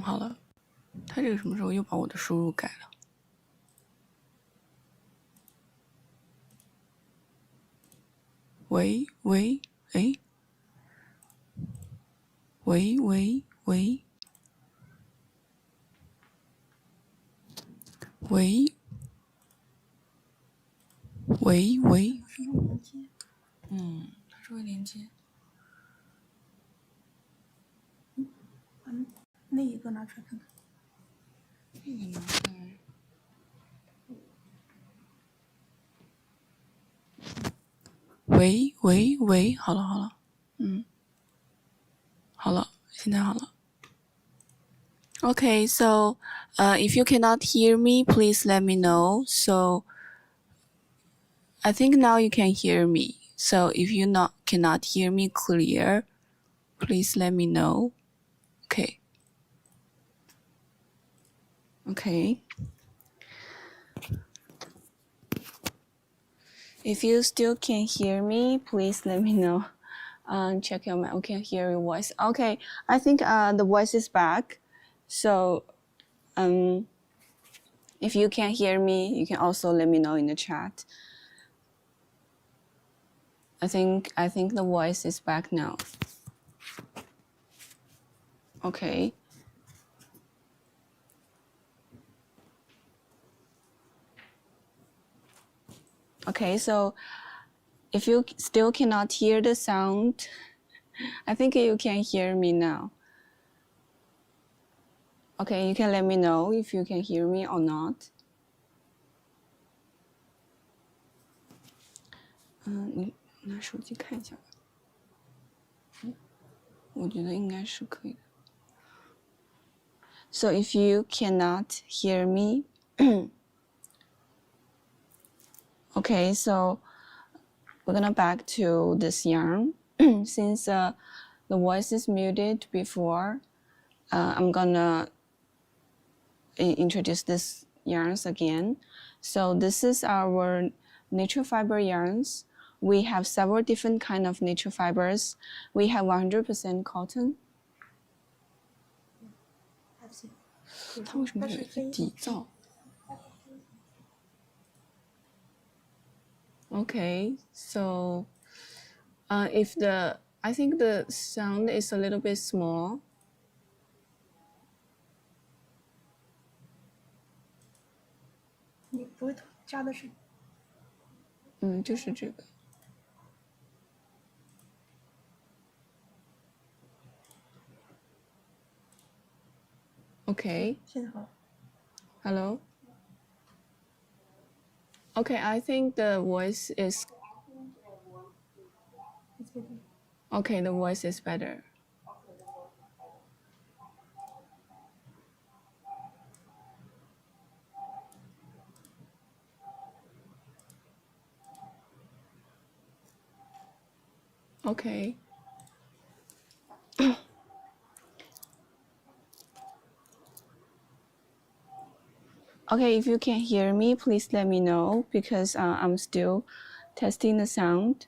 好了，他这个什么时候又把我的输入改了？喂，哎，喂，它是会连接。那一个拿出来看看。那个拿出来。喂，好了，好了，现在好了。Okay, so if you cannot hear me, please let me know. So I think now you can hear me. So if you cannot hear me clear, please let me know. Okay. Okay. If you still can't hear me, please let me know. Check your mic. We can hear your voice. Okay, I think the voice is back. So if you can't hear me, you can also let me know in the chat. I think the voice is back now. Okay. Okay, so if you still cannot hear the sound, I think you can hear me now. Okay, you can let me know if you can hear me or not. 你拿手机看一下吧。我觉得应该是可以的。So if you cannot hear me, okay, so we're gonna back to this yarn. Since the voice is muted before, I'm gonna introduce this yarns again. So this is our natural fiber yarns. We have several different kind of natural fibers. We have 100% cotton. 它为什么有一个底噪？ Okay, so I think the sound is a little bit small. 你不会加的是？就是这个。Okay. 现在好了。Hello. Okay, I think the voice is. Okay, the voice is better. Okay. Okay, if you can hear me, please let me know because I'm still testing the sound.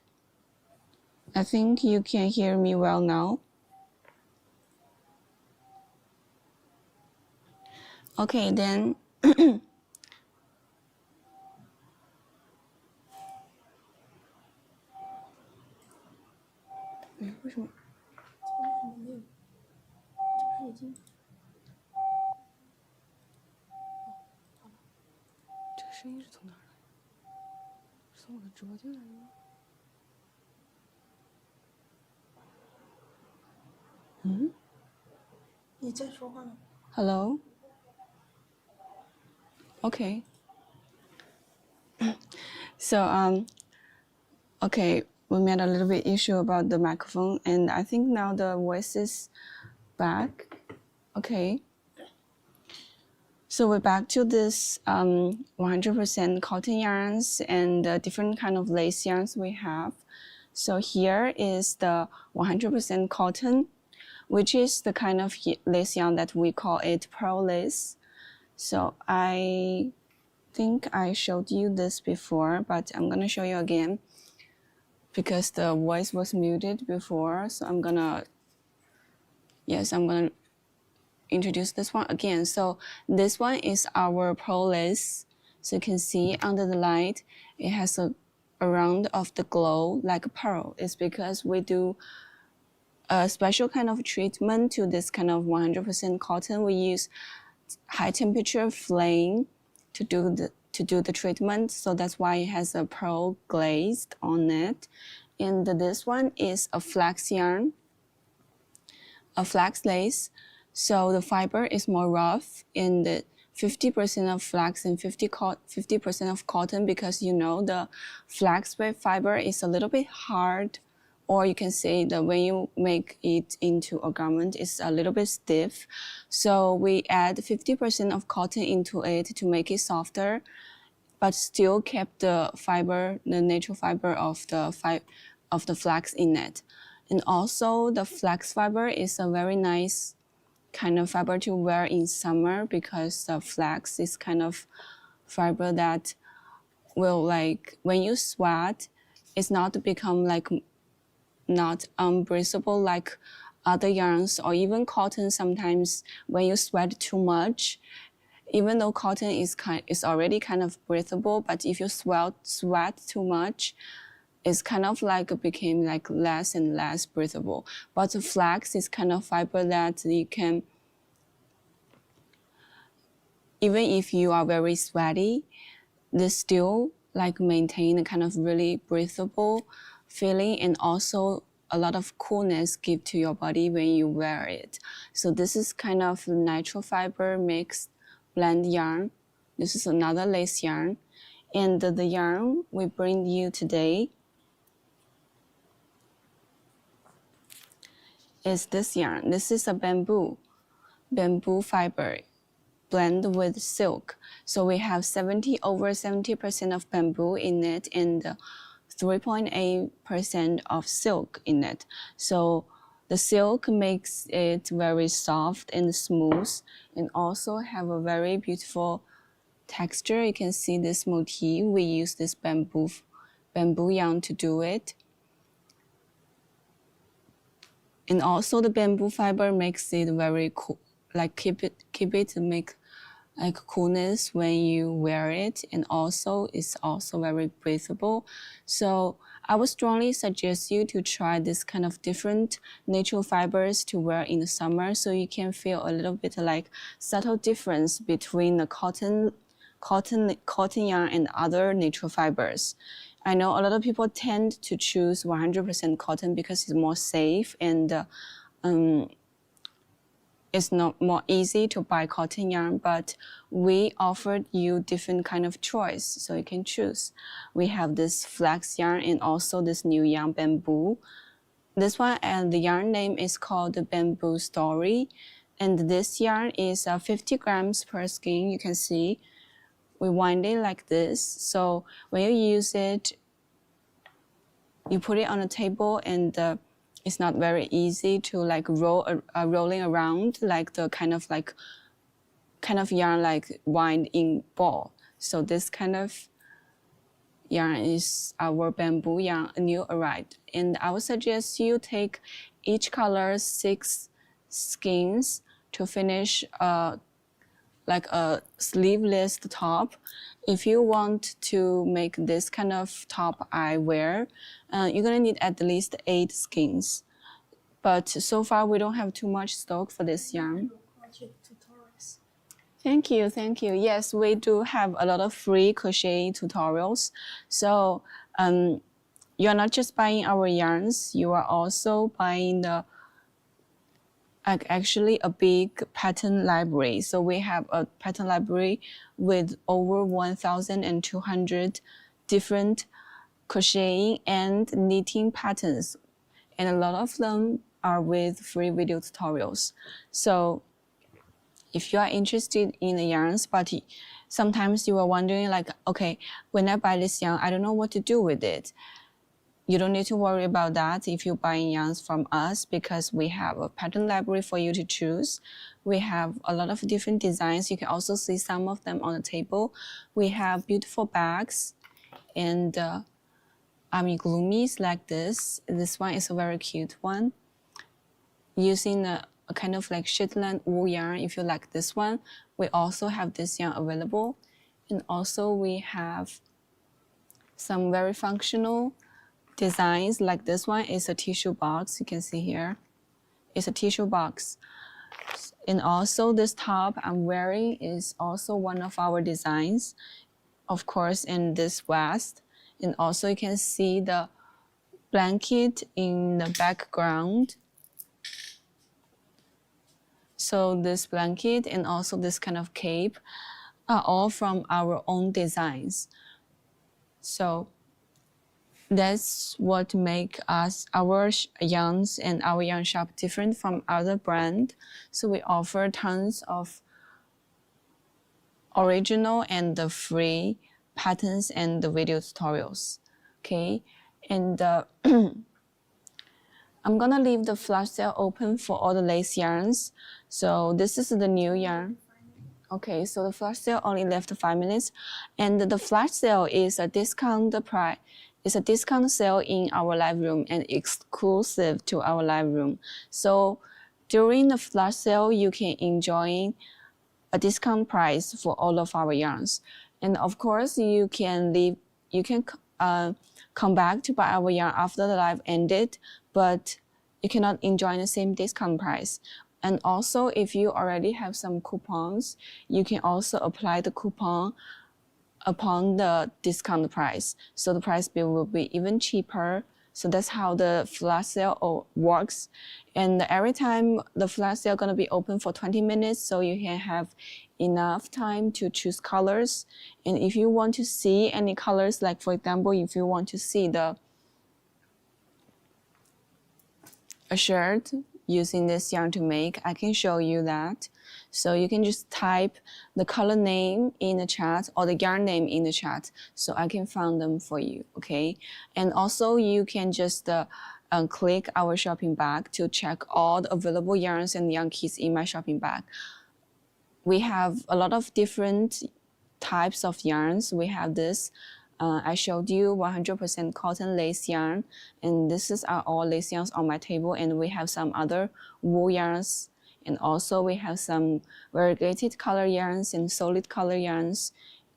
I think you can hear me well now. Okay, then. 为什么？没有，这不是已经？这个声音是从哪儿来的？是从我的直播间来的吗？你在说话呢。Hello. Okay. So okay, we made a little bit issue about the microphone, and I think now the voice is back. Okay. So we're back to this 100% cotton yarns and the different kind of lace yarns we have. So here is the 100% cotton, which is the kind of lace yarn that we call it pearl lace. So I think I showed you this before, but I'm gonna show you again because the voice was muted before. So I'm gonna introduce this one again. So this one is our pearl lace. So you can see under the light, it has a round of the glow like a pearl. It's because we do a special kind of treatment to this kind of 100% cotton. We use high temperature flame to do the treatment. So that's why it has a pearl glazed on it. And this one is a flax yarn, a flax lace. So the fiber is more rough, and the 50% of flax and 50% of cotton, because you know the flax fiber is a little bit hard, or you can say that when you make it into a garment, it's a little bit stiff. So we add 50% of cotton into it to make it softer, but still kept the fiber, the natural fiber of the flax in it. And also the flax fiber is a very nice kind of fiber to wear in summer, because the flax is kind of fiber that will, like, when you sweat, it's not become like not unbreathable like other yarns or even cotton. Sometimes when you sweat too much, even though cotton is already kind of breathable, but if you sweat too much, it's kind of like became like less and less breathable. But the flax is kind of fiber that you can, even if you are very sweaty, they still like maintain a kind of really breathable feeling, and also a lot of coolness give to your body when you wear it. So this is kind of natural fiber mixed blend yarn. This is another lace yarn. And the yarn we bring you today is this yarn. This is a bamboo fiber blend with silk. So we have over 70% of bamboo in it, and 3.8% of silk in it. So the silk makes it very soft and smooth, and also have a very beautiful texture. You can see this motif. We use this bamboo yarn to do it. And also the bamboo fiber makes it very cool, like keep it make like coolness when you wear it, and also it's also very breathable. So I would strongly suggest you to try this kind of different natural fibers to wear in the summer, so you can feel a little bit like subtle difference between the cotton yarn and other natural fibers. I know a lot of people tend to choose 100% cotton because it's more safe, and it's not more easy to buy cotton yarn, but we offered you different kind of choice, so you can choose. We have this flax yarn and also this new yarn bamboo. This one, and the yarn name is called the Bamboo Story, and this yarn is 50 grams per skein. You can see we wind it like this. So when you use it, you put it on a table, and it's not very easy to like rolling around like the kind of yarn like wind in ball. So this kind of yarn is our bamboo yarn, new arrived. And I would suggest you take each color 6 skeins to finish like a sleeveless top. If you want to make this kind of top I wear, you're gonna need at least 8 skeins. But so far we don't have too much stock for this yarn. Thank you. Yes, we do have a lot of free crochet tutorials. So you're not just buying our yarns, you are also buying actually a big pattern library. So we have a pattern library with over 1,200 different crocheting and knitting patterns, and a lot of them are with free video tutorials. So if you are interested in the yarns, but sometimes you are wondering like, okay, when I buy this yarn, I don't know what to do with it. You don't need to worry about that if you're buying yarns from us, because we have a pattern library for you to choose. We have a lot of different designs. You can also see some of them on the table. We have beautiful bags and amigurumis like this. This one is a very cute one, using the a kind of like Shetland wool yarn. If you like this one, we also have this yarn available. And also we have some very functional designs, like this one is a tissue box. You can see here, it's a tissue box. And also this top I'm wearing is also one of our designs, of course, in this vest. And also you can see the blanket in the background. So this blanket and also this kind of cape are all from our own designs. So that's what make us, our yarns and our yarn shop different from other brand. So we offer tons of original and the free patterns and the video tutorials. Okay, and I'm gonna leave the flash sale open for all the lace yarns. So this is the new yarn. Okay, so the flash sale only left 5 minutes, and the flash sale is a discount price. It's a discount sale in our live room and exclusive to our live room. So during the flash sale, you can enjoy a discount price for all of our yarns. And of course, you can come back to buy our yarn after the live ended, but you cannot enjoy the same discount price. And also, if you already have some coupons, you can also apply the coupon upon the discount price. So the price bill will be even cheaper. So that's how the flash sale works. And every time the flash sale gonna be open for 20 minutes, so you can have enough time to choose colors. And if you want to see any colors, like for example, if you want to see a shirt using this yarn to make, I can show you that. So you can just type the color name in the chat or the yarn name in the chat, so I can find them for you, okay? And also you can just click our shopping bag to check all the available yarns and yarn kits in my shopping bag. We have a lot of different types of yarns. We have this, I showed you 100% cotton lace yarn, and this is all lace yarns on my table, and we have some other wool yarns, and also we have some variegated color yarns and solid color yarns,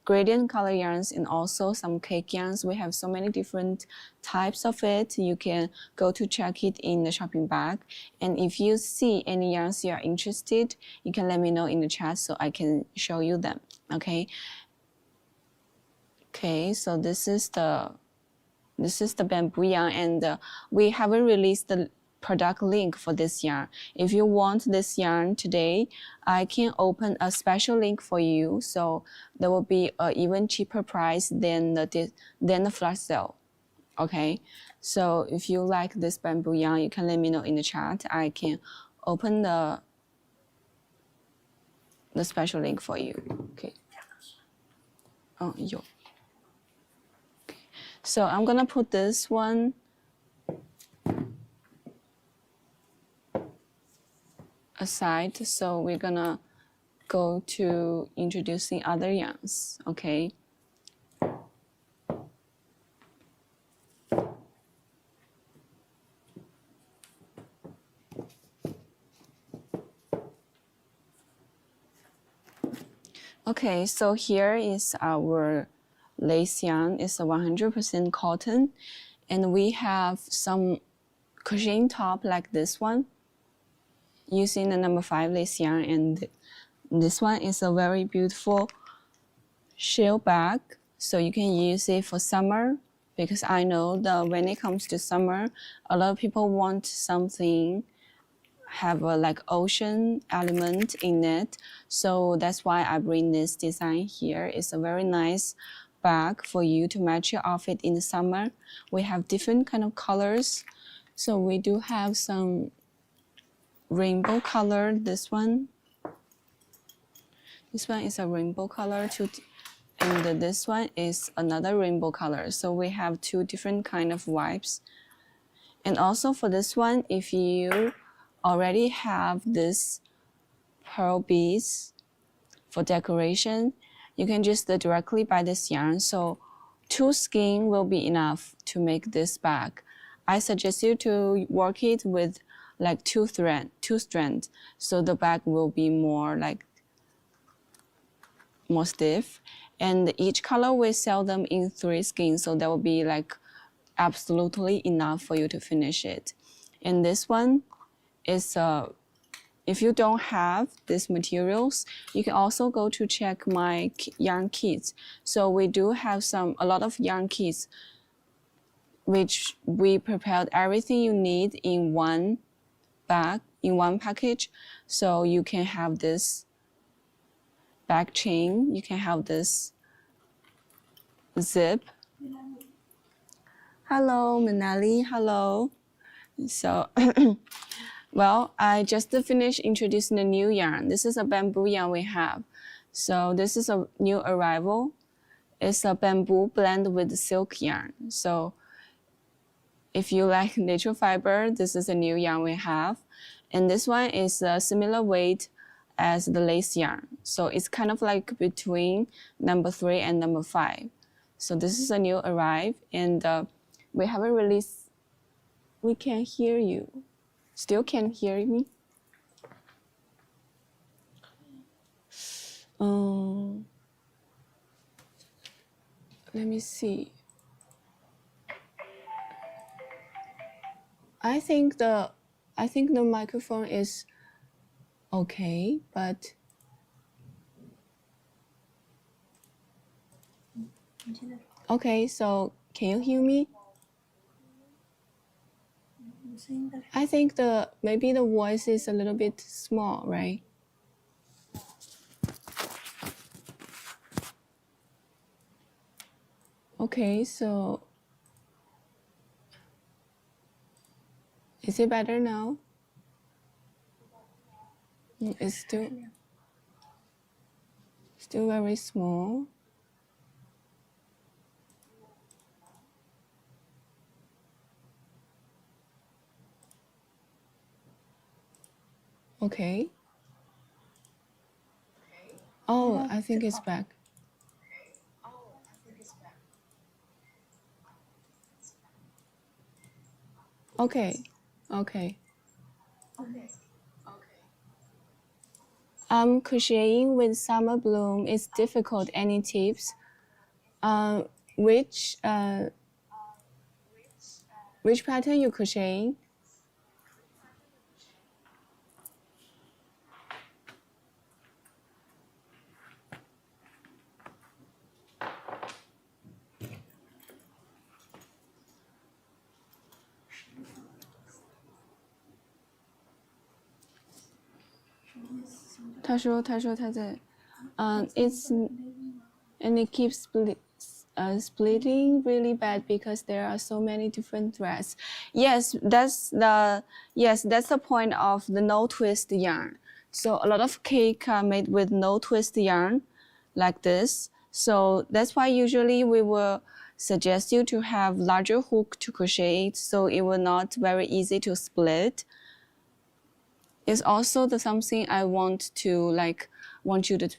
gradient color yarns, and also some cake yarns. We have so many different types of it. You can go to check it in the shopping bag. And if you see any yarns you are interested, you can let me know in the chat so I can show you them, okay? Okay, so this is the bamboo yarn, and we haven't released the product link for this yarn. If you want this yarn today, I can open a special link for you, so there will be an even cheaper price than the flash sale. Okay, so if you like this bamboo yarn, you can let me know in the chat. I can open the special link for you. Okay. Oh, yo. Okay. So I'm gonna put this one aside, so we're gonna go to introducing other yarns, okay? Okay, so here is our lace yarn. It's a 100% cotton, and we have some crocheting top like this one, using the number 5 lace yarn, and this one is a very beautiful shell bag, so you can use it for summer, because I know that when it comes to summer, a lot of people want something have a like ocean element in it, so that's why I bring this design here. It's a very nice bag for you to match your outfit in the summer. We have different kind of colors, so we do have some rainbow color. This one is a rainbow color too, and this one is another rainbow color. So we have 2 different kind of vibes. And also for this one, if you already have this pearl beads for decoration, you can just directly buy this yarn. So 2 skein will be enough to make this bag. I suggest you to work it with like two strands, so the bag will be more stiff. And each color we sell them in 3 skeins, so that will be like absolutely enough for you to finish it. And this one is if you don't have these materials, you can also go to check my yarn kits. So we do have a lot of yarn kits, which we prepared everything you need in one bag, in one package. So you can have this back chain, you can have this zip. Hello, Manali, hello. So, well, I just finished introducing the new yarn. This is a bamboo yarn we have. So this is a new arrival. It's a bamboo blend with silk yarn. So if you like natural fiber, this is a new yarn we have. And this one is a similar weight as the lace yarn. So it's kind of like between number 3 and number 5. So this is a new arrive, and we haven't released. We can't hear you. Still can't hear me? Let me see. I think the microphone is okay, but okay, so can you hear me? I think maybe the voice is a little bit small, right? Okay, so is it better now? It's still very small. Okay. Oh, I think it's back. Okay. Crocheting with summer bloom is difficult. Any tips? Which pattern you crocheting?他说他在it's and it keeps splitting really bad because there are so many different threads. Yes, that's the point of the no twist yarn. So a lot of cake are made with no twist yarn like this. So that's why usually we will suggest you to have larger hook to crochet it, so it will not very easy to split. It's also something I want you to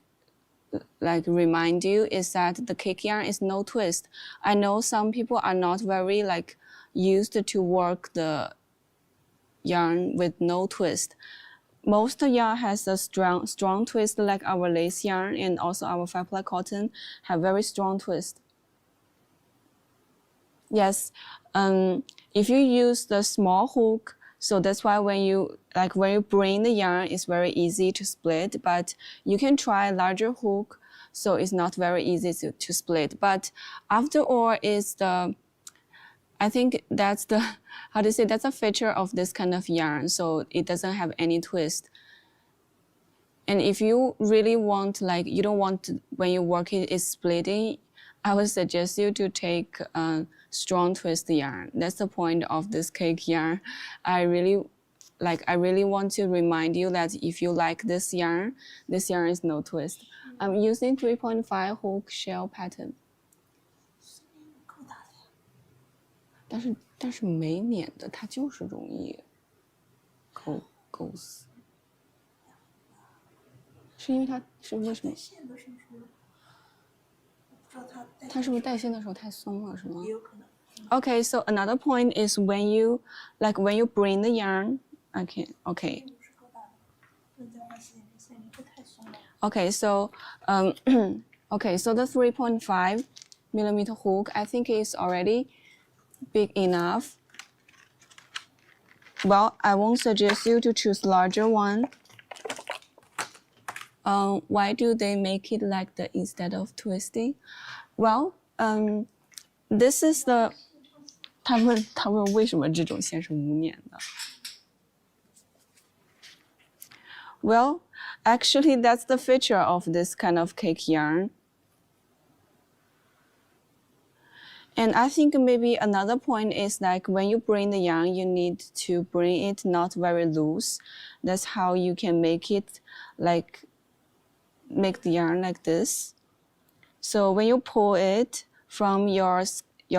remind you is that the cake yarn is no twist. I know some people are not very used to work the yarn with no twist. Most yarn has a strong twist, like our lace yarn and also our 5-ply cotton have very strong twist. Yes, if you use the small hook, so that's why when you bring the yarn, it's very easy to split, but you can try larger hook, so it's not very easy to split. But after all, I think that's that's a feature of this kind of yarn, so it doesn't have any twist. And if you really want, you don't want when you work it's splitting, I would suggest you to take strong twist yarn. That's the point of this cake yarn. I really want to remind you that if you like this yarn is no twist. I'm using 3.5 hook shell pattern. 但是没捻的它就是容易勾死，是因为它是为什么？它是不是带线的时候太松了，是吗？也有可能。Okay, so another point is when you bring the yarn, I can. Okay. 并不是够大的，不能再花时间练，现在你会太松了。 Okay, so okay, so the 3.5 millimeter hook, I think is already big enough. Well, I won't suggest you to choose larger one. Why do they make it like that instead of twisting? Well, this is the 他问为什么这种线是无捻的 Well, actually that's the feature of this kind of cake yarn. And I think maybe another point is like when you bring the yarn, you need to bring it not very loose. That's how you can make it like, make the yarn like this. So when you pull it from your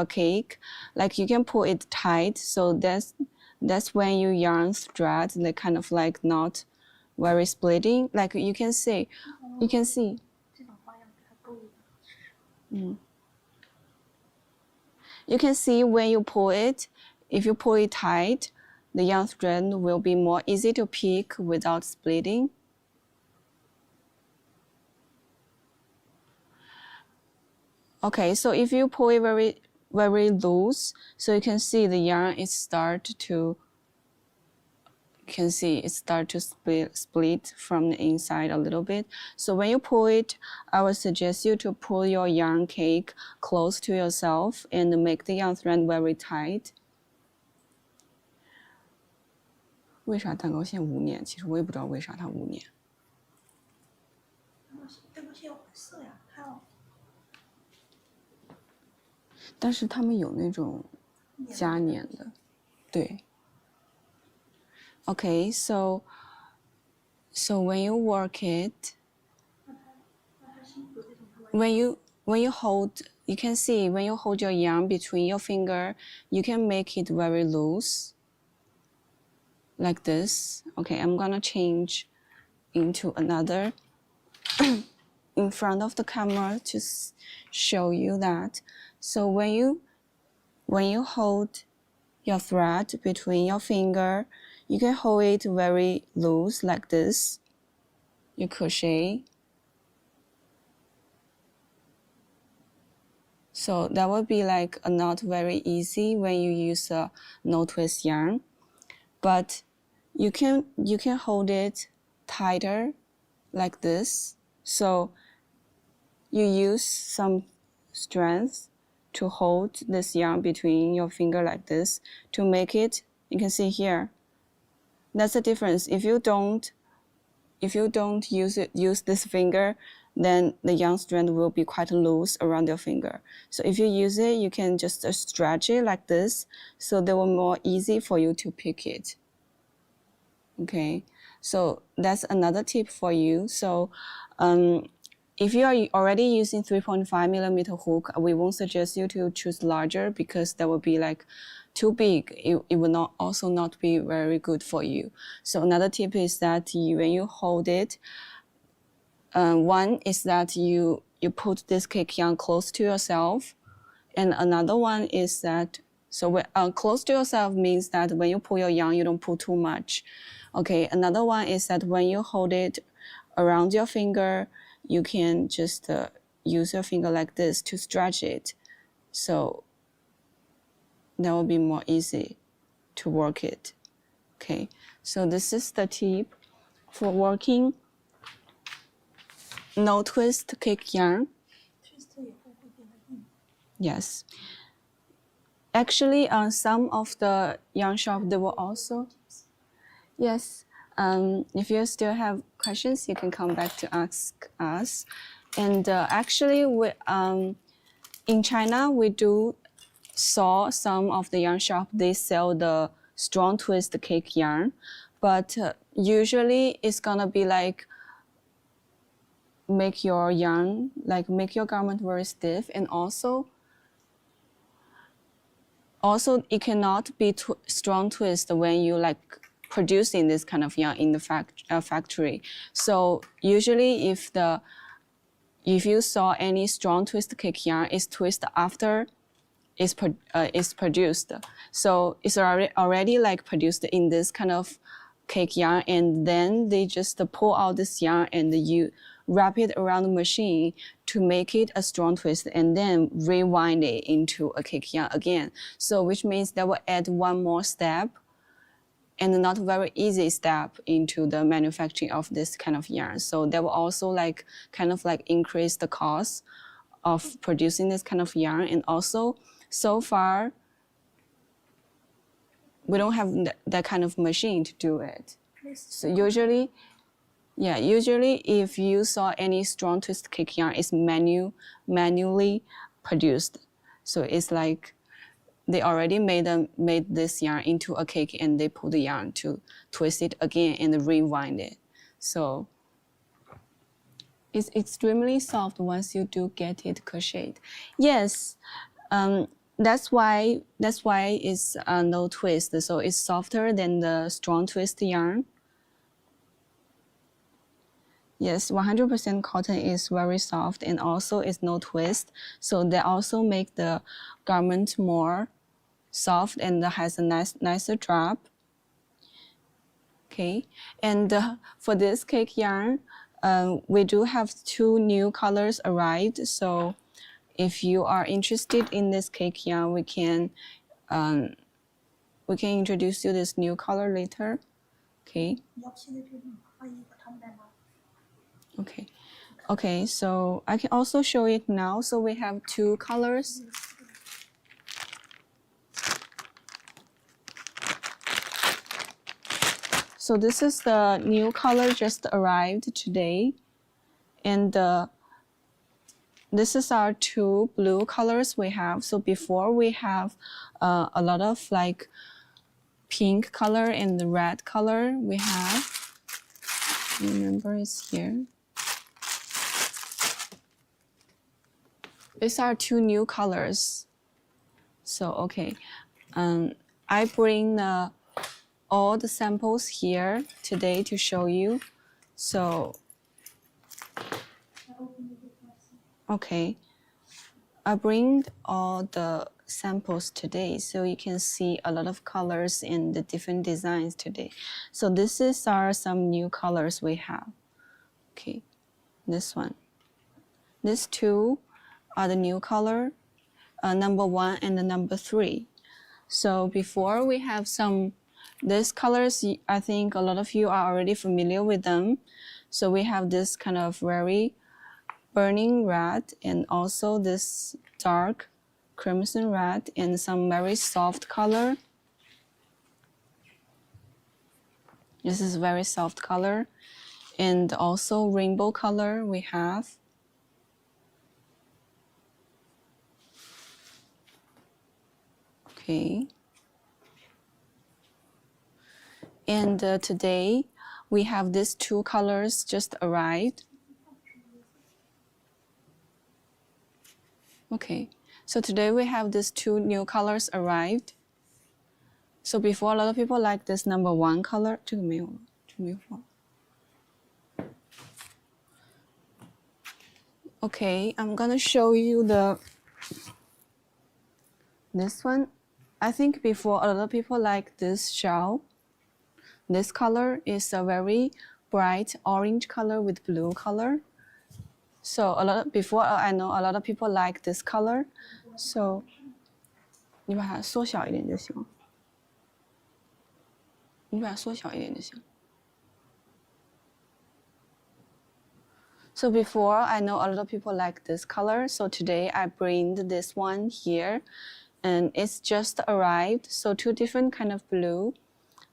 cake, like you can pull it tight. So that's when your yarn thread, they kind of like not very splitting. Like you can see. 这种花样给它勾一个。You can see when you pull it, if you pull it tight, the yarn thread will be more easy to pick without splitting. Okay, so if you pull it very, very loose, so you can see the yarn is start to split from the inside a little bit. So when you pull it, I would suggest you to pull your yarn cake close to yourself and make the yarn thread very tight. 为啥蛋糕线无捻？其实我也不知道为啥它无捻。蛋糕线有红色呀，还有。但是他们有那种加粘的，对。Okay, so when you work it, when you hold, you can see when you hold your yarn between your finger, you can make it very loose, like this. Okay, I'm gonna change into another in front of the camera to show you that. So when you hold your thread between your finger, you can hold it very loose like this. You crochet. So that would be like not very easy when you use a no twist yarn, but you can hold it tighter like this. So you use some strength to hold this yarn between your finger like this to make it. You can see here. That's the difference. If you don't use this finger, then the yarn strand will be quite loose around your finger. So if you use it, you can just stretch it like this, so they will more easy for you to pick it. Okay, so that's another tip for you. So if you are already using 3.5 millimeter hook, we won't suggest you to choose larger because that will be like too big. It will also not be very good for you. So another tip is that when you hold it, one is that you put this cake yarn close to yourself, and another one is that close to yourself means that when you pull your yarn, you don't pull too much. Okay, another one is that when you hold it around your finger, you can just use your finger like this to stretch it. So that will be more easy to work it. Okay, so this is the tip for working no twist cake yarn. Yes. Actually, some of the yarn shop, they will also. Yes. If you still have questions, you can come back to ask us. And actually, in China, we do saw some of the yarn shop, they sell the strong twist cake yarn, but usually it's gonna be like make your garment very stiff, and also it cannot be strong twist when you like producing this kind of yarn in the factory. So usually if you saw any strong twist cake yarn, it's twist after is produced. So it's already like produced in this kind of cake yarn, and then they just pull out this yarn and you wrap it around the machine to make it a strong twist, and then rewind it into a cake yarn again. So which means that will add one more step and not very easy step into the manufacturing of this kind of yarn. So that will also like kind of like increase the cost of producing this kind of yarn. And also so far we don't have that kind of machine to do it. So usually if you saw any strong twist cake yarn, it's manually produced. So it's like they already made this yarn into a cake and they pull the yarn to twist it again and rewind it. So it's extremely soft once you do get it crocheted. Yes, that's why it's no twist. So it's softer than the strong twist yarn. Yes, 100% cotton is very soft and also it's no twist. So that also make the garment more soft and has a nicer drop. Okay, and for this cake yarn, we do have 2 new colors arrived. So if you are interested in this cake yarn, we can introduce you this new color later. Okay. Okay, so I can also show it now. So we have 2 colors. So this is the new color just arrived today. And this is our 2 blue colors we have. So before we have a lot of like pink color and the red color we have. Remember it's here. These are 2 new colors. So okay, I bring all the samples here today to show you. So okay, I bring all the samples today so you can see a lot of colors and the different designs today. So this are some new colors we have. Okay, this one. These 2 are the new color, number 1 and the number 3. So before we have these colors, I think a lot of you are already familiar with them. So we have this kind of very burning red and also this dark crimson red and some very soft color. This is very soft color, and also rainbow color we have. Okay. And today we have these 2 colors just arrived. Okay, so today we have these 2 new colors arrived. So before, a lot of people like this number 1 color. 这个没有了，这个没有放。Okay, I'm gonna show you this one. I think before, a lot of people like this shell. This color is a very bright orange color with blue color. So before I know a lot of people like this color. So 你把它缩小一点就行。你把它缩小一点就行。So before I know a lot of people like this color. So today I bring this one here, and it's just arrived. So 2 different kind of blue.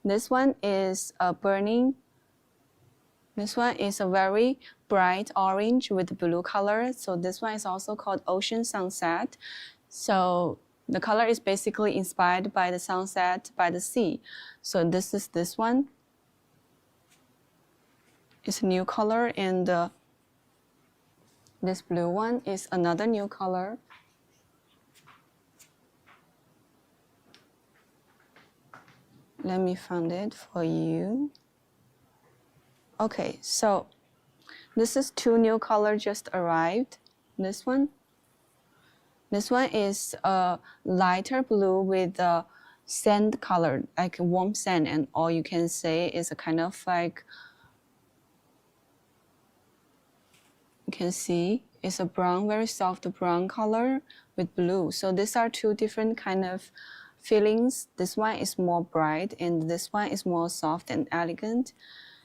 This one is a burning. This one is a very bright orange with blue color. So this one is also called Ocean Sunset. So the color is basically inspired by the sunset by the sea. So this is this one. It's a new color, and this blue one is another new color. Let me find it for you. Okay, so this is 2 new colors just arrived. This one is a lighter blue with a sand color, like warm sand, and all you can say is a kind of like, you can see it's a brown, very soft brown color with blue. So these are two different kind of feelings. This one is more bright and this one is more soft and elegant.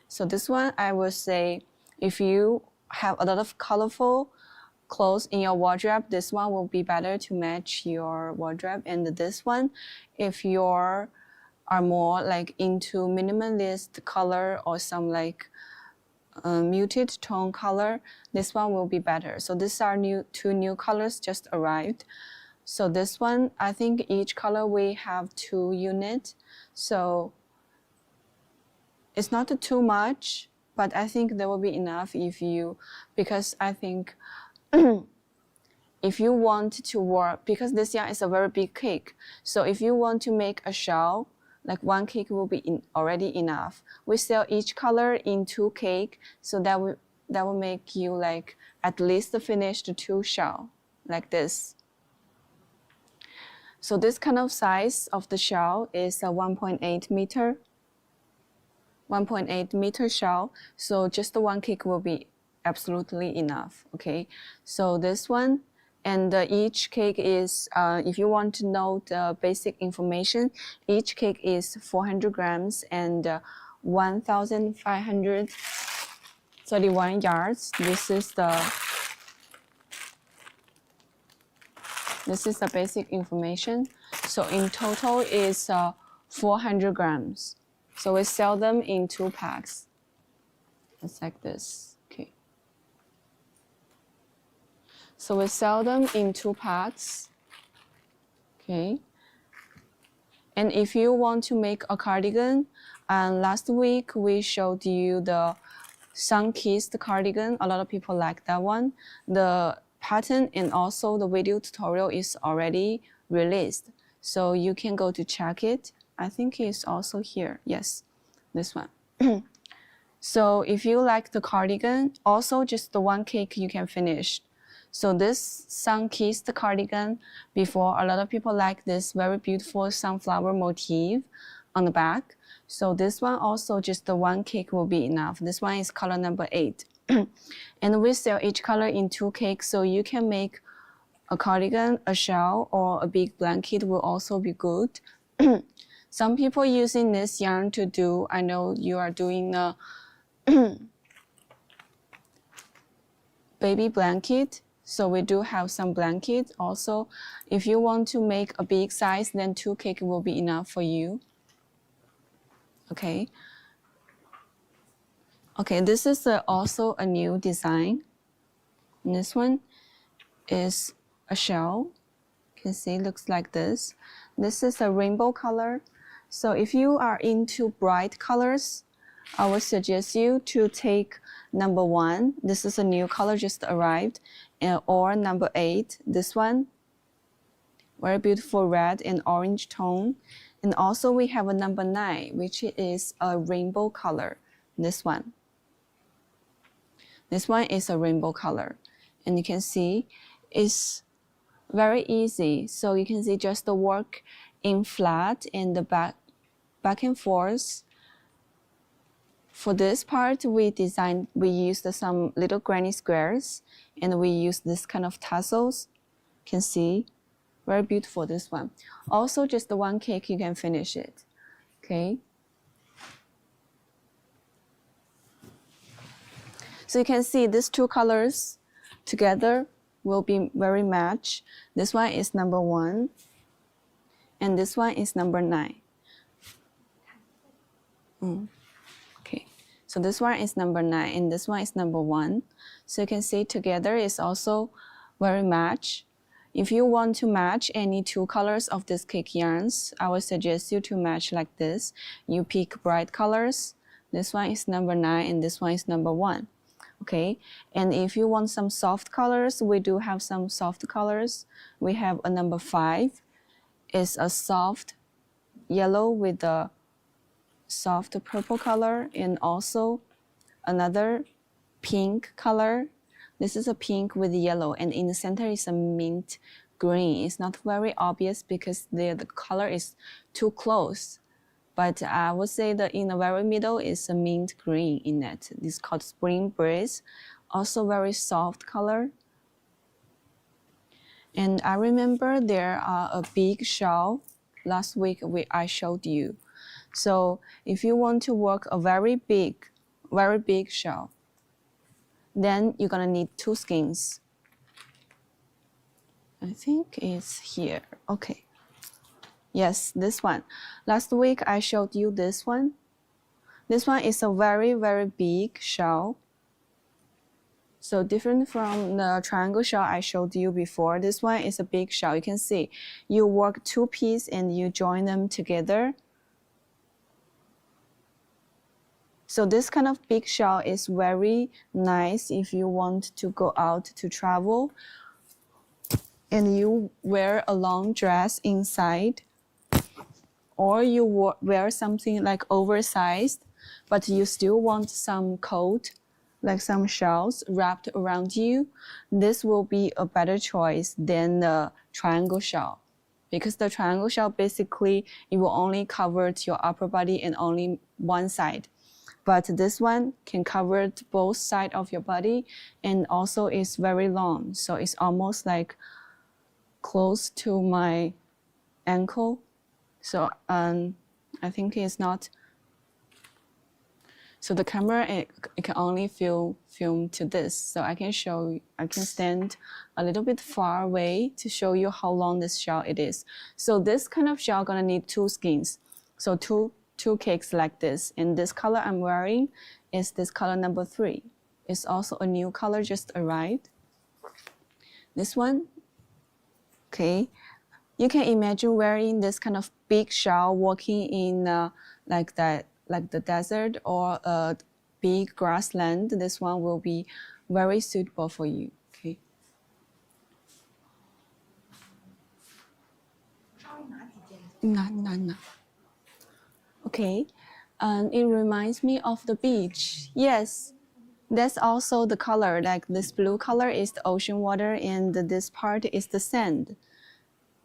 So this one, I would say, if you have a lot of colorful clothes in your wardrobe, this one will be better to match your wardrobe. And this one, if you are more like into minimalist color or some like muted tone color, this one will be better. So these are two new colors just arrived. So this one, I think each color we have 2 units. So it's not too much, but I think there will be enough because I think if you want to work, because this yarn is a very big cake, so if you want to make a shell, like 1 cake will be already enough. We sell each color in 2 cake, so that will make you like at least finish the 2 shell, like this. So this kind of size of the shell is a 1.8 meter. 1.8 meter shell, so just the 1 cake will be absolutely enough. Okay, so this one, and each cake is, if you want to know the basic information, each cake is 400 grams and 1,531 yards. This is the basic information. So in total is 400 grams. So we sell them in 2 packs. It's like this. Okay. So we sell them in 2 packs. Okay. And if you want to make a cardigan, last week we showed you the sun-kissed cardigan. A lot of people like that one. The pattern and also the video tutorial is already released. So you can go to check it. I think it's also here. Yes, this one. So if you like the cardigan, also just the 1 cake you can finish. So this sun-kissed cardigan, before, a lot of people like this very beautiful sunflower motif on the back. So this one also just the 1 cake will be enough. This one is color number 8. And we sell each color in 2 cakes, so you can make a cardigan, a shell, or a big blanket will also be good. Some people using this yarn to do, I know you are doing a baby blanket, so we do have some blankets also. If you want to make a big size, then 2 cake will be enough for you. Okay. Okay, this is also a new design. And this one is a shell. You can see it looks like this. This is a rainbow color. So if you are into bright colors, I would suggest you to take number 1. This is a new color just arrived. Or number 8, this one. Very beautiful red and orange tone. And also we have a number 9, which is a rainbow color. This one. This one is a rainbow color. And you can see it's very easy. So you can see just the work in flat and the back and forth. For this part, we used some little granny squares, and we used this kind of tassels. You can see, very beautiful, this one. Also, just the 1 cake, you can finish it. Okay. So you can see these 2 colors together will be very match. This one is number 1, and this one is number 9. Okay, so this one is number 9, and this one is number 1. So you can see together is also very match. If you want to match any 2 colors of this cake yarns, I would suggest you to match like this. You pick bright colors. This one is number 9, and this one is number 1. Okay, and if you want some soft colors, we do have some soft colors. We have a number 5. It's a soft yellow with a soft purple color, and also another pink color. This is a pink with yellow, and in the center is a mint green. It's not very obvious because the color is too close. But I would say that in the very middle is a mint green in it. This is called Spring Breeze. Also very soft color. And I remember there are a big shawl last week I showed you. So if you want to work a very big shawl, then you're gonna need 2 skeins. I think it's here. Okay. Yes, this one. Last week I showed you this one. This one is a very, very big shawl. So different from the triangle shawl I showed you before. This one is a big shawl. You can see you work 2 pieces and you join them together. So this kind of big shawl is very nice if you want to go out to travel and you wear a long dress inside, or you wear something like oversized, but you still want some coat, like some shawls wrapped around you. This will be a better choice than the triangle shawl, because the triangle shawl basically it will only cover your upper body and only one side. But this one can cover both sides of your body, and also it's very long, so it's almost like close to my ankle. So I think it's not. So the camera it can only film to this. So I can stand a little bit far away to show you how long this shawl it is. So this kind of shawl gonna need 2 skeins. So two cakes like this. And this color I'm wearing is this color number 3. It's also a new color just arrived. This one, okay. You can imagine wearing this kind of big shawl walking in like the desert or a big grassland. This one will be very suitable for you. Okay. No. Okay, and it reminds me of the beach. Yes, that's also the color. Like this blue color is the ocean water, and this part is the sand.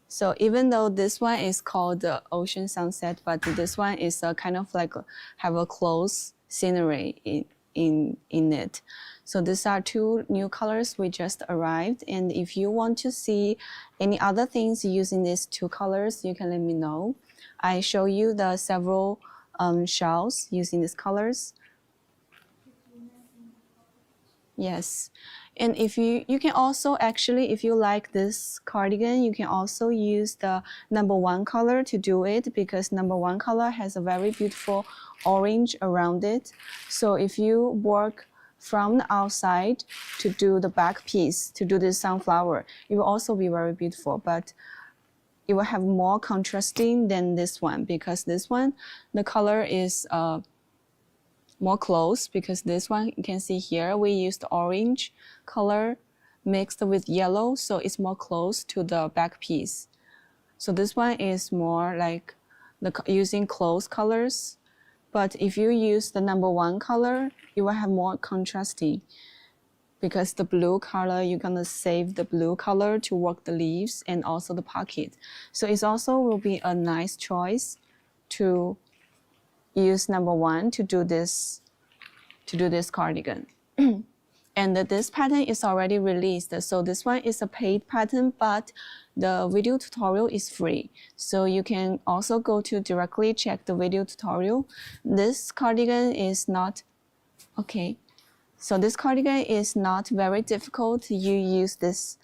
So even though this one is called the ocean sunset, but this one is a kind of like have a close scenery in it. So these are 2 new colors we just arrived. And if you want to see any other things using these 2 colors, you can let me know. I show you the several shawls using these colors. Yes. And if you can also actually, if you like this cardigan, you can also use the number 1 color to do it, because number 1 color has a very beautiful orange around it. So if you work from the outside to do the back piece, to do this sunflower, it will also be very beautiful, but it will have more contrasting than this one, because this one, the color is more close, because this one you can see here we used orange color mixed with yellow, so it's more close to the back piece. So this one is more like using close colors, but if you use the number 1 color, you will have more contrasting, because the blue color, you're gonna save the blue color to work the leaves and also the pocket. So it also will be a nice choice to use number 1 to do this cardigan. And this pattern is already released. So this one is a paid pattern, but the video tutorial is free. So you can also go to directly check the video tutorial. This cardigan is not, okay. So this cardigan is not very difficult. You use this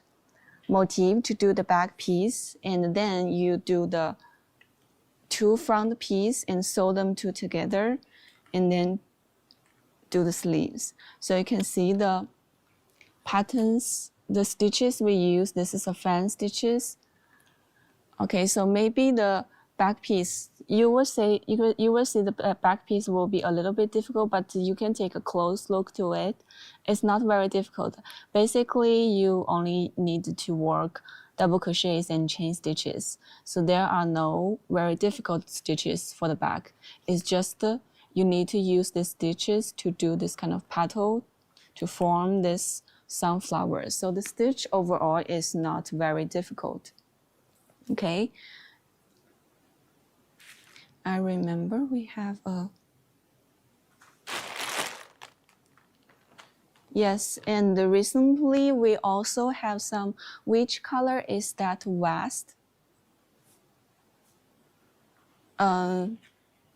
motif to do the back piece, and then you do the 2 front piece and sew them 2 together, and then do the sleeves. So you can see the patterns, the stitches we use. This is a fan stitches. Okay, so maybe the back piece, you will see the back piece will be a little bit difficult, but you can take a close look to it. It's not very difficult. Basically, you only need to work double crochets and chain stitches. So there are no very difficult stitches for the back. It's just you need to use the stitches to do this kind of petal, to form this sunflowers. So the stitch overall is not very difficult. Okay. I remember we have a yes, and recently we also have some. Which color is that vest?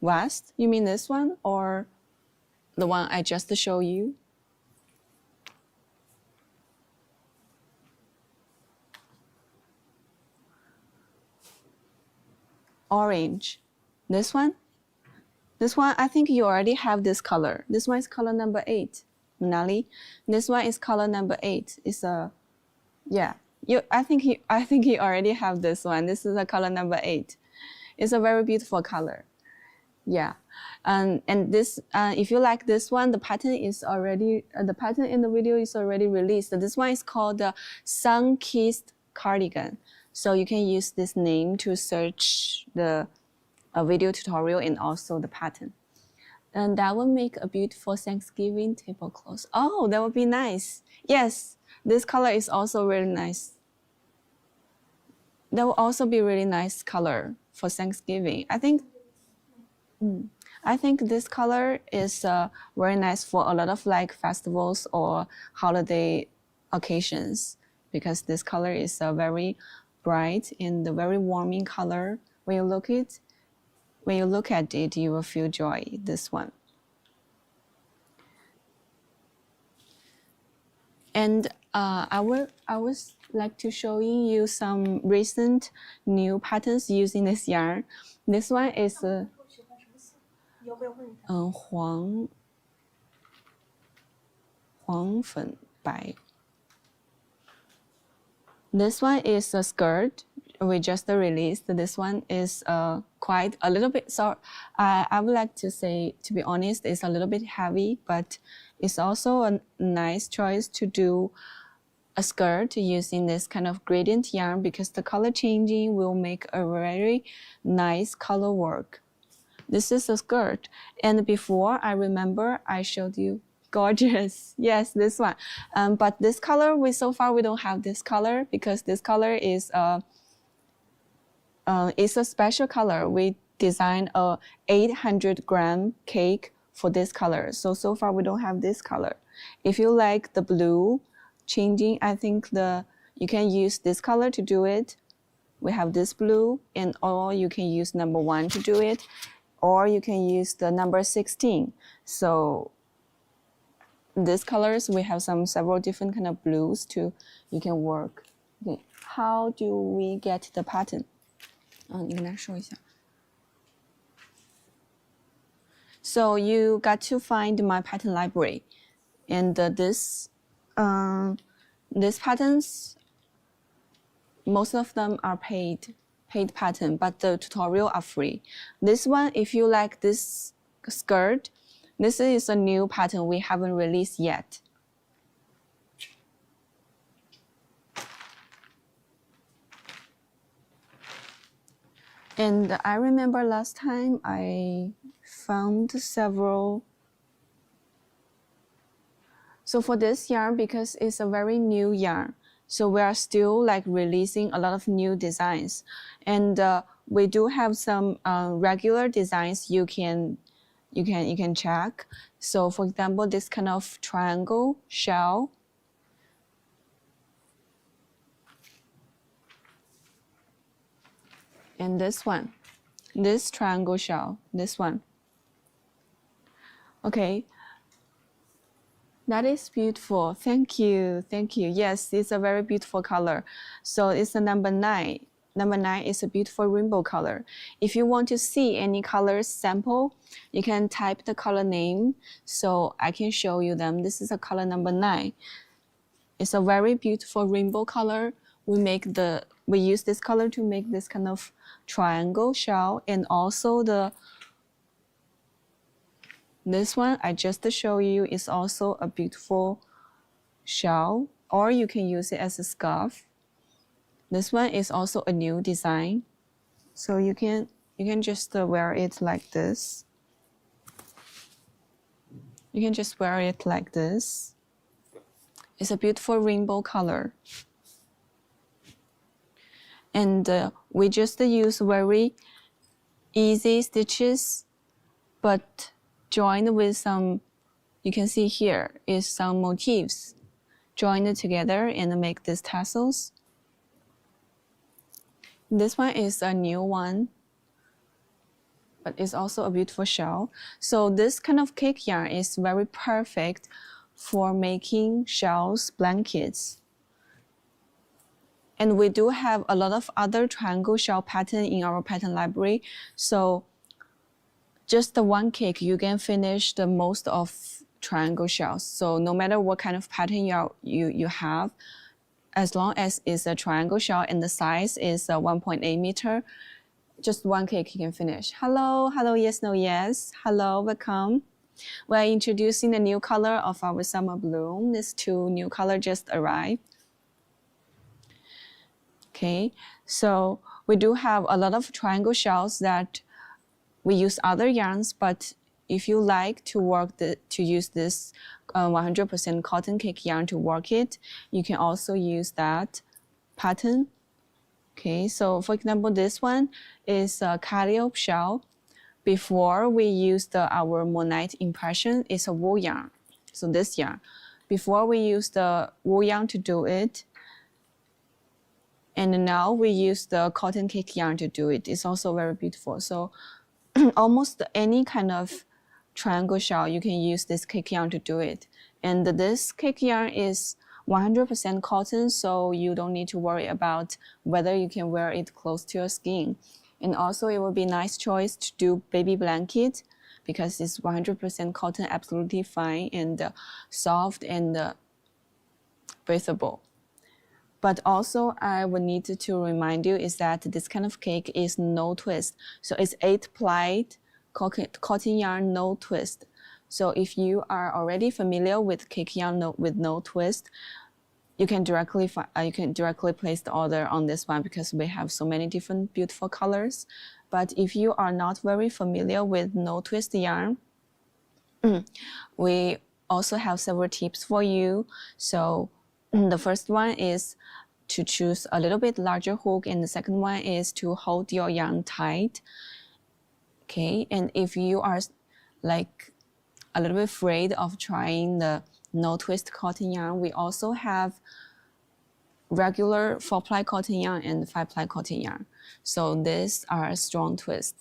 Vest? You mean this one or the one I just showed you? Orange. This one? This one, I think you already have this color. This one is color number 8, Manali. This one is color number 8. It's a, yeah. I think you already have this one. This is a color number 8. It's a very beautiful color. Yeah, and this, if you like this one, the pattern is already the pattern in the video is already released. This one is called the Sun-Kissed Cardigan. So you can use this name to search the video tutorial and also the pattern. And that will make a beautiful Thanksgiving tablecloth. Oh, that would be nice. Yes, this color is also really nice. That will also be really nice color for Thanksgiving. I think this color is very nice for a lot of like festivals or holiday occasions because this color is very bright and a very warming color. When you look at it, you will feel joy. This one. And I would like to show you some recent new patterns using this yarn. This one is 黄粉白. This one is a skirt we just released. This one is quite a little bit, so I would like to say, to be honest, it's a little bit heavy, but it's also a nice choice to do a skirt using this kind of gradient yarn because the color changing will make a very nice color work. This is a skirt, and before I remember I showed you gorgeous. Yes, this one. But this color, so far we don't have this color because this color is it's a special color. We designed a 800-gram cake for this color. So far we don't have this color. If you like the blue changing, I think you can use this color to do it. We have this blue, or you can use number 1 to do it, or you can use the number 16. So these colors, we have several different kind of blues you can work. Okay. How do we get the pattern? 你跟大家说一下. So you got to find my pattern library, and these patterns, most of them are paid pattern, but the tutorial are free. This one, if you like this skirt, this is a new pattern we haven't released yet. And I remember last time I found several. So for this yarn, because it's a very new yarn, so we are still like releasing a lot of new designs, and we do have some regular designs you can check. So for example, this kind of triangle shell. And this one, this triangle shell, this one. Okay, that is beautiful. Thank you. Yes, it's a very beautiful color. So it's a number 9. Number 9 is a beautiful rainbow color. If you want to see any colors sample, you can type the color name so I can show you them. This is a color number 9. It's a very beautiful rainbow color. We use this color to make this kind of triangle shell, and also this one I just show you is also a beautiful shell, or you can use it as a scarf. This one is also a new design, so you can just wear it like this. You can just wear it like this. It's a beautiful rainbow color. And we just use very easy stitches, but joined with some, you can see here is some motifs joined together and make these tassels. This one is a new one, but it's also a beautiful shell. So this kind of cake yarn is very perfect for making shells, blankets. And we do have a lot of other triangle shell pattern in our pattern library. So just the one cake, you can finish the most of triangle shells. So no matter what kind of pattern you have, as long as it's a triangle shell and the size is 1.8 meter, just one cake you can finish. Hello, hello, yes, no, yes. Hello, welcome. We're introducing the new color of our summer bloom. These two new colors just arrived. Okay, so we do have a lot of triangle shells that we use other yarns, but if you like to use this 100% cotton cake yarn to work it, you can also use that pattern. Okay, so for example, this one is a calliope shell. Before we used our Monite impression, it's a wool yarn. So this yarn, before we used the wool yarn to do it, and now we use the cotton cake yarn to do it. It's also very beautiful. So almost any kind of triangle shell, you can use this cake yarn to do it. And this cake yarn is 100% cotton, so you don't need to worry about whether you can wear it close to your skin. And also it will be a nice choice to do baby blanket because it's 100% cotton, absolutely fine and soft and breathable. But also I would need to remind you is that this kind of cake is no twist. So it's 8-ply cotton yarn, no twist. So if you are already familiar with cake yarn with no twist, you can directly place the order on this one because we have so many different beautiful colors. But if you are not very familiar with no twist yarn, we also have several tips for you. So the first one is to choose a little bit larger hook, and the second one is to hold your yarn tight. Okay, and if you are like a little bit afraid of trying the no twist cotton yarn, we also have regular 4-ply cotton yarn and 5-ply cotton yarn. So these are strong twist.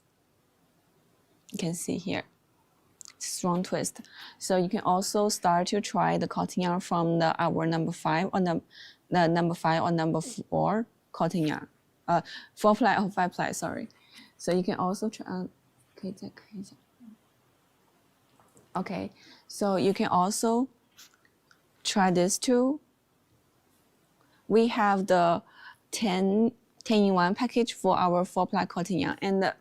You can see here, strong twist. So you can also start to try the cotton yarn from our number 5 or the number 5 or number 4 cotton yarn, 4-ply or 5-ply, sorry. So you can also try. Okay, so you can also try this too. We have the 10-in-1 package for our 4-ply cotton yarn and the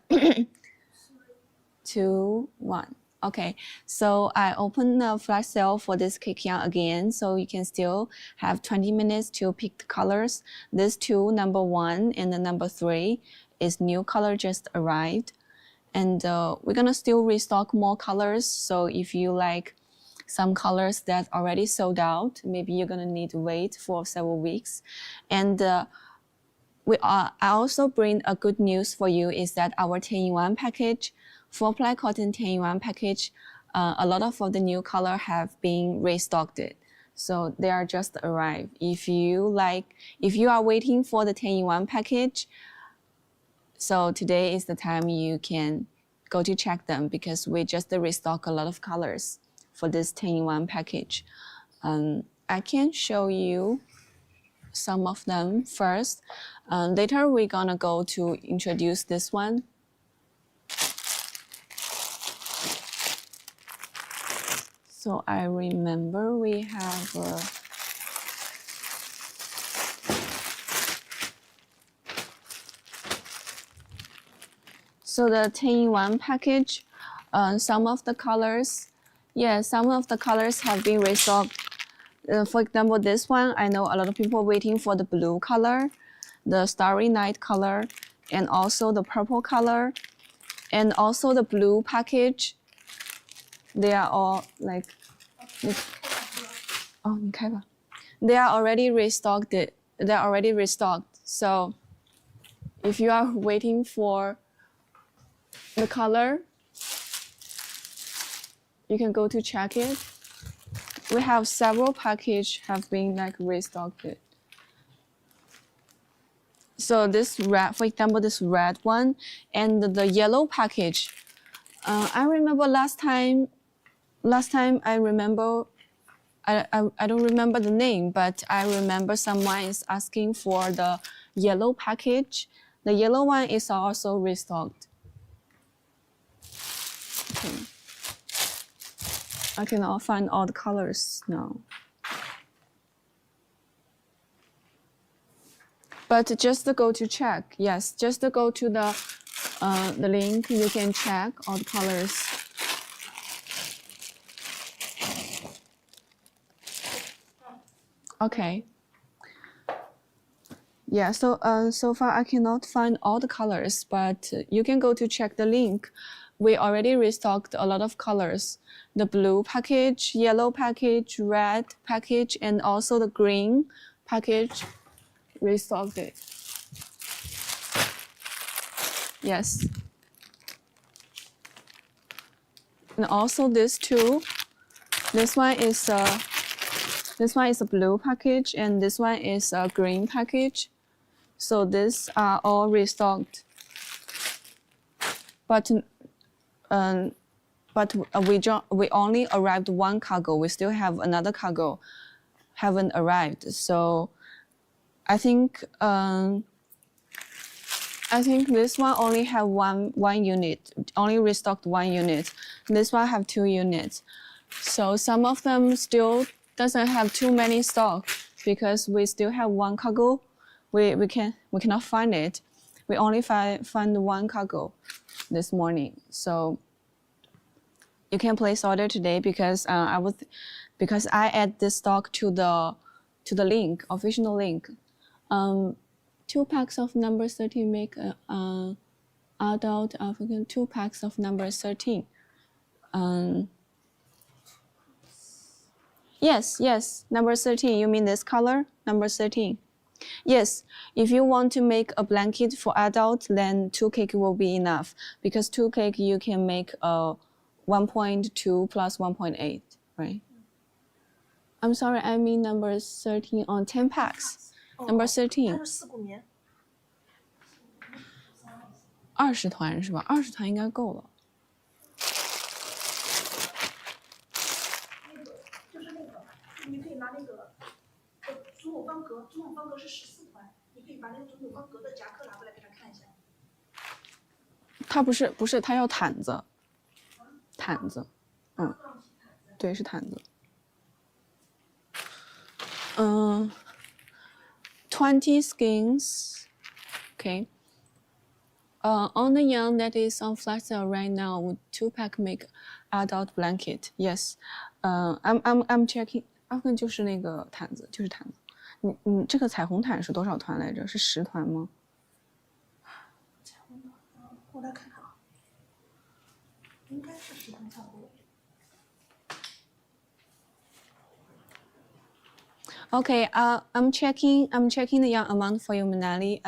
2-1. Okay, so I opened the flash sale for this cake yarn again, so you can still have 20 minutes to pick the colors. This two, number 1 and the number 3, is new color just arrived. And we're gonna still restock more colors, so if you like some colors that already sold out, maybe you're gonna need to wait for several weeks. And I also bring a good news for you is that our 10-in-1 package, 4-ply cotton 10-in-1 package, a lot of the new color have been restocked. So they are just arrived. If you are waiting for the 10-in-1 package, so today is the time you can go to check them because we just restock a lot of colors for this 10-in-1 package. I can show you some of them first. Later we're gonna go to introduce this one. So I remember we have so the 10-in-1 package, some of the colors have been restocked. For example, this one, I know a lot of people waiting for the blue color, the Starry Night color, and also the purple color, and also the blue package. They are all like, 你开吧。they are already restocked. They're already restocked. So if you are waiting for the color, you can go to check it. We have several packages have been like restocked. So this red, for example, this red one and the yellow package. I remember last time I remember, I don't remember the name, but I remember someone is asking for the yellow package. The yellow one is also restocked. Okay. I cannot find all the colors now. But just to go to check, yes, just to go to the link, you can check all the colors. Okay. Yeah, so so far I cannot find all the colors, but you can go to check the link. We already restocked a lot of colors. The blue package, yellow package, red package, and also the green package restocked it. Yes. And also this two. This one is a blue package, and this one is a green package. So these are all restocked. But we only arrived one cargo. We still have another cargo haven't arrived. So I think this one only have one unit, only restocked one unit. This one have 2 units. So some of them still doesn't have too many stock because we still have one cargo. We cannot find it. We only find one cargo this morning. So you can place order today because I add this stock to the link, official link. 2 packs of number 13 make adult African. 2 packs of number 13. Yes, number 13. You mean this color? Number 13. Yes, if you want to make a blanket for adult, then 2 cake will be enough because 2 cake you can make a 1.2 plus 1.8, right? I'm sorry, I mean number 13 on 10 packs. Number 13. 20团是吧？20团应该够了。就是那个，你可以拿那个祖母方格，祖母方格是14团，你可以把那个祖母方格的夹克拿过来给他看一下。它不是，它要毯子，毯子，对，是毯子。20 skeins, okay. On the yarn that is on flash sale right now, 2 pack make adult blanket. Yes, I'm checking. 就是那个毯子，就是毯子。你这个彩虹毯是多少团来着？是10团吗？彩虹毯，我来看看啊，应该是10团差不多。Okay, I'm checking the yarn amount for you, Manali.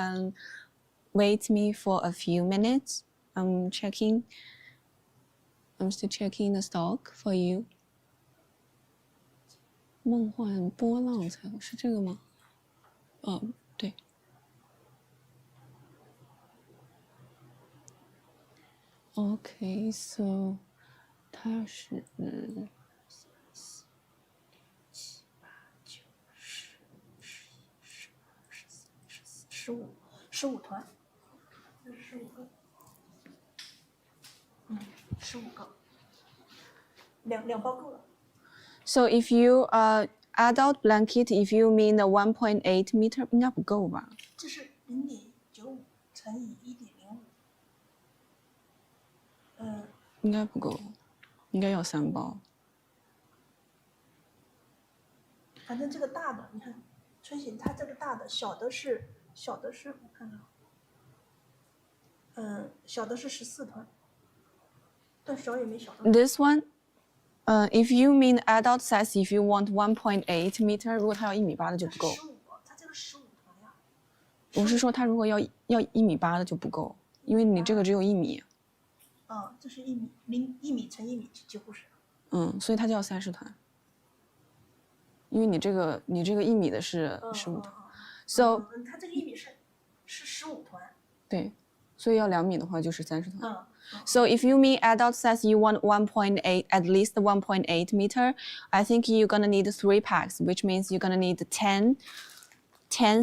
Wait me for a few minutes. I'm still checking the stock for you. 梦幻波浪彩虹是这个吗？对。Okay, so 它是15团，这是15个，15个，两包够了。So if you adult blanket, if you mean the 1.8 meter, 应该不够吧？这是0.95乘以1.05。应该不够，应该要3包。反正这个大的，你看，春喜它这个大的，小的是我看看，小的是14团，但小也没小到。This one, If you mean adult size, if you want 1.8 meter，如果它要1.8米的就不够。它这个15团呀。我是说，它如果要1.8米的就不够，因为你这个只有1米。这是1米，1米乘1米几乎是。所以它就要30团。因为你这个1米的是15团。So 它这个1米是15团。对。所以要2米的话就是30团。So if you mean adult size, you want 1.8, at least 1.8 meter, I think you're gonna need 3 packs, which means you're gonna need 10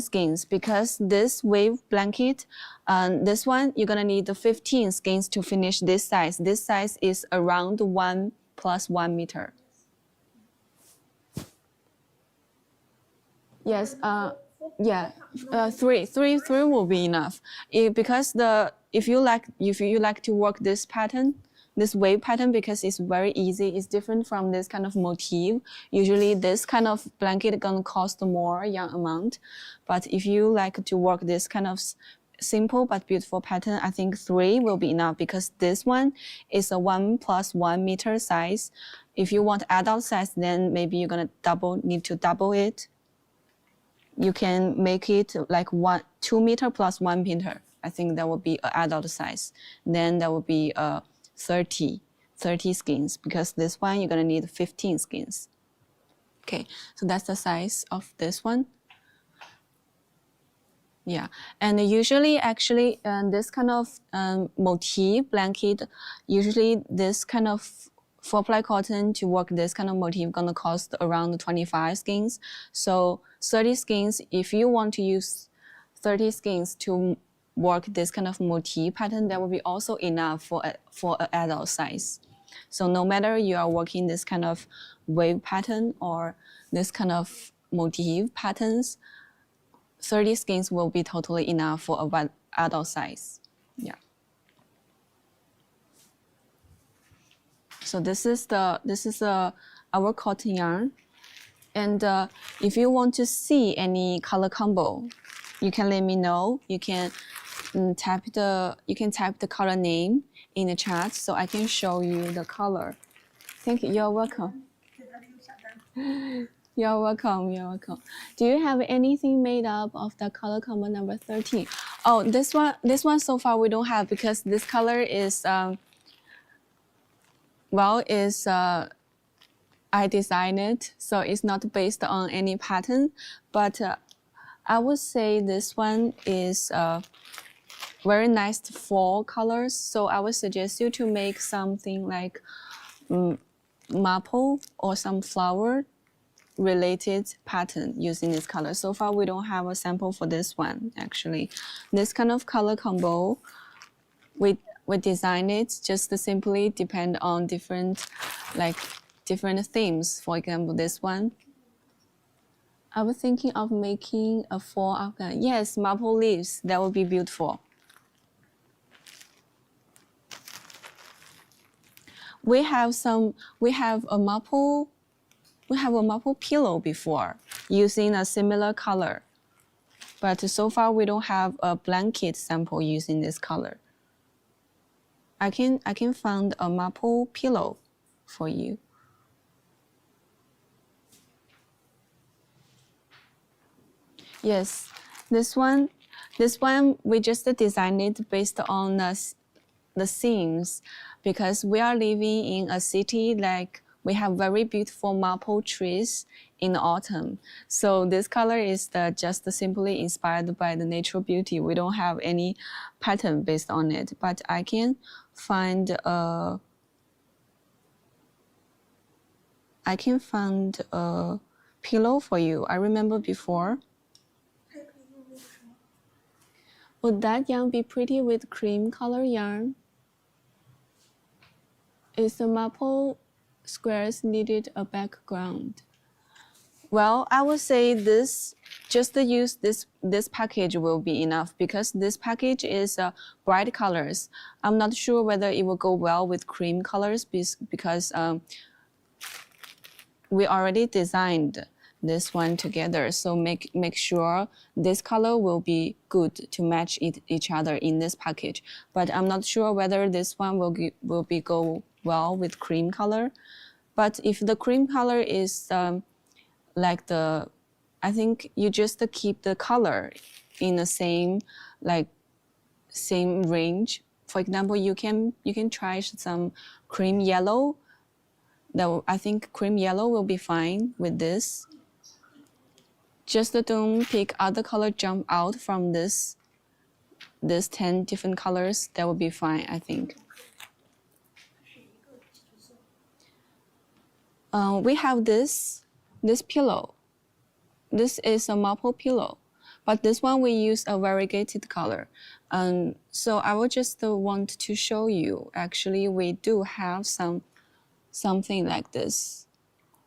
skeins because this wave blanket, this one, you're gonna need 15 skeins to finish this size. This size is around 1 + 1 meter. Yes, yeah, 3 will be enough. Because if you like to work this pattern, this wave pattern, because it's very easy, it's different from this kind of motif. Usually this kind of blanket gonna cost more yarn amount, but if you like to work this kind of simple but beautiful pattern, I think 3 will be enough because this one is a 1 + 1 meter size. If you want adult size, then maybe you're gonna need to double it. You can make it like 2 meter + 1 meter. I think that will be an adult size. Then that will be 30 skeins because this one you're gonna need 15 skeins. Okay, so that's the size of this one. Yeah, and usually actually this kind of motif blanket, usually this kind of 4-ply cotton to work this kind of motif gonna cost around 25 skeins. So 30 skeins, if you want to use 30 skeins to work this kind of motif pattern, that will be also enough for an adult size. So no matter you are working this kind of wave pattern or this kind of motif patterns, 30 skeins will be totally enough for an adult size. Yeah. So this is our cotton yarn, and if you want to see any color combo, you can let me know. You can type the color name in the chat so I can show you the color. Thank you. You're welcome. You're welcome. You're welcome. Do you have anything made up of the color combo number 13? Oh, this one so far we don't have because this color is I designed it, so it's not based on any pattern, but I would say this one is very nice fall colors, so I would suggest you to make something like maple or some flower related pattern using this color. So far we don't have a sample for this one actually. This kind of color combo, we design it just to simply depend on different themes. For example, this one. I was thinking of making a fall afghan. Yes, maple leaves. That would be beautiful. We have a maple pillow before using a similar color, but so far we don't have a blanket sample using this color. I can find a maple pillow for you. Yes, this one we just designed it based on the themes because we are living in a city like we have very beautiful maple trees in the autumn. So this color is just simply inspired by the natural beauty. We don't have any pattern based on it, but I can find a pillow for you. I remember before. Would that yarn be pretty with cream color yarn? Is the maple squares needed a background? Well, I would say just use this package will be enough because this package is bright colors. I'm not sure whether it will go well with cream colors because we already designed this one together. So make sure this color will be good to match each other in this package. But I'm not sure whether this one will go well with cream color. But if the cream color is like the, I think you just keep the color in the same range. For example, you can try some cream yellow. I think cream yellow will be fine with this. Just don't pick other color jump out from this 10 different colors. That will be fine, I think. We have this pillow. This is a maple pillow, but this one we use a variegated color. So I will just want to show you. Actually, we do have something like this.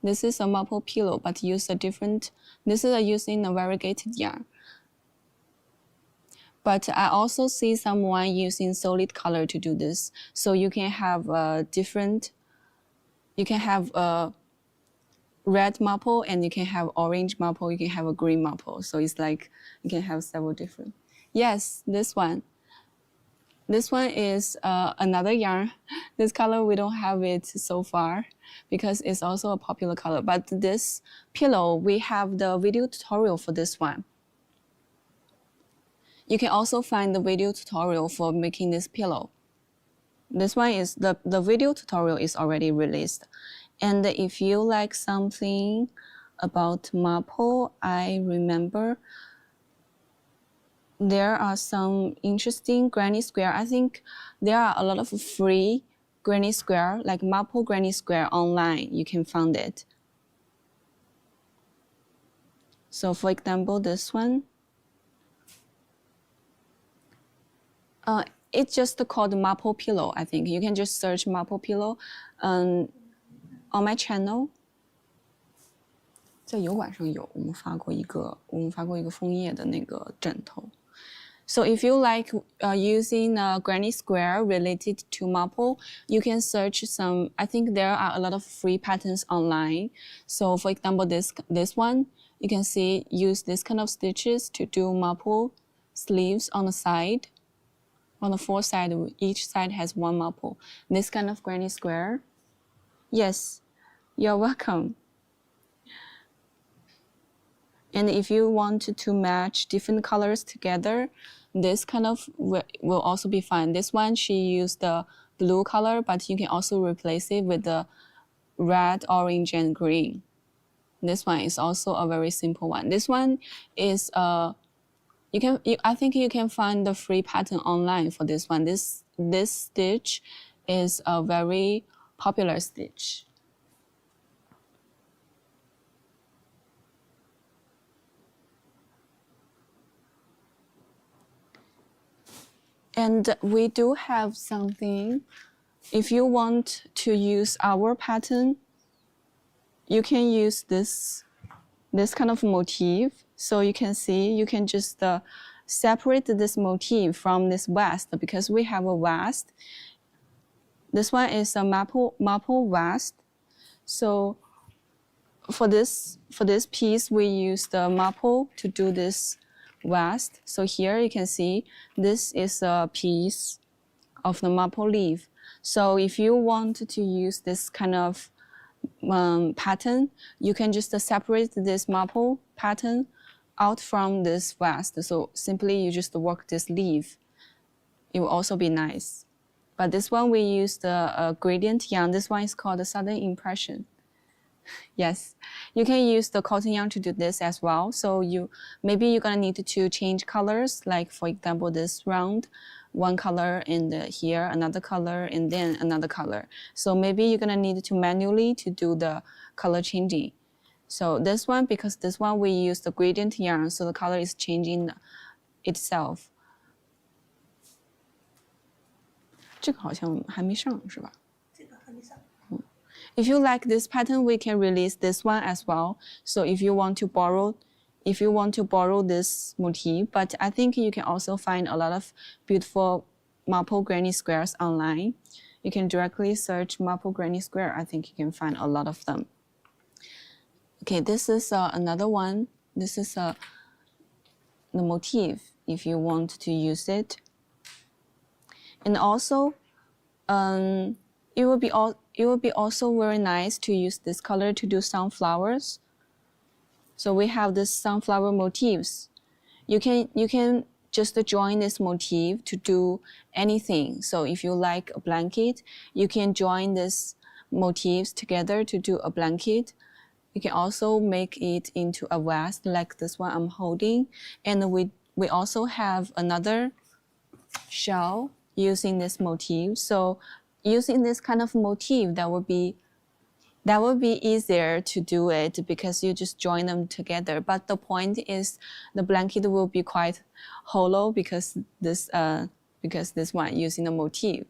This is a maple pillow, but use a different. This is using a variegated yarn. But I also see someone using solid color to do this. So you can have a different. You can have a red maple, and you can have orange maple, you can have a green maple. So it's like you can have several different. Yes, this one. This one is another yarn. This color, we don't have it so far because it's also a popular color. But this pillow, we have the video tutorial for this one. You can also find the video tutorial for making this pillow. This one is the video tutorial is already released. And if you like something about maple, I remember there are some interesting granny square. I think there are a lot of free granny square, like maple granny square online. You can find it. So for example, this one. It's just called maple pillow, I think. You can just search maple pillow on my channel. 在油管上有，我们发过一个枫叶的那个枕头。So if you like using a granny square related to maple, you can search some. I think there are a lot of free patterns online. So for example, this one, you can see use this kind of stitches to do maple sleeves on the side. On the four side, each side has one maple. This kind of granny square. Yes, you're welcome. And if you want to match different colors together, this kind of will also be fine. This one, she used the blue color, but you can also replace it with the red, orange, and green. This one is also a very simple one. This one is I think you can find the free pattern online for this one. This stitch is a very popular stitch. And we do have something. If you want to use our pattern, you can use this kind of motif. So you can see, you can just separate this motif from this vest because we have a vest. This one is a maple vest. So for this piece, we use the maple to do this vest. So here you can see this is a piece of the maple leaf. So if you want to use this kind of pattern, you can just separate this maple pattern out from this vest. So simply you just work this leaf. It will also be nice. But this one we use the gradient yarn. This one is called the Southern Impression. Yes, you can use the cotton yarn to do this as well. So maybe you're gonna need to change colors. Like for example, this round, one color, and here another color, and then another color. So maybe you're gonna need to manually to do the color changing. So this one, because this one we use the gradient yarn, so the color is changing itself. 这个好像还没上是吧？ If you like this pattern, we can release this one as well. So if you want to borrow this motif, but I think you can also find a lot of beautiful maple granny squares online. You can directly search maple granny square. I think you can find a lot of them. Okay, this is another one. This is the motif if you want to use it. And also, it it would be also very nice to use this color to do sunflowers. So we have this sunflower motifs. You can just join this motif to do anything. So if you like a blanket, you can join this motifs together to do a blanket. You can also make it into a vest like this one I'm holding. And we also have another shell using this motif. So using this kind of motif, that would be easier to do it because you just join them together. But the point is the blanket will be quite hollow because this one using the motif.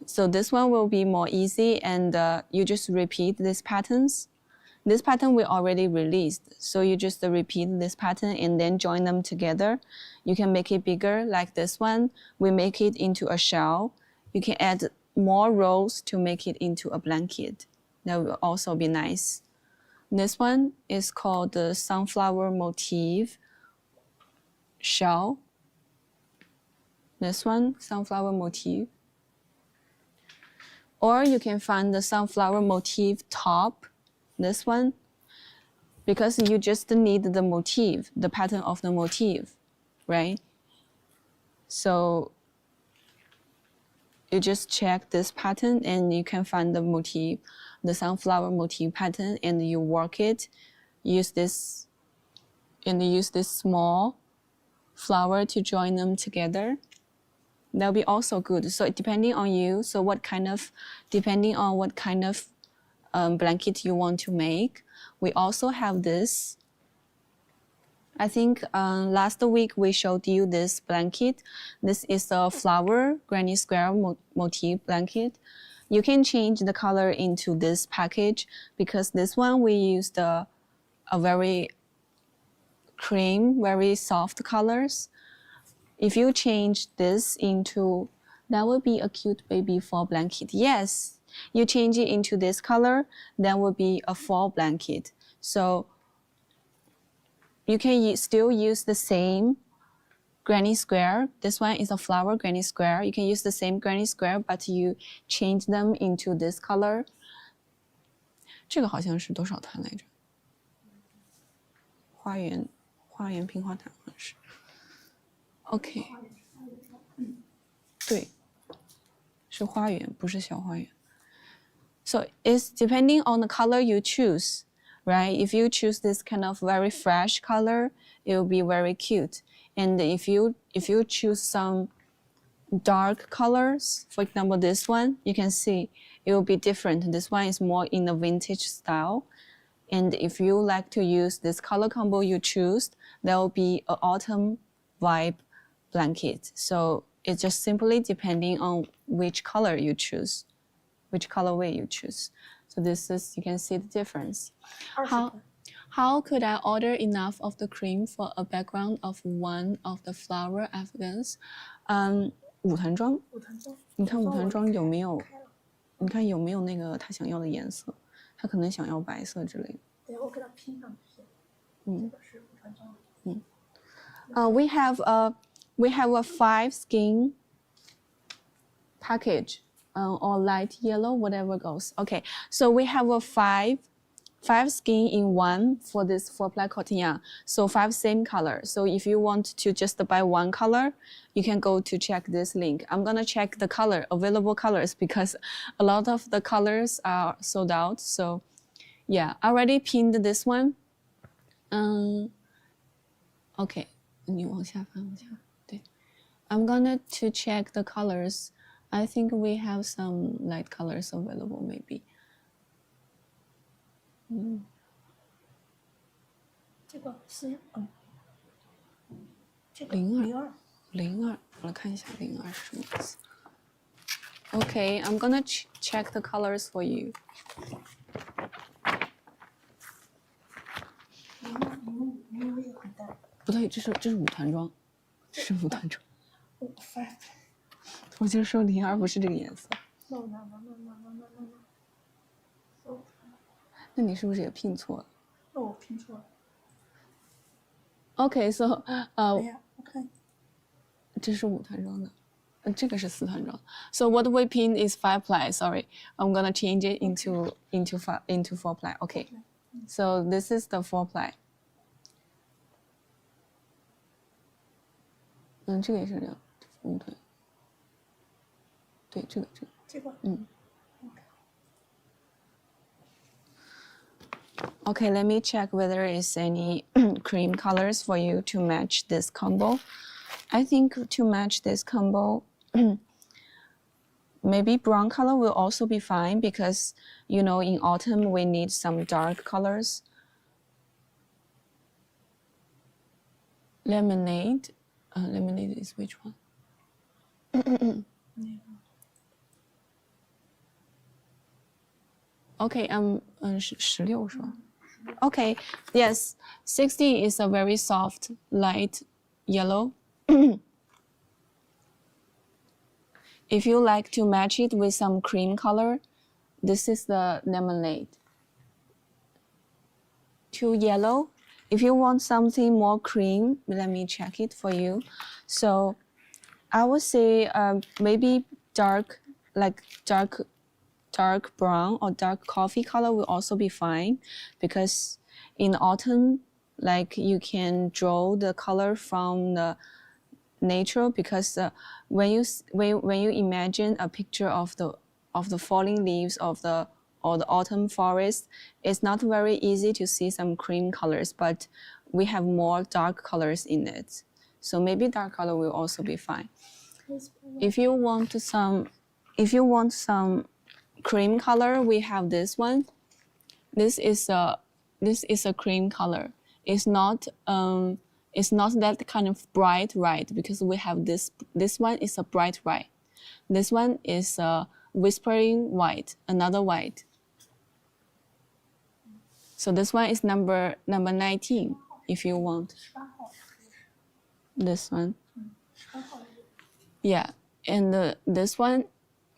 So this one will be more easy, and you just repeat these patterns. This pattern we already released, so you just repeat this pattern and then join them together. You can make it bigger like this one. We make it into a shell. You can add more rows to make it into a blanket. That will also be nice. This one is called the sunflower motif shell. This one, sunflower motif. Or you can find the sunflower motif top, this one, because you just need the motif, the pattern of the motif, right? So you just check this pattern and you can find the motif, the sunflower motif pattern, and you work it. Use this small flower to join them together. That'll be also good. So depending on you, so depending on what kind of blanket you want to make. We also have this. I think last week we showed you this blanket. This is a flower granny square motif blanket. You can change the color into this package because this one we used a very cream, very soft colors. If you change this into, that would be a cute baby fall blanket. Yes, you change it into this color, that would be a fall blanket. So you can still use the same granny square. This one is a flower granny square. You can use the same granny square, but you change them into this color. 这个好像是多少团来着？花园拼花团好像是。OK， 对，是花园，不是小花园。So it's depending on the color you choose, right? If you choose this kind of very fresh color, it will be very cute. And if you choose some dark colors, for example, this one, you can see it will be different. This one is more in the vintage style. And if you like to use this color combo you choose, there will be an autumn vibe blanket. So it's just simply depending on which color you choose, which colorway you choose. So this is, you can see the difference. How could I order enough of the cream for a background of one of the flower afghans? 舞团装，你看舞团装有没有？你看有没有那个他想要的颜色？他可能想要白色之类的。对，我给他拼上去。这个是舞团装。We have a 5 skein package, or light yellow, whatever goes. Okay, so we have a 5 skein in one for this 4-ply cotton yarn. So 5 same color. So if you want to just buy one color, you can go to check this link. I'm gonna check the available colors because a lot of the colors are sold out. So yeah, I already pinned this one. Okay, 你往下翻，往下。对。I'm gonna to check the colors. I think we have some light colors available, maybe. 这个是这个02，我来看一下02是什么意思。Okay, I'm gonna check the colors for you. 02也很淡。不对，这是舞团装，这是舞团装。我就说02不是这个颜色。No。那你是不是也拼错了？那我拼错了。Okay, so 哎呀，我看。这是舞团装的。这个是4团装。So what we pin is 5 ply. Sorry, I'm gonna change it into 4 ply. Okay. So this is the 4 ply. 这个也是这样，5团。对，这个。Okay, let me check whether there is any cream colors for you to match this combo. I think to match this combo, maybe brown color will also be fine because, you know, in autumn we need some dark colors. Lemonade. Lemonade is which one? Okay, 16是吧？ Okay, yes, 60 is a very soft, light yellow. If you like to match it with some cream color, this is the lemonade. Too yellow. If you want something more cream, let me check it for you. So I would say maybe dark brown or dark coffee color will also be fine, because in autumn, like you can draw the color from the nature, because when you imagine a picture of the falling leaves of the autumn forest, it's not very easy to see some cream colors, but we have more dark colors in it. So maybe dark color will also be fine. If you want some cream color, we have this one. This is a cream color. It's not that kind of bright red, because we have this one is a bright red. This one is a whispering white, another white. So this one is number 19 if you want. This one. Yeah, and this one,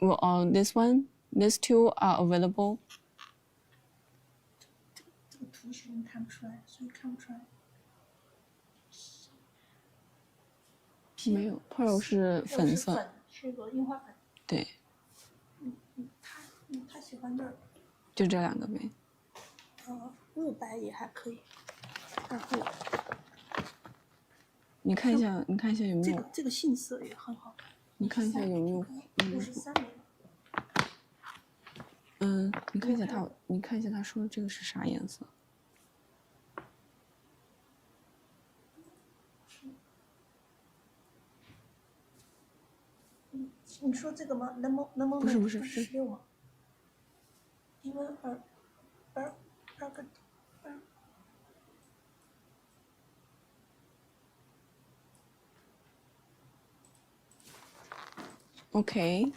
these two are available. 这个图形看不出来，所以看不出来。没有 ，pearl 是粉色，是个樱花粉。对。他喜欢的。就这2个呗。雾白也还可以，然后。你看一下有没有？这个杏色也很好看。你看一下有没有？53没有。你看一下他说的这个是啥颜色？你说这个吗？能不是16吗？因为2个。OK。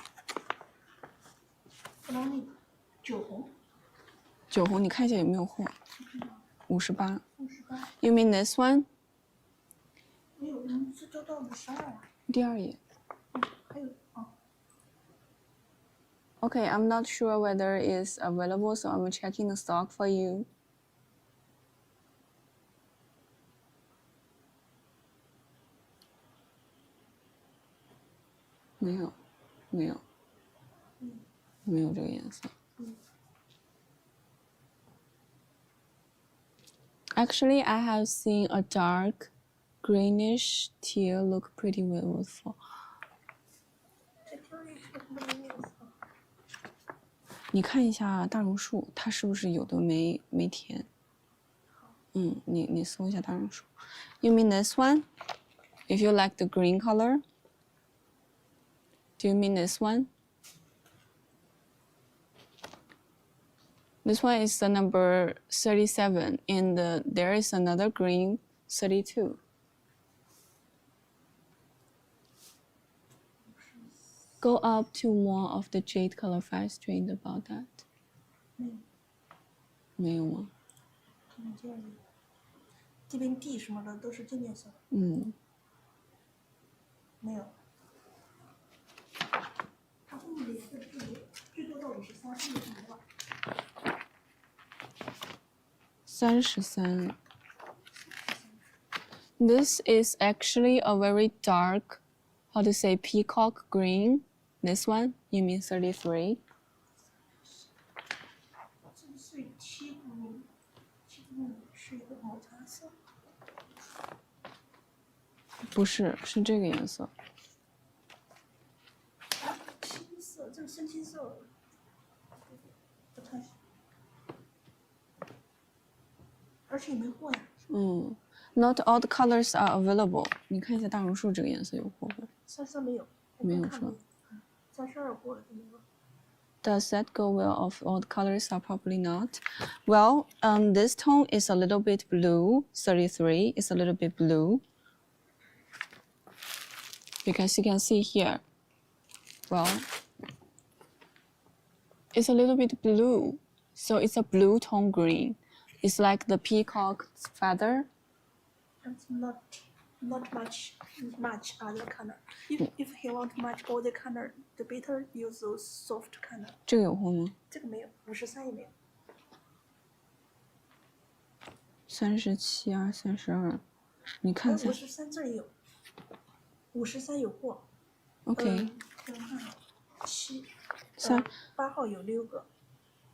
酒红。酒红，你看一下有没有货？58。You 58。mean this one？ 没有，这就到52啊。第2页。还有哦。Okay, I'm not sure whether it's available, so I'm checking the stock for you. 没有这个颜色。Actually, I have seen a dark greenish teal look pretty beautiful. 你看一下大榕树，它是不是有的没填？你搜一下大榕树。You mean this one? If you like the green color. Do you mean this one? This one is the number 37, and there is another green 32. Go up to more of the jade color 5 string about that. 没有吗？这边地什么的都是渐渐色。没有。它后面的最多到53，后面是没了。33. This is actually a very dark how to say peacock green. This one, you mean 33? 这是755，755是一个抹茶色。不是，是这个颜色。青色，这个深青色，不太。而且没货呀。Not all the colors are available. 你看一下大榕树这个颜色有货不？33没有。没有是吧？32货了，没有。Does that go well of all the colors are probably not? Well, this tone is a little bit blue. 33 is a little bit blue. Because you can see here. Well, it's a little bit blue. So it's a blue tone green. It's like the peacock's feather. It's not much other color. If he want much all the color, the better use those soft color. 这个有货吗？这个没有，53也没有。37、32，你看一下。53这里有，53有货。OK。8号有6个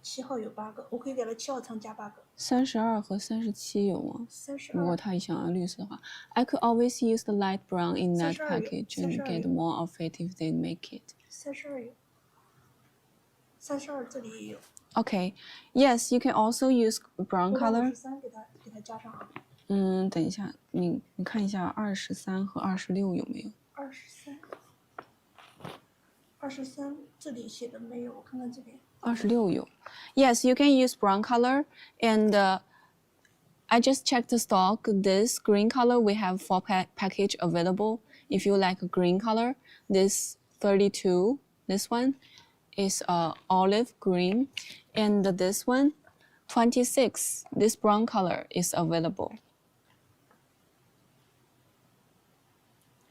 ，7号有8个，我可以给他7号仓加8个。32和37有吗？32。如果他想要绿色的话 ，I could always use the light brown in that package and get more of it if they make it. 32有，32这里也有。Okay, yes, you can also use brown color. 53给他加上啊。等一下，你看一下23和26有没有？23这里写的没有，我看看这边。26有。Yes, you can use brown color, and I just checked the stock. This green color we have 4 package available. If you like a green color, this 32, this one is olive green, and this one 26. This brown color is available.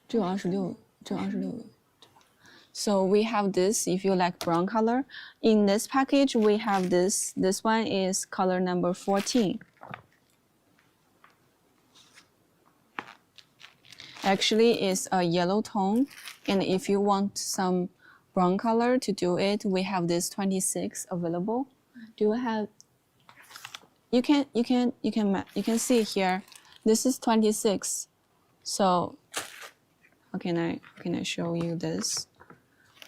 这有26，这有26。So we have this if you like brown color. In this package, we have this. This one is color number 14. Actually, it's a yellow tone. And if you want some brown color to do it, we have this 26 available. Do you have? You can see here. This is 26. So how can I show you this?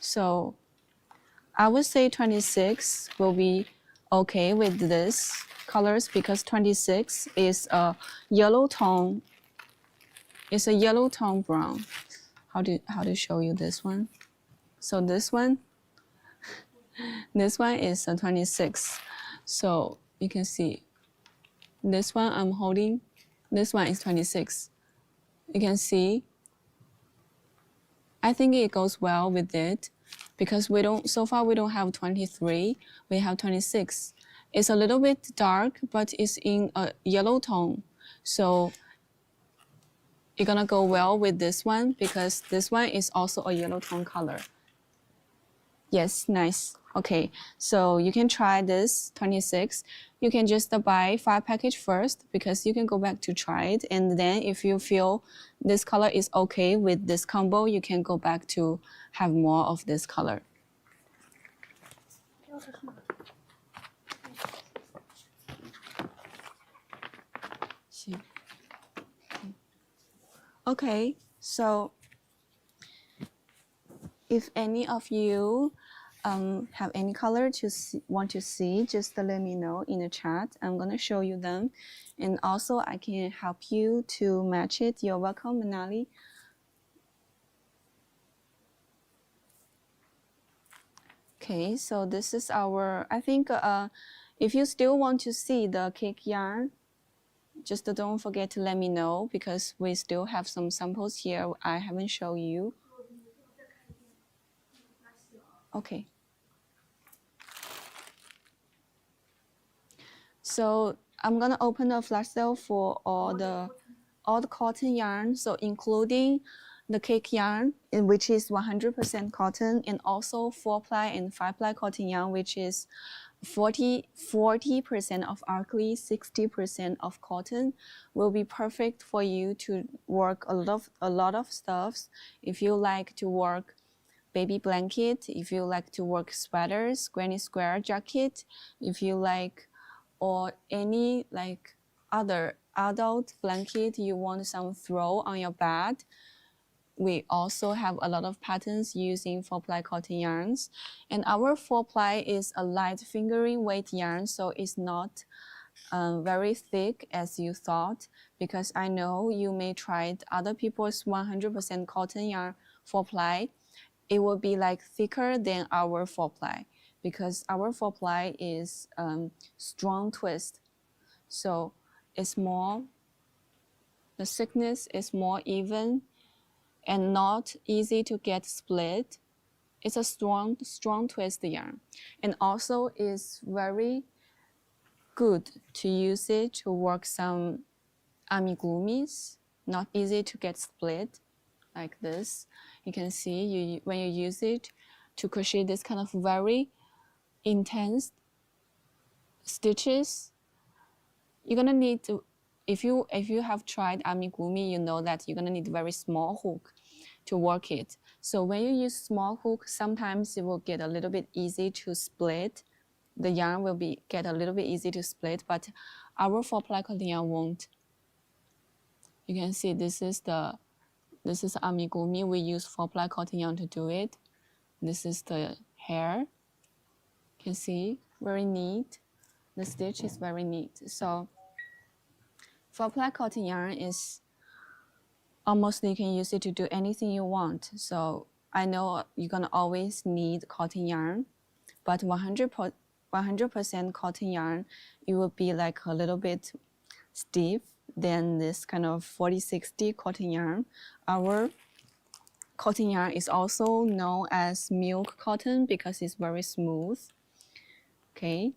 So I would say 26 will be okay with this colors because 26 is a yellow tone. It's a yellow tone brown. How to show you this one? So this one is a 26. So you can see this one I'm holding. This one is 26. You can see. I think it goes well with it because so far we don't have 23, we have 26. It's a little bit dark, but it's in a yellow tone. So it's gonna go well with this one because this one is also a yellow tone color. Yes, nice. Okay, so you can try this 26. You can just buy 5 package first because you can go back to try it. And then if you feel this color is okay with this combo, you can go back to have more of this color. Okay, so if any of you have any color want to see, just let me know in the chat. I'm gonna show you them, and also I can help you to match it. You're welcome, Manali. Okay, so this is our. I think if you still want to see the cake yarn, just don't forget to let me know because we still have some samples here I haven't shown you. Okay. So I'm gonna open a flash sale for all the cotton yarn, so including the cake yarn, which is 100% cotton, and also 4-ply and 5-ply cotton yarn, which is 40% of acrylic, 60% of cotton, will be perfect for you to work a lot of stuffs. If you like to work baby blanket, if you like to work sweaters, granny square jacket, if you like, or any like other adult blanket you want some throw on your bed, we also have a lot of patterns using 4-ply cotton yarns. And our 4-ply is a light fingering weight yarn, so it's not very thick as you thought, because I know you may try other people's 100% cotton yarn 4-ply. It will be like thicker than our 4-ply, because our 4-ply is strong twist, so it's more, the thickness is more even and not easy to get split. It's a strong twist yarn, and also is very good to use it to work some amigurumis, not easy to get split like this. You can see when you use it to crochet this kind of very intense stitches, you're gonna need to, if you have tried amigurumi, you know that you're gonna need very small hook to work it. So when you use small hook, sometimes it will get a little bit easy to split. The yarn will get a little bit easy to split, but our 4-ply cotton yarn won't. You can see this is amigurumi. We use 4-ply cotton yarn to do it. This is the hair. You can see, very neat. The stitch is very neat. So 4-ply cotton yarn is almost, you can use it to do anything you want. So I know you're gonna always need cotton yarn, but 100% cotton yarn, it will be like a little bit stiff than this kind of 40-60 cotton yarn. Our cotton yarn is also known as milk cotton because it's very smooth. Okay.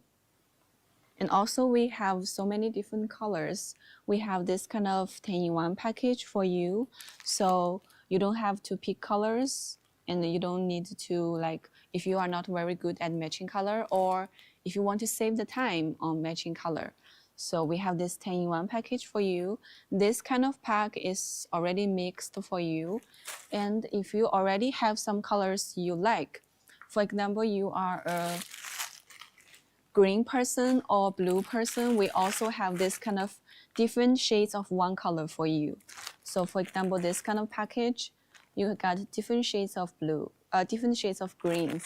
And also we have so many different colors. We have this kind of 10-in-1 package for you, so you don't have to pick colors, and you don't need to, like, if you are not very good at matching color, or if you want to save the time on matching color. So we have this 10-in-1 package for you. This kind of pack is already mixed for you. And if you already have some colors you like, for example, you are a green person or blue person, we also have this kind of different shades of one color for you. So for example, this kind of package, you got different shades of blue, different shades of greens.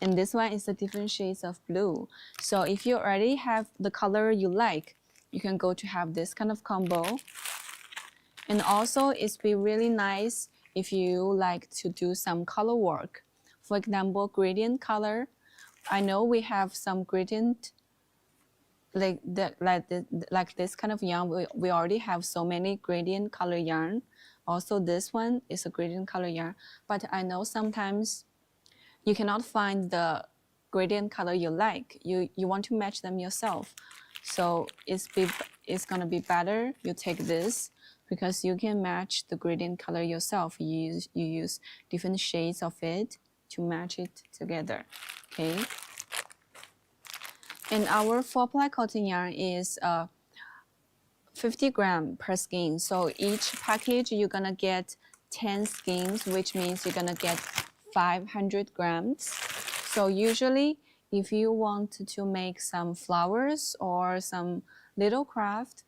And this one is the different shades of blue. So if you already have the color you like, you can go to have this kind of combo. And also it's be really nice if you like to do some color work. For example, gradient color. I know we have some gradient like this kind of yarn. We already have so many gradient color yarn. Also this one is a gradient color yarn, but I know sometimes you cannot find the gradient color you like. You want to match them yourself. So it's gonna be better you take this, because you can match the gradient color yourself. You use different shades of it to match it together. Okay. And our 4-ply cotton yarn is 50 grams per skein. So each package you're gonna get 10 skeins, which means you're gonna get 500 grams. So usually if you want to make some flowers or some little craft,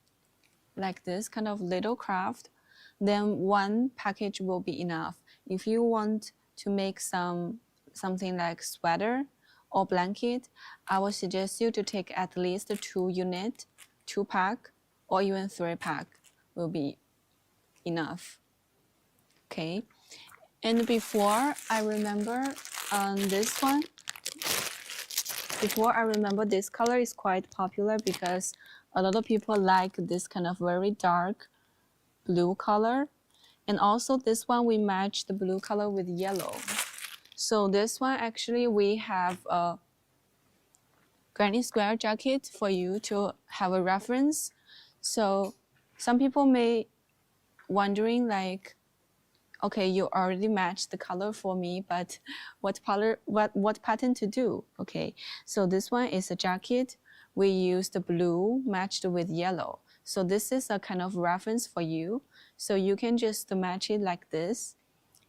like this kind of little craft, then one package will be enough. If you want to make something like sweater or blanket, I would suggest you to take at least 2 units, 2 pack, or even 3 pack will be enough. Okay. And before I remember this one, this color is quite popular because a lot of people like this kind of very dark blue color. And also this one, we match the blue color with yellow. So this one, actually, we have a granny square jacket for you to have a reference. So some people may wondering, like, Okay, you already matched the color for me, but what color, what pattern to do? Okay, so this one is a jacket. We used the blue matched with yellow. So this is a kind of reference for you. So you can just match it like this.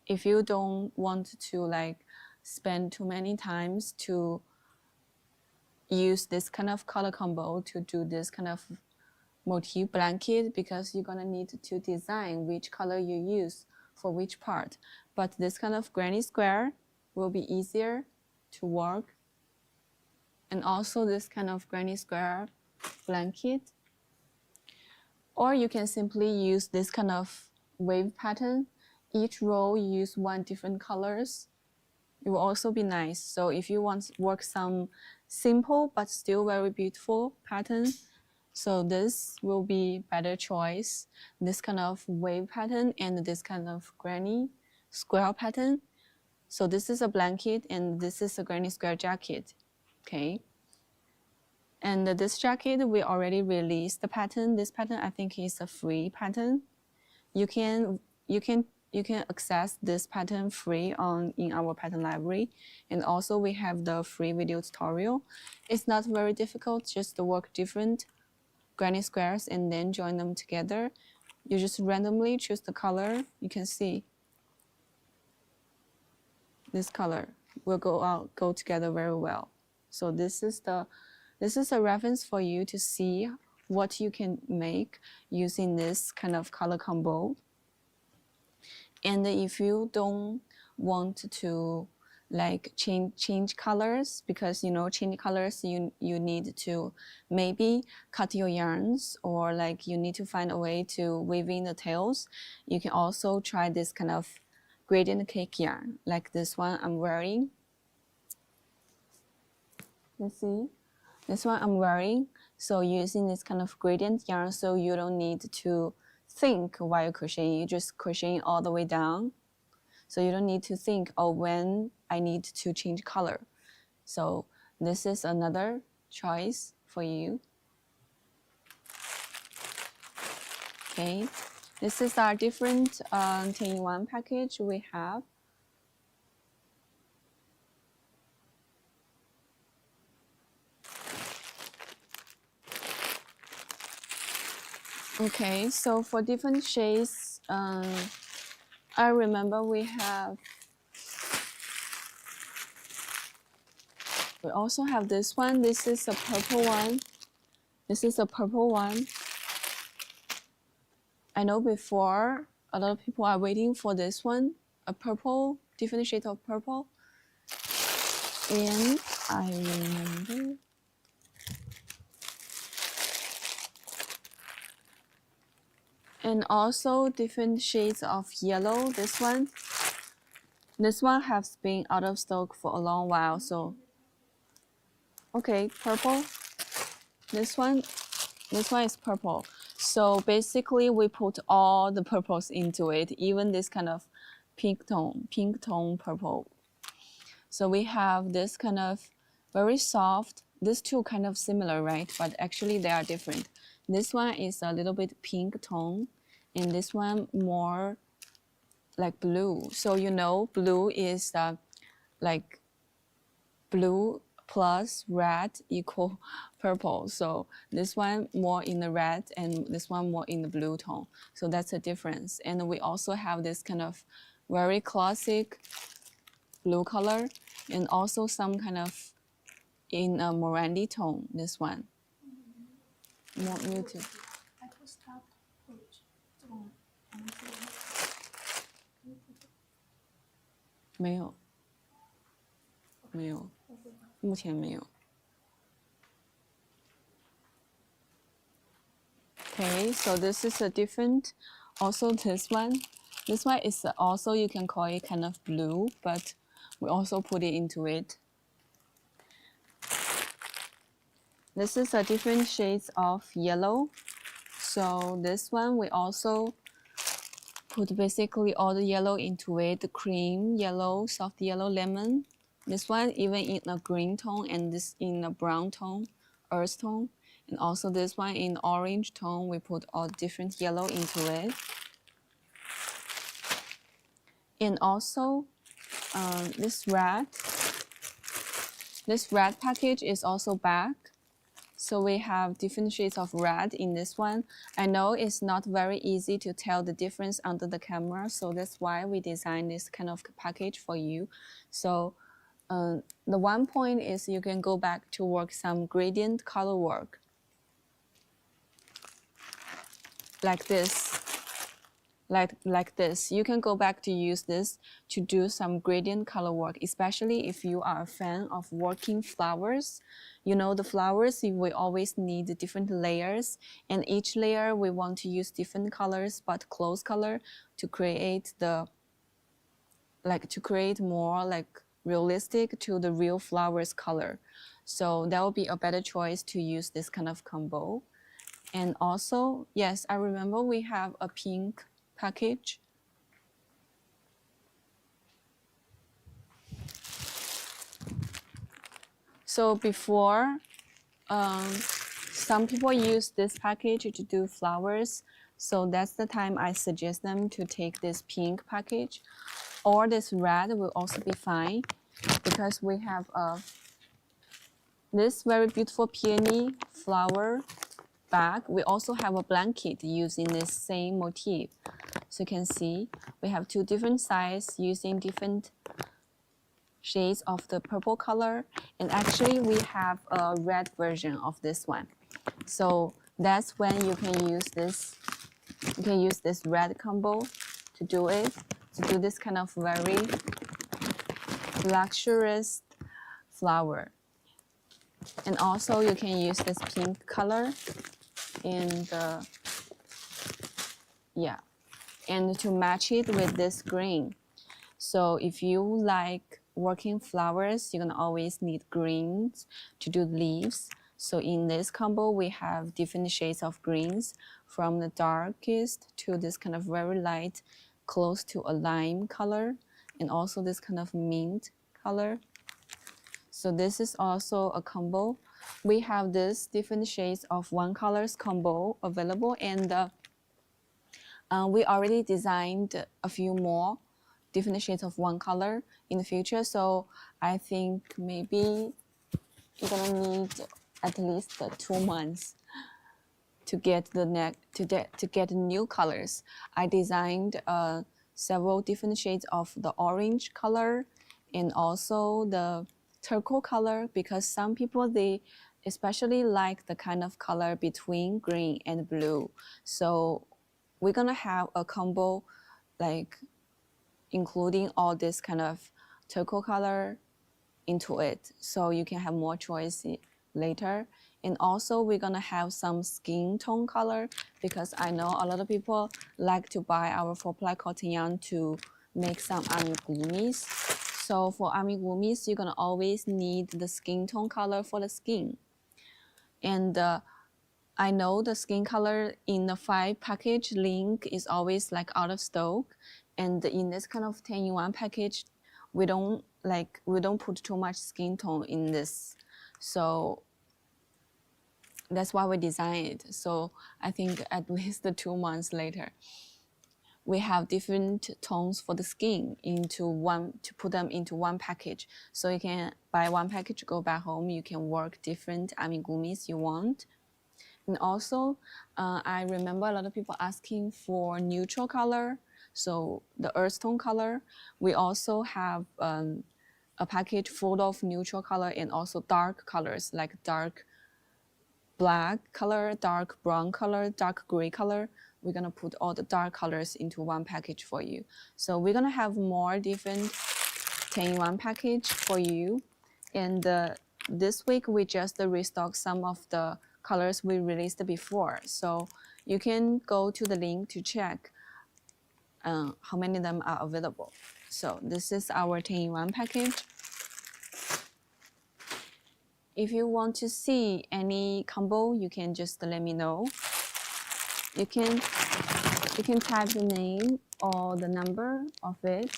If you don't want to like spend too many times to use this kind of color combo to do this kind of motif blanket, because you're gonna need to design which color you use for which part. But this kind of granny square will be easier to work. And also this kind of granny square blanket. Or you can simply use this kind of wave pattern. Each row you use one different colors. It will also be nice. So if you want to work some simple but still very beautiful pattern, so this will be better choice. This kind of wave pattern and this kind of granny square pattern. So this is a blanket and this is a granny square jacket. Okay. And this jacket, we already released the pattern. This pattern, I think, is a free pattern. You can access this pattern free in our pattern library. And also we have the free video tutorial. It's not very difficult, just to work different granny squares and then join them together. You just randomly choose the color. You can see this color will go together very well. So this is a reference for you to see what you can make using this kind of color combo. And if you don't want to like change colors, because change colors, you need to maybe cut your yarns, or like you need to find a way to weave in the tails, you can also try this kind of gradient cake yarn, like this one I'm wearing. You see, this one I'm wearing. So using this kind of gradient yarn, so you don't need to think while crocheting, you just crocheting all the way down. So you don't need to think, oh, when I need to change color. So this is another choice for you. Okay, this is our different 10-in-1 package we have. Okay, so for different shades, I remember we also have this one. This is a purple one. This is a purple one. I know before a lot of people are waiting for this one, a purple, different shade of purple. And I remember and also different shades of yellow. This one has been out of stock for a long while. So okay, purple. This one is purple. So basically we put all the purples into it, even this kind of pink tone purple. So we have this kind of very soft, these two kind of similar, right? But actually they are different. This one is a little bit pink tone, and this one more like blue. So blue is like blue plus red equal purple. So this one more in the red and this one more in the blue tone. So that's a difference. And we also have this kind of very classic blue color, and also some kind of in a Morandi tone, this one. More muted.没有，目前没有。Okay, so this is a different, also this one. This one is also, you can call it kind of blue, but we also put it into it. This is a different shades of yellow. So this one, we also put basically all the yellow into it, the cream, yellow, soft yellow, lemon. This one even in a green tone, and this in a brown tone, earth tone. And also this one in orange tone, we put all different yellow into it. And also this red package is also back. So we have different shades of red in this one. I know it's not very easy to tell the difference under the camera, so that's why we designed this kind of package for you. So the one point is you can go back to work some gradient color work. Like this. Like this. You can go back to use this to do some gradient color work, especially if you are a fan of working flowers. You know, the flowers, we always need different layers, and each layer we want to use different colors, but close color to create more like realistic to the real flowers color. So that will be a better choice to use this kind of combo. And also, yes, I remember we have a pink package. So before, some people use this package to do flowers. So that's the time I suggest them to take this pink package, or this red will also be fine, because we have this very beautiful peony flower bag. We also have a blanket using this same motif. So you can see we have two different sizes using different shades of the purple color, and actually we have a red version of this one. So that's when you can use this. You can use this red combo to do it, to do this kind of very luxurious flower. And also you can use this pink color in the, yeah, and to match it with this green. So if you like working flowers, you're gonna always need greens to do leaves. So in this combo, we have different shades of greens, from the darkest to this kind of very light, close to a lime color, and also this kind of mint color. So this is also a combo. We have this different shades of one colors combo available, and we already designed a few more different shades of one color in the future. So I think maybe you're gonna need at least 2 months to get to get new colors. I designed several different shades of the orange color and also the turquoise color, because some people, they especially like the kind of color between green and blue. So we're gonna have a combo like including all this kind of turquoise color into it, so you can have more choice later. And also we're gonna have some skin tone color, because I know a lot of people like to buy our 4-ply cotton yarn to make some amigurumis. So for amigurumis, you're gonna always need the skin tone color for the skin. And I know the skin color in the 5 package link is always like out of stock, and in this kind of 10-in-1 package, we don't put too much skin tone in this. So that's why we designed it. So I think at least 2 months later, we have different tones for the skin into one, to put them into one package. So you can buy one package, go back home, you can work different amigurumis you want. And also, I remember a lot of people asking for neutral color, so the earth tone color. We also have a package full of neutral color and also dark colors, like dark black color, dark brown color, dark gray color. We're gonna put all the dark colors into one package for you. So we're gonna have more different 10-in-1 package for you. And this week, we just restocked some of the colors we released before. So you can go to the link to check how many of them are available. So this is our 10-in-1 package. If you want to see any combo, you can just let me know. You can type the name or the number of it,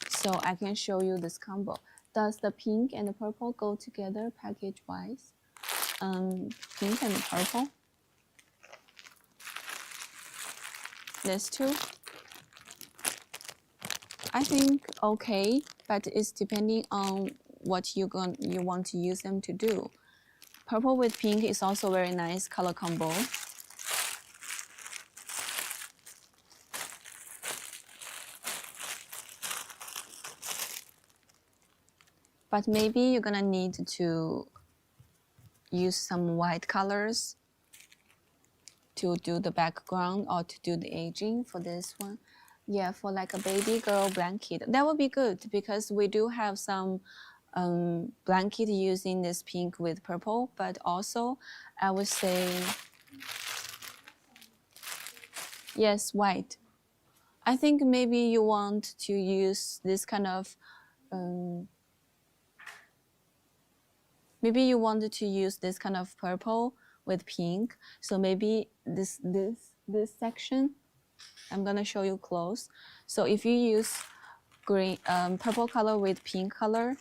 so I can show you this combo. Does the pink and the purple go together package-wise? Pink and purple. These two. I think okay, but it's depending on what you want to use them to do. Purple with pink is also very nice color combo. But maybe you're gonna need to use some white colors to do the background or to do the aging for this one. Yeah, for like a baby girl blanket. That would be good because we do have some blanket using this pink with purple, but also I would say, yes, white. I think maybe you want to use this kind of, maybe you wanted to use this kind of purple with pink. So maybe this section, I'm gonna show you close. So if you use green, purple color with pink color,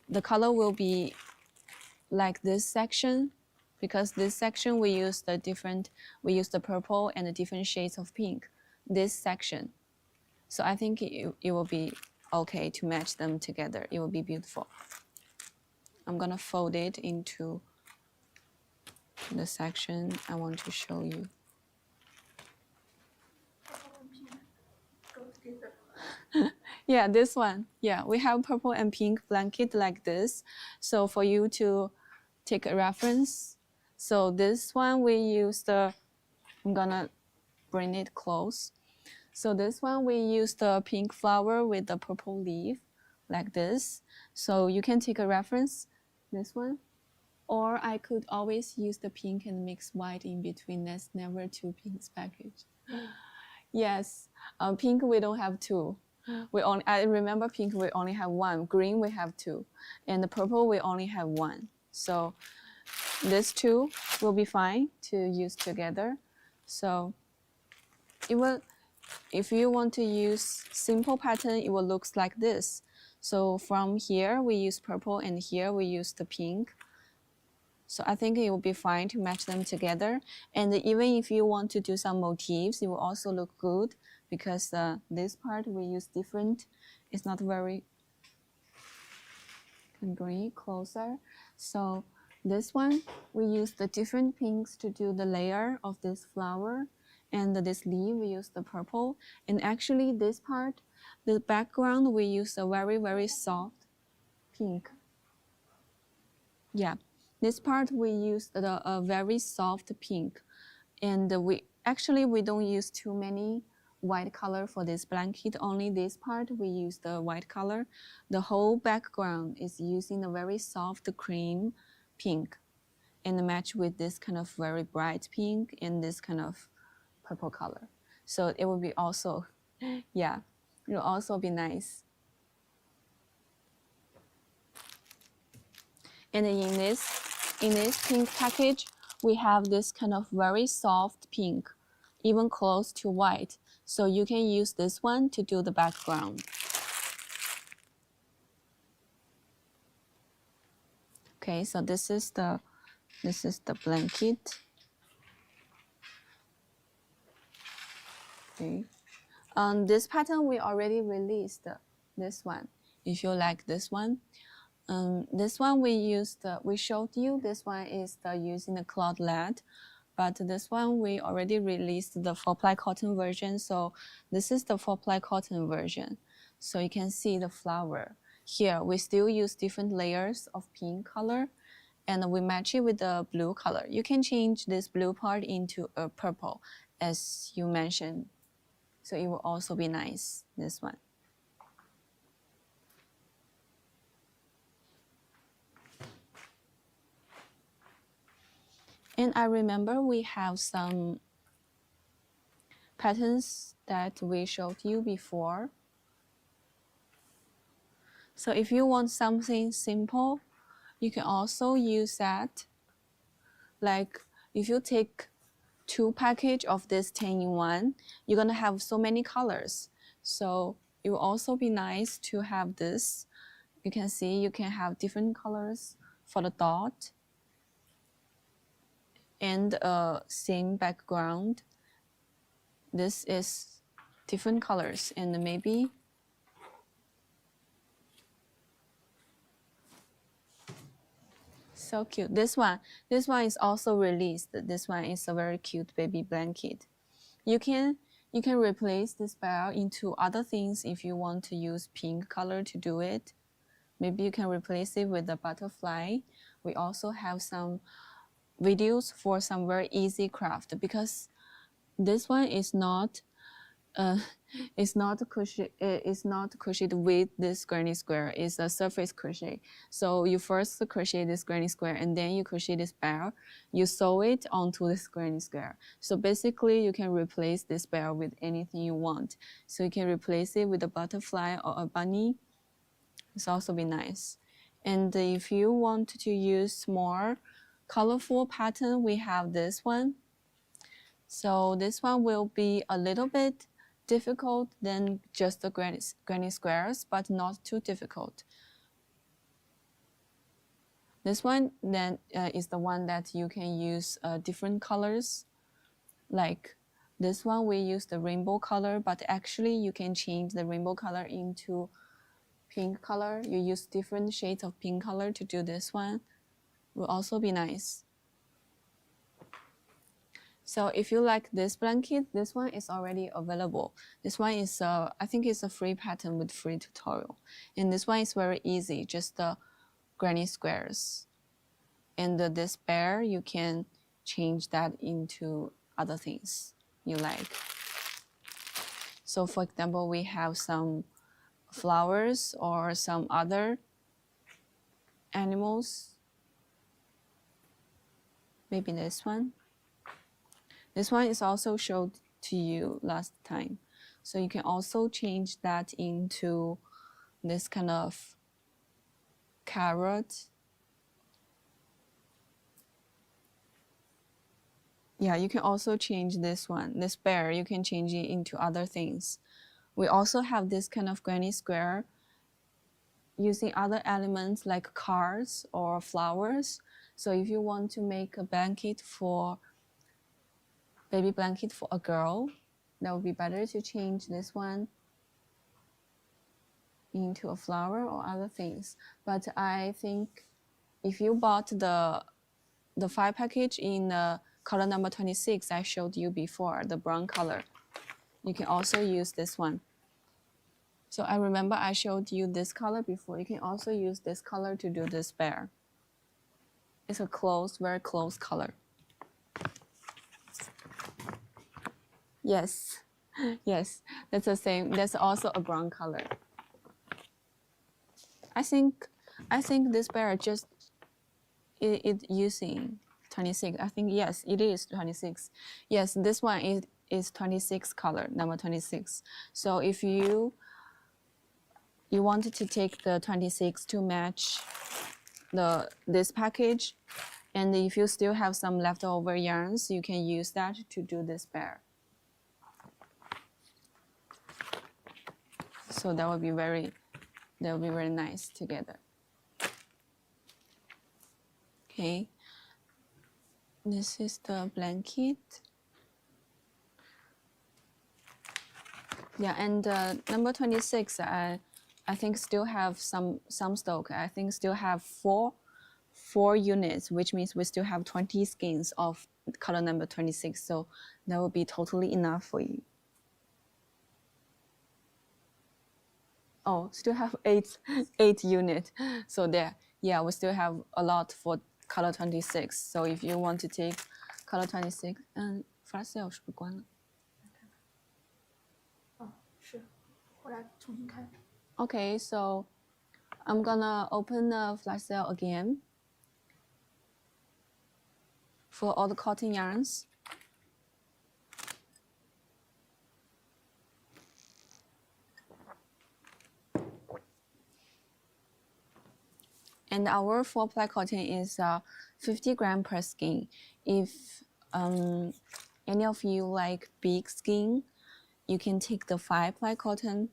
the color will be like this section, because this section we use the purple and the different shades of pink. This section. So I think it will be okay to match them together. It will be beautiful. I'm gonna fold it into the section I want to show you. Go together. Yeah, this one. Yeah, we have purple and pink blanket like this. So for you to take a reference. So this one we use I'm gonna bring it close. So this one we use the pink flower with the purple leaf like this. So you can take a reference, this one. Or I could always use the pink and mix white in between. That's never two pinks package. Yes, pink we don't have two. I remember pink we only have one. Green we have two, and the purple we only have one. So these two will be fine to use together. So it will, if you want to use simple pattern, it will look like this. So from here we use purple and here we use the pink. So I think it will be fine to match them together. And even if you want to do some motifs, it will also look good because this part we use different. It's not very, can bring it closer. So this one, we use the different pinks to do the layer of this flower. And this leaf, we use the purple. And actually this part, the background, we use a very, very soft pink. Yeah. This part we use a very soft pink, and we don't use too many white color for this blanket. Only this part we use the white color. The whole background is using a very soft cream pink, and match with this kind of very bright pink and this kind of purple color. So it will be also, yeah, it will also be nice. And in this pink package, we have this kind of very soft pink, even close to white. So you can use this one to do the background. Okay, so this is the blanket. Okay. This pattern we already released, this one. If you like this one. This one we showed you, this one is using the cloud lead, but this one we already released the 4-ply cotton version, so this is the 4-ply cotton version. So you can see the flower. Here we still use different layers of pink color, and we match it with the blue color. You can change this blue part into a purple, as you mentioned, so it will also be nice, this one. And I remember we have some patterns that we showed you before. So if you want something simple, you can also use that. Like if you take 2 packages of this 10-in-1, you're gonna have so many colors. So it will also be nice to have this. You can see you can have different colors for the dot and same background. This is different colors, and maybe So cute. This one is also released. This one is a very cute baby blanket. You can replace this bear into other things if you want to use pink color to do it. Maybe you can replace it with a butterfly. We also have some videos for some very easy craft because this one is not it's not crocheted with this granny square. It's a surface crochet. So you first crochet this granny square and then you crochet this bear. You sew it onto this granny square. So basically you can replace this bear with anything you want. So you can replace it with a butterfly or a bunny. It's also be nice. And if you want to use more colorful pattern, we have this one. So this one will be a little bit difficult than just the granny squares, but not too difficult. This one then is the one that you can use different colors. Like this one, we use the rainbow color, but actually you can change the rainbow color into pink color. You use different shades of pink color to do this one. Will also be nice. So if you like this blanket, this one is already available. This one is, I think it's a free pattern with free tutorial. And this one is very easy, just the granny squares. And this bear, you can change that into other things you like. So for example, we have some flowers or some other animals. Maybe this one. This one is also showed to you last time. So you can also change that into this kind of carrot. Yeah, you can also change this one. This bear, you can change it into other things. We also have this kind of granny square using other elements like cars or flowers. So if you want to make a blanket for baby blanket for a girl, that would be better to change this one into a flower or other things. But I think if you bought the 5 package in color number 26 I showed you before, the brown color, you can also use this one. So I remember I showed you this color before. You can also use this color to do this bear. It's a close, very close color. Yes, yes, that's the same. That's also a brown color. I think this bear just it using 26. I think yes, it is 26. Yes, this one is 26 color, number 26. So if you wanted to take the 26 to match this package, and if you still have some leftover yarns, you can use that to do this bear. So that would be very nice together. Okay, this is the blanket. Yeah, and number 26, I think still have some stock. I think still have four units, which means we still have 20 skeins of color number 26. So that will be totally enough for you. Oh, still have eight unit. So there, yeah, we still have a lot for color 26. So if you want to take color 26, flash sale 是不是关了？哦，是，后来重新开。Okay, so I'm gonna open the flash sale again for all the cotton yarns. And our 4-ply cotton is 50 gram per skein. If any of you like big skein, you can take the 5-ply cotton.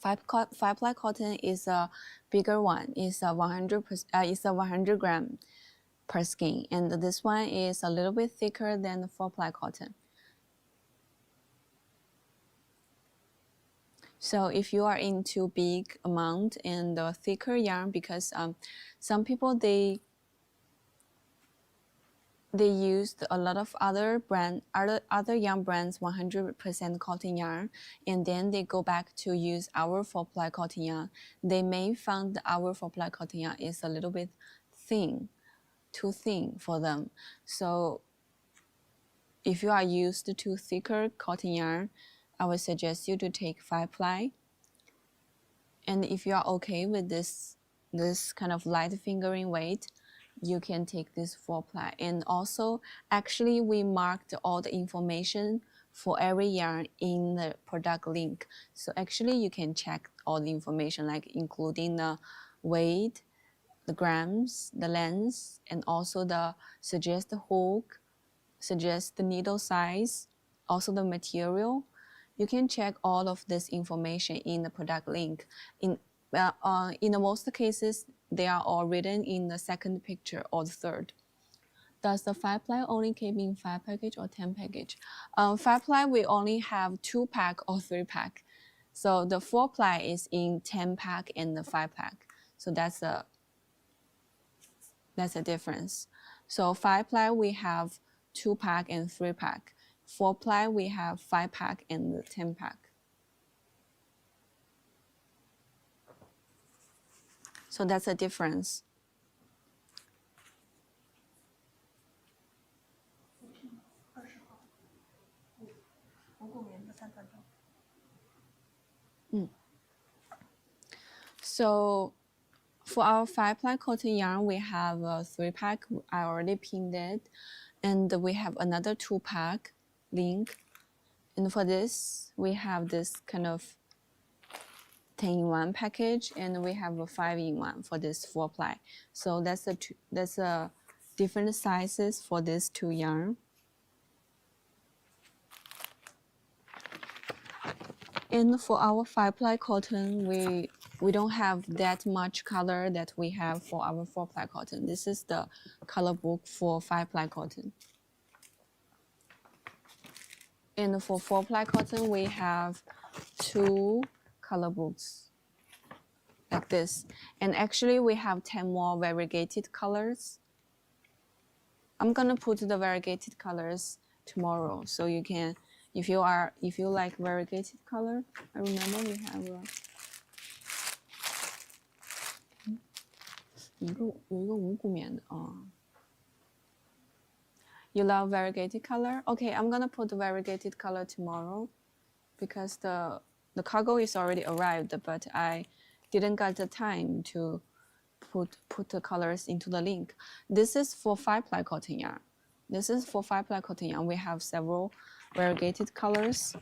5-ply cotton is a bigger one. It's a 100 gram per skein, and this one is a little bit thicker than the 4-ply cotton. So if you are into big amount and thicker yarn, because some people they they used a lot of other yarn brands 100% cotton yarn, and then they go back to use our 4-ply cotton yarn. They may find our 4-ply cotton yarn is a little bit thin, too thin for them. So if you are used to thicker cotton yarn, I would suggest you to take 5-ply. And if you are okay with this kind of light fingering weight, you can take this 4-ply. And also, actually, we marked all the information for every yarn in the product link. So actually, you can check all the information, like including the weight, the grams, the length, and also the suggest hook, suggest the needle size, also the material. You can check all of this information in the product link. In most cases, they are all written in the second picture or the third. Does the 5-ply only came in 5 package or 10 package? 5-ply, we only have 2-pack or 3-pack. So the 4-ply is in 10-pack and the 5-pack. So that's a difference. So 5-ply, we have 2-pack and 3-pack. 4-ply, we have 5-pack and the 10-pack. So that's a difference. So for our 5-ply cotton yarn, we have a 3-pack. I already pinned it. And we have another 2-pack link. And for this, we have this kind of 10-in-1 package, and we have a 5-in-1 for this 4-ply. So that's a different sizes for these 2 yarn. And for our 5-ply cotton, we don't have that much color that we have for our 4-ply cotton. This is the color book for 5-ply cotton. And for 4-ply cotton, we have 2 color books like this. And actually, we have 10 more variegated colors. I'm gonna put the variegated colors tomorrow, so you can, if you like variegated color, I remember we have a 有一个无骨棉的啊。You love variegated color? Okay, I'm gonna put the variegated color tomorrow because the cargo is already arrived, but I didn't get the time to put the colors into the link. This is for 5-ply cotton yarn. This is for 5-ply cotton yarn. We have several variegated colors.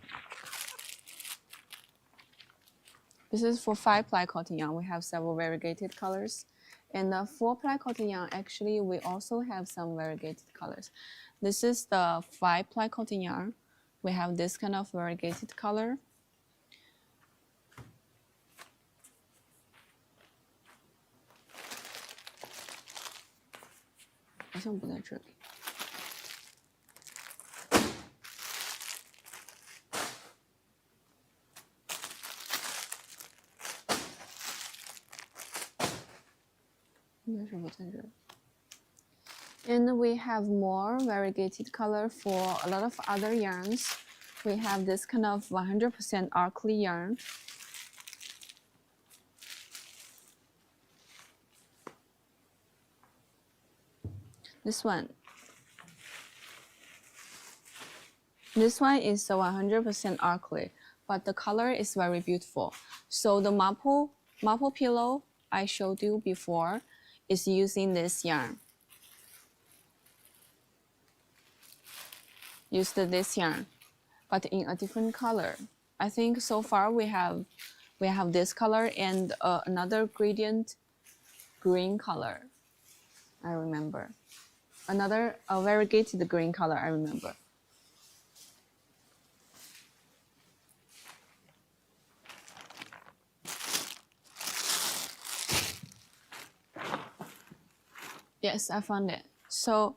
This is for 5-ply cotton yarn. We have several variegated colors. And the 4-ply cotton yarn, actually, we also have some variegated colors. This is the 5-ply cotton yarn. We have this kind of variegated color. I think it's not here. And we have more variegated color for a lot of other yarns. We have this kind of 100% Arkley yarn. This one. This one is a 100% Arkley, but the color is very beautiful. So the maple pillow I showed you before is using this yarn. Used this yarn, but in a different color. I think so far we have this color and another gradient green color. I remember another variegated green color. I remember. Yes, I found it. So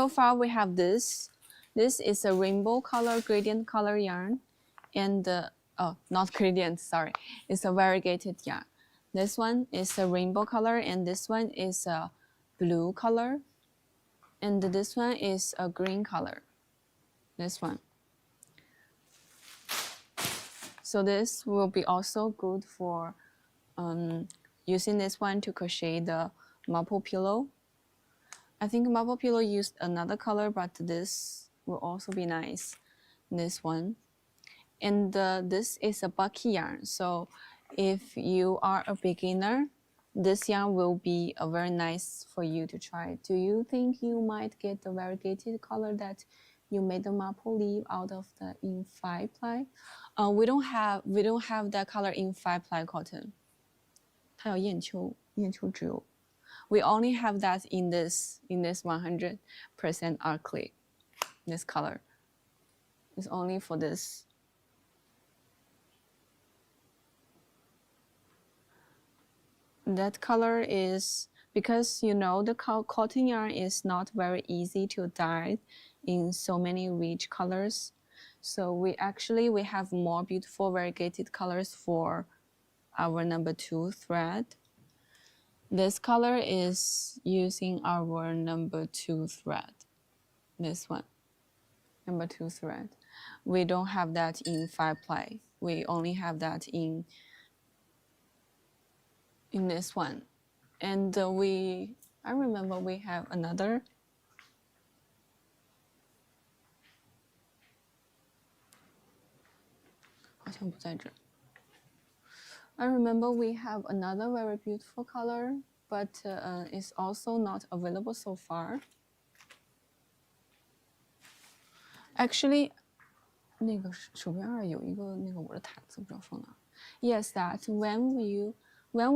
far we have this. This is a rainbow color, gradient color yarn, and oh, not gradient, sorry. It's a variegated yarn. This one is a rainbow color, and this one is a blue color. And this one is a green color. This one. So this will be also good for using this one to crochet the maple pillow. I think maple pillow used another color, but this will also be nice. This one. And this is a bucky yarn. So if you are a beginner, this yarn will be a very nice for you to try. Do you think you might get the variegated color that you made the maple leaf out of the in 5-ply? We don't have that color in 5-ply cotton. 它有燕秋植物. We only have that in this 100% acrylic. This color. It's only for this. That color is because the cotton yarn is not very easy to dye in so many rich colors. So we have more beautiful variegated colors for our number 2 thread. This color is using our number 2 thread. This one, number 2 thread. We don't have that in 5-ply. We only have that in this one. And I remember we have another. I remember we have another very beautiful color, but it's also not available so far. Actually, 那个手边上有一个那个我的毯子，不知道放哪。Yes, that when will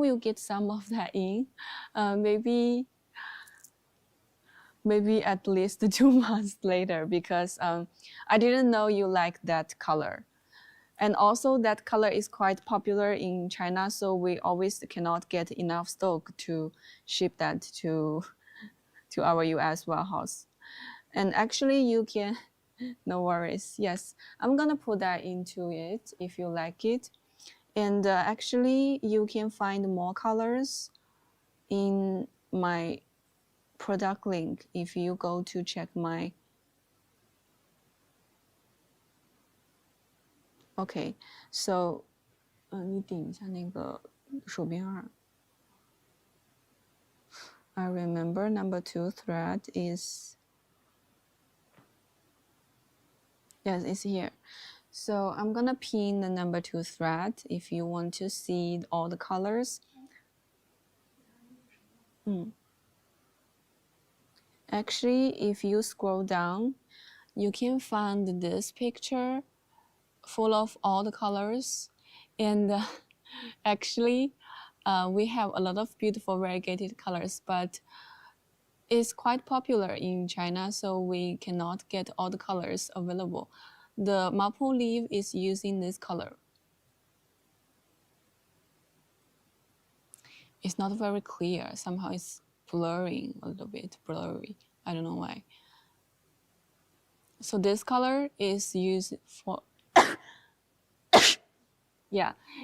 you get some of that in? Maybe at least 2 months later, because I didn't know you like that color. And also that color is quite popular in China, so we always cannot get enough stock to ship that to our US warehouse. And actually you can, no worries. Yes, I'm gonna put that into it if you like it. And actually you can find more colors in my product link if you go to check my. Okay, so 你顶一下那个手边儿。I remember number 2 thread is, yes, it's here. So I'm gonna pin the number 2 thread if you want to see all the colors. Actually, if you scroll down, you can find this picture full of all the colors. And actually, we have a lot of beautiful variegated colors, but it's quite popular in China, so we cannot get all the colors available. The maple leaf is using this color. It's not very clear. Somehow it's blurring a little bit, blurry. I don't know why. So this color is used for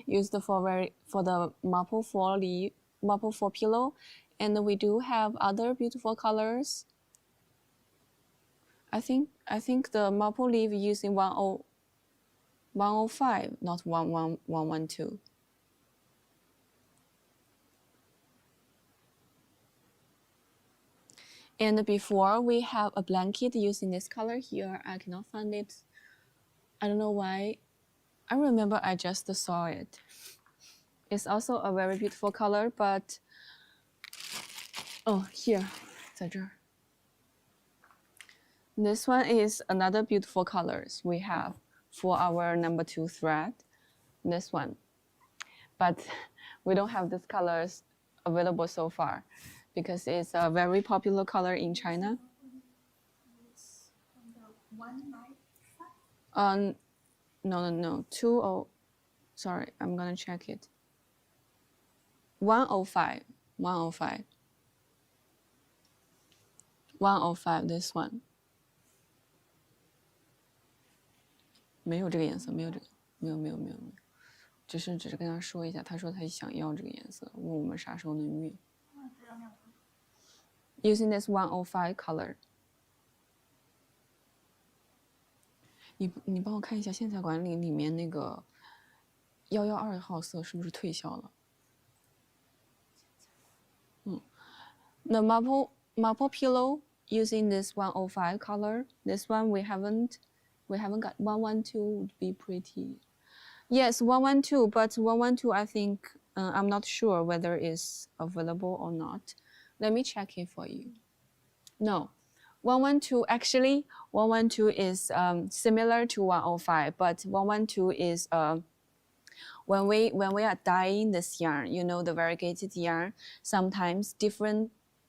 used for the maple 4 pillow, and we do have other beautiful colors. I think the maple leaf using 105, not 112. And before we have a blanket using this color here. I cannot find it. I don't know why. I remember I just saw it. It's also a very beautiful color, but here, 在这儿. This one is another beautiful colors we have for our number 2 thread. This one, but we don't have these colors available so far because it's a very popular color in China. No. 20. Sorry, I'm gonna check it. 105. 105. This one. 没有这个颜色，没有。只是跟他说一下，他说他想要这个颜色，问我们啥时候能运。Using this 105 color. 你帮我看一下线材管理里面那个112号色是不是退销了？The maple pillow using this 105 color. This one we haven't got 112 would be pretty. Yes, 112, but 112 I think I'm not sure whether it's available or not. Let me check it for you. No, 112 actually 112 is similar to 105, but 112 is when we are dyeing this yarn, you know, the variegated yarn, sometimes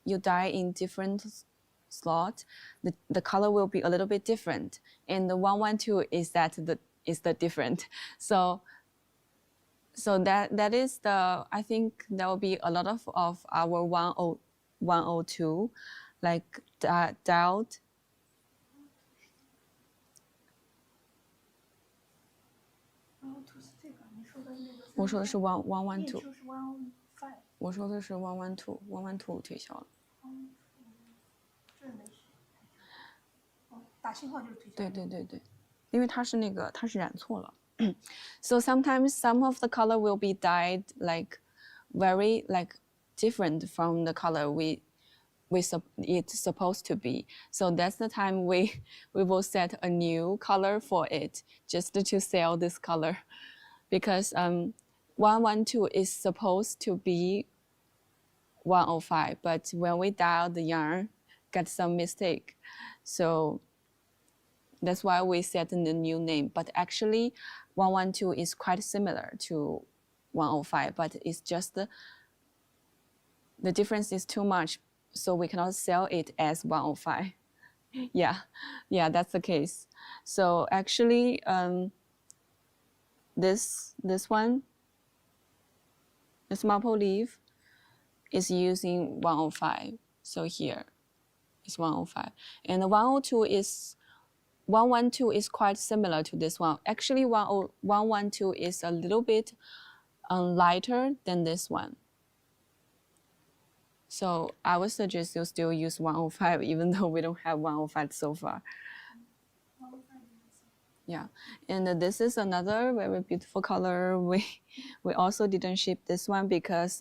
you dye in different slot, the color will be a little bit different, and the 112 is the different. So that is the, I think there will be a lot of our 102 like dyed. 102是这个，你说的那个是。我说的是 112，就是 105。我说的是 112退销了。这没写。打信号就是退销。对，因为它是染错了。So sometimes some of the color will be dyed like very like different from the color it's supposed to be. So that's the time we will set a new color for it just to sell this color, because 112 is supposed to be 105, but when we dial the yarn, got some mistake. So that's why we set the new name. But actually, 112 is quite similar to 105, but it's just the difference is too much, so we cannot sell it as 105. Yeah, that's the case. So actually, this one, this maple leaf, is using 105. So here is 105, and the 112 is quite similar to this one. Actually, 112 is a little bit lighter than this one. So I would suggest you still use 105, even though we don't have 105 so far. Yeah, and this is another very beautiful color. We also didn't ship this one because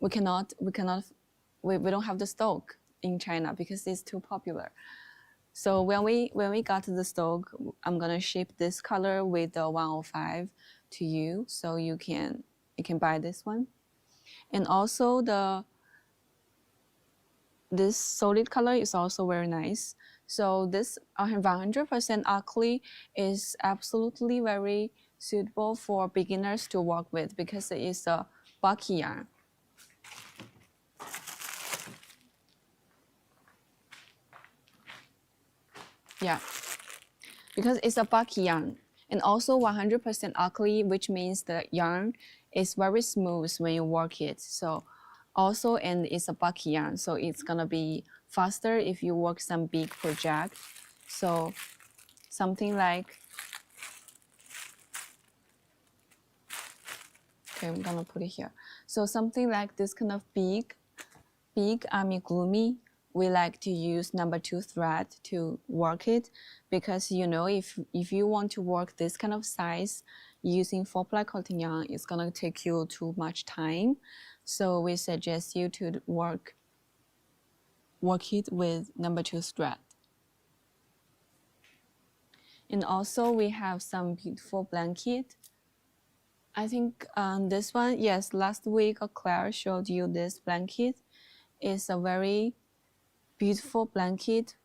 we don't have the stock in China because it's too popular. So when we got the stock, I'm gonna ship this color with the 105 to you, so you can buy this one. And also this solid color is also very nice. So this 100% acrylic is absolutely very suitable for beginners to work with because it is a bulky yarn. Yeah, because it's a bulky yarn, and also 100% acrylic, which means the yarn is very smooth when you work it. So also, and it's a bulky yarn, so it's gonna be faster if you work some big project. So something like, okay, I'm gonna put it here. So something like this kind of big amigurumi, we like to use number 2 thread to work it, because you know, if you want to work this kind of size using 4-ply cotton yarn, it's gonna take you too much time. So we suggest you to work it with number 2 thread. And also we have some beautiful blanket. I think this one, yes, last week Claire showed you this blanket. It's a very beautiful blanket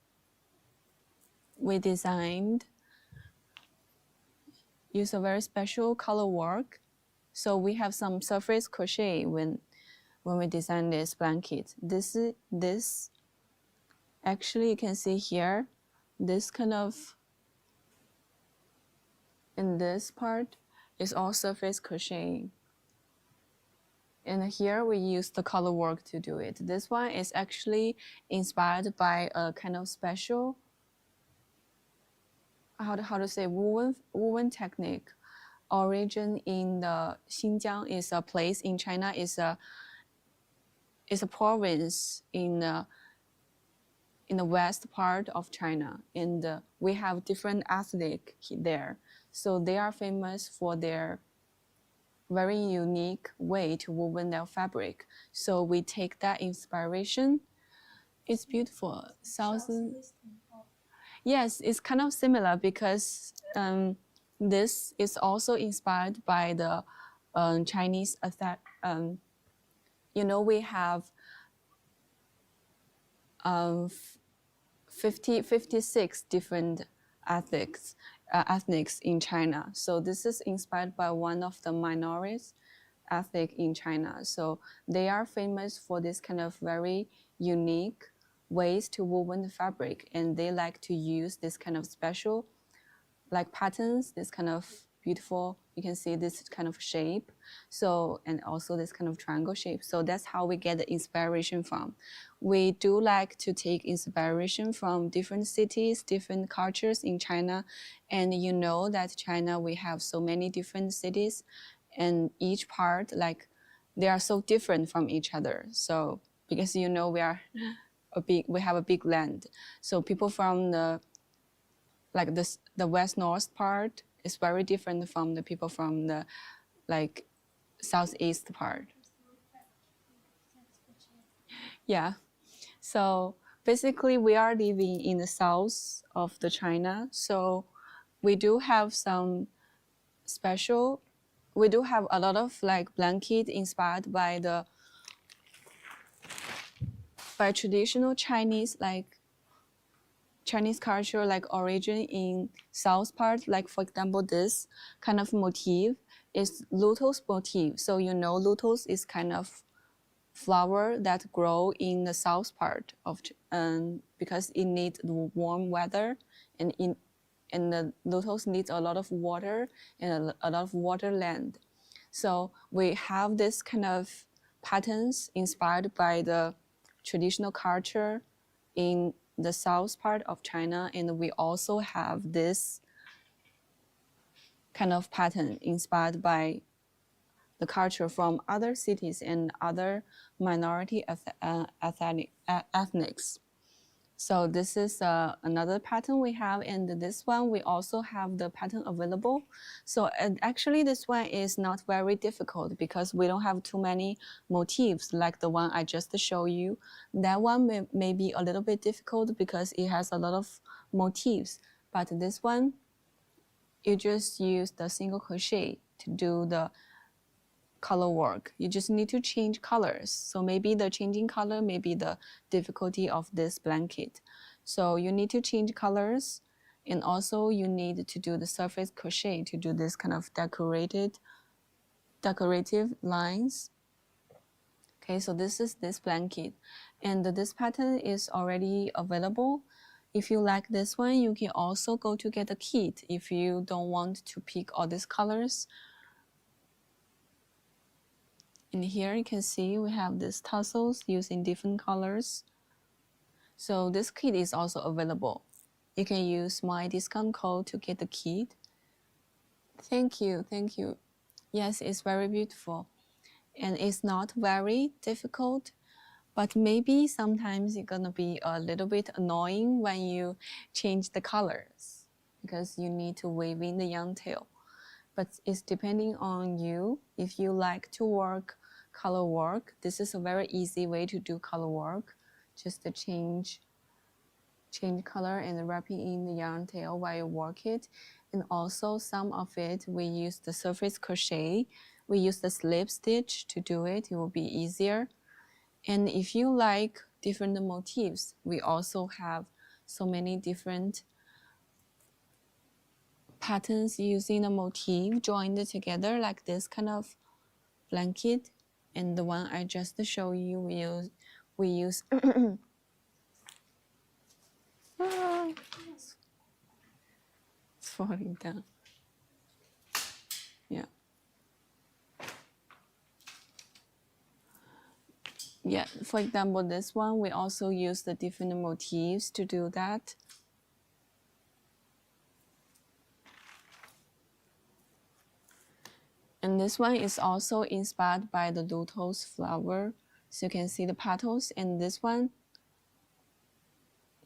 we designed. Use a very special color work. So we have some surface crochet when we design this blanket. This actually, you can see here, this kind of, in this part is all surface crochet. And here we use the color work to do it. This one is actually inspired by a kind of special, how to say, woven technique. Origin in the Xinjiang, is a place in China, is a province in in the west part of China, and we have different ethnic there. So they are famous for their very unique way to woven their fabric. So we take that inspiration. It's beautiful. Yes, it's kind of similar because this is also inspired by the Chinese. We have 56 different ethnics in China. So this is inspired by one of the minorities ethnic in China. So they are famous for this kind of very unique ways to woven the fabric, and they like to use this kind of special like patterns, this kind of beautiful, you can see this kind of shape. So, and also this kind of triangle shape. So that's how we get the inspiration from. We do like to take inspiration from different cities, different cultures in China. And you know that China, we have so many different cities, and each part, like, they are so different from each other. So because we have a big land. So people from the west north part is very different from the people from the like southeast part. Yeah. So basically we are living in the south of the China. So we do have a lot of like blanket inspired by traditional Chinese, like Chinese culture, like origin in south part. Like for example, this kind of motif is lotus motif. So lotus is kind of flower that grow in the south part of because it needs warm weather, and the lotus needs a lot of water and a lot of water land. So we have this kind of patterns inspired by the traditional culture in the south part of China, and we also have this kind of pattern inspired by the culture from other cities and other minority ethnics. So this is another pattern we have, and this one we also have the pattern available. So actually this one is not very difficult because we don't have too many motifs like the one I just showed you. That one may be a little bit difficult because it has a lot of motifs, but this one, you just use the single crochet to do the color work. You just need to change colors. So maybe the changing color may be the difficulty of this blanket. So you need to change colors, and also you need to do the surface crochet to do this kind of decorative lines. Okay, so this is this blanket, and this pattern is already available. If you like this one, you can also go to get a kit if you don't want to pick all these colors. And here you can see we have these tassels using different colors. So this kit is also available. You can use my discount code to get the kit. Thank you, thank you. Yes, it's very beautiful. And it's not very difficult, but maybe sometimes it's gonna be a little bit annoying when you change the colors because you need to weave in the yarn tail. But it's depending on you. If you like to work color work, this is a very easy way to do color work. Just to change color and wrapping in the yarn tail while you work it. And also some of it, we use the surface crochet. We use the slip stitch to do it. It will be easier. And if you like different motifs, we also have so many different patterns using a motif joined together, like this kind of blanket, and the one I just showed you, we use it's falling down. Yeah, for example, this one we also use the different motifs to do that. And this one is also inspired by the lotus flower. So you can see the petals, and this one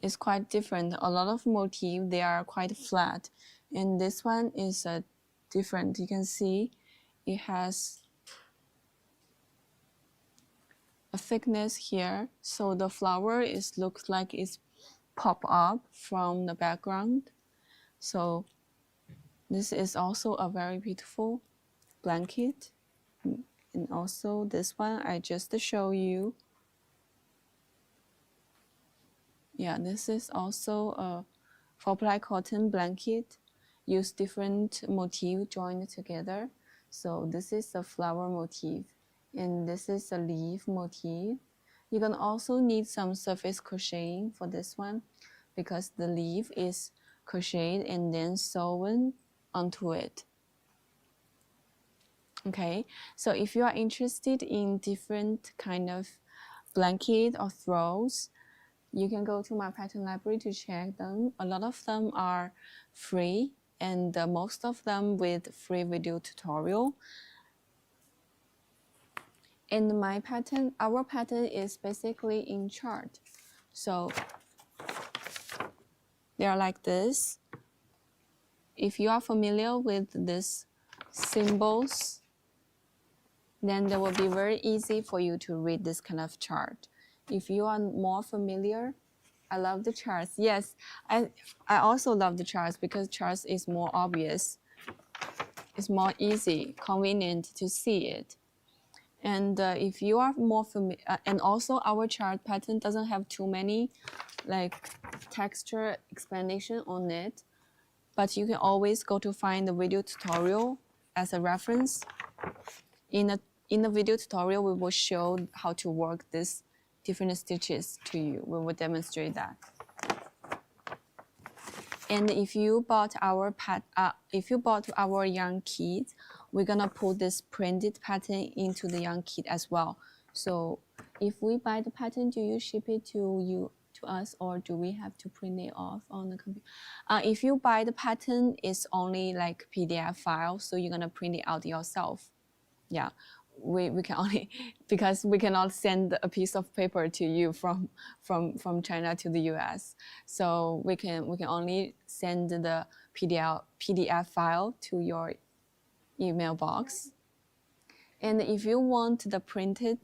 is quite different. A lot of motif, they are quite flat. And this one is different. You can see it has a thickness here. So the flower looks like it's pop up from the background. So this is also a very beautiful blanket. And also this one, I just show you. Yeah, this is also a 4-ply cotton blanket. Use different motif joined together. So this is a flower motif, and this is a leaf motif. You can also need some surface crocheting for this one, because the leaf is crocheted and then sewn onto it. Okay, so if you are interested in different kind of blanket or throws, you can go to my pattern library to check them. A lot of them are free, and most of them with free video tutorial. And my pattern, our pattern is basically in chart. So they are like this. If you are familiar with these symbols, then it will be very easy for you to read this kind of chart. If you are more familiar, I love the charts. Yes, I also love the charts because charts is more obvious. It's more easy, convenient to see it. And if you are more familiar, and also our chart pattern doesn't have too many like texture explanation on it, but you can always go to find the video tutorial as a reference. In the video tutorial, we will show how to work these different stitches to you. We will demonstrate that. And if you bought our yarn kit, we're gonna put this printed pattern into the yarn kit as well. So if we buy the pattern, do you ship it to us, or do we have to print it off on the computer? If you buy the pattern, it's only like PDF file, so you're gonna print it out yourself. Yeah, we can only, because we cannot send a piece of paper to you from China to the US. So we can only send the PDF file to your email box. And if you want the printed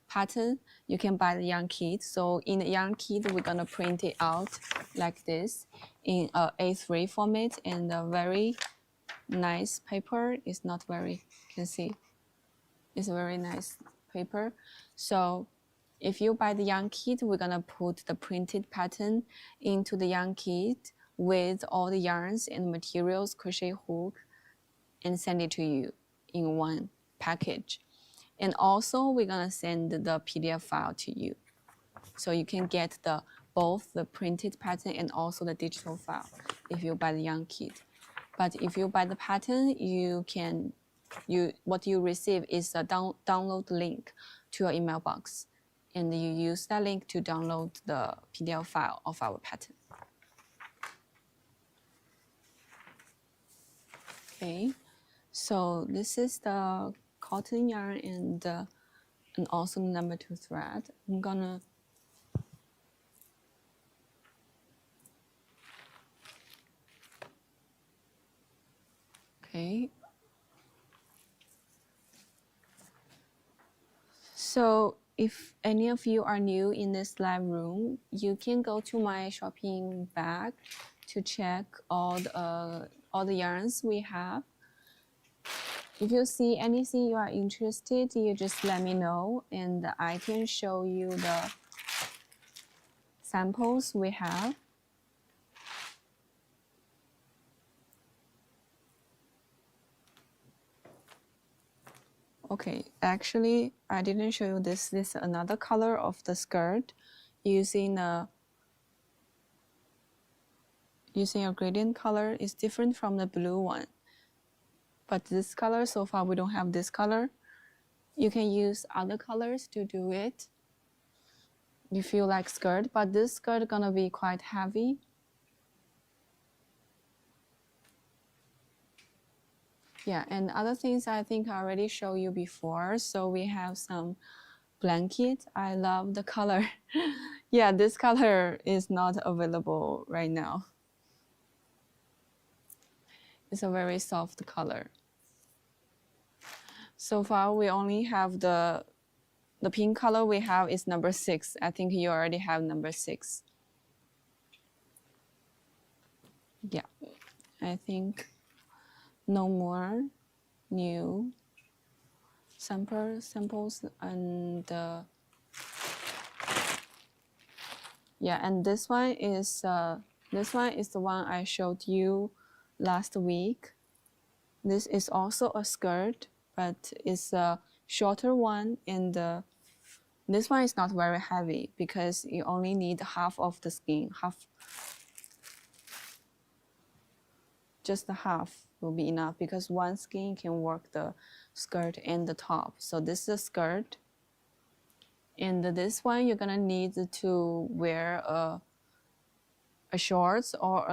pattern, you can buy the yarn kit. So in the yarn kit, we're gonna print it out like this in a A3 format, and a very nice paper. It's not very, you can see. It's a very nice paper. So if you buy the yarn kit, we're gonna put the printed pattern into the yarn kit with all the yarns and materials, crochet hook, and send it to you in one package. And also we're gonna send the PDF file to you. So you can get both the printed pattern and also the digital file if you buy the yarn kit. But if you buy the pattern, what you receive is a download link to your email box, and you use that link to download the PDF file of our pattern. Okay, so this is the cotton yarn and also the number 2 thread. I'm gonna okay. So if any of you are new in this live room, you can go to my shopping bag to check all the yarns we have. If you see anything you are interested, you just let me know, and I can show you the samples we have. Okay, actually, I didn't show you this. This is another color of the skirt using a gradient color. Is different from the blue one. But this color, so far we don't have this color. You can use other colors to do it. You feel like skirt, but this skirt gonna be quite heavy. Yeah, and other things I think I already showed you before. So we have some blanket. I love the color. Yeah, this color is not available right now. It's a very soft color. So far, we only have the pink color we have is number 6. I think you already have number 6. Yeah, I think no more new samples and yeah, and this one is the one I showed you last week. This is also a skirt, but it's a shorter one, and this one is not very heavy because you only need half of the skin, just the half will be enough because one skin can work the skirt and the top. So this is a skirt, and this one you're gonna need to wear a shorts or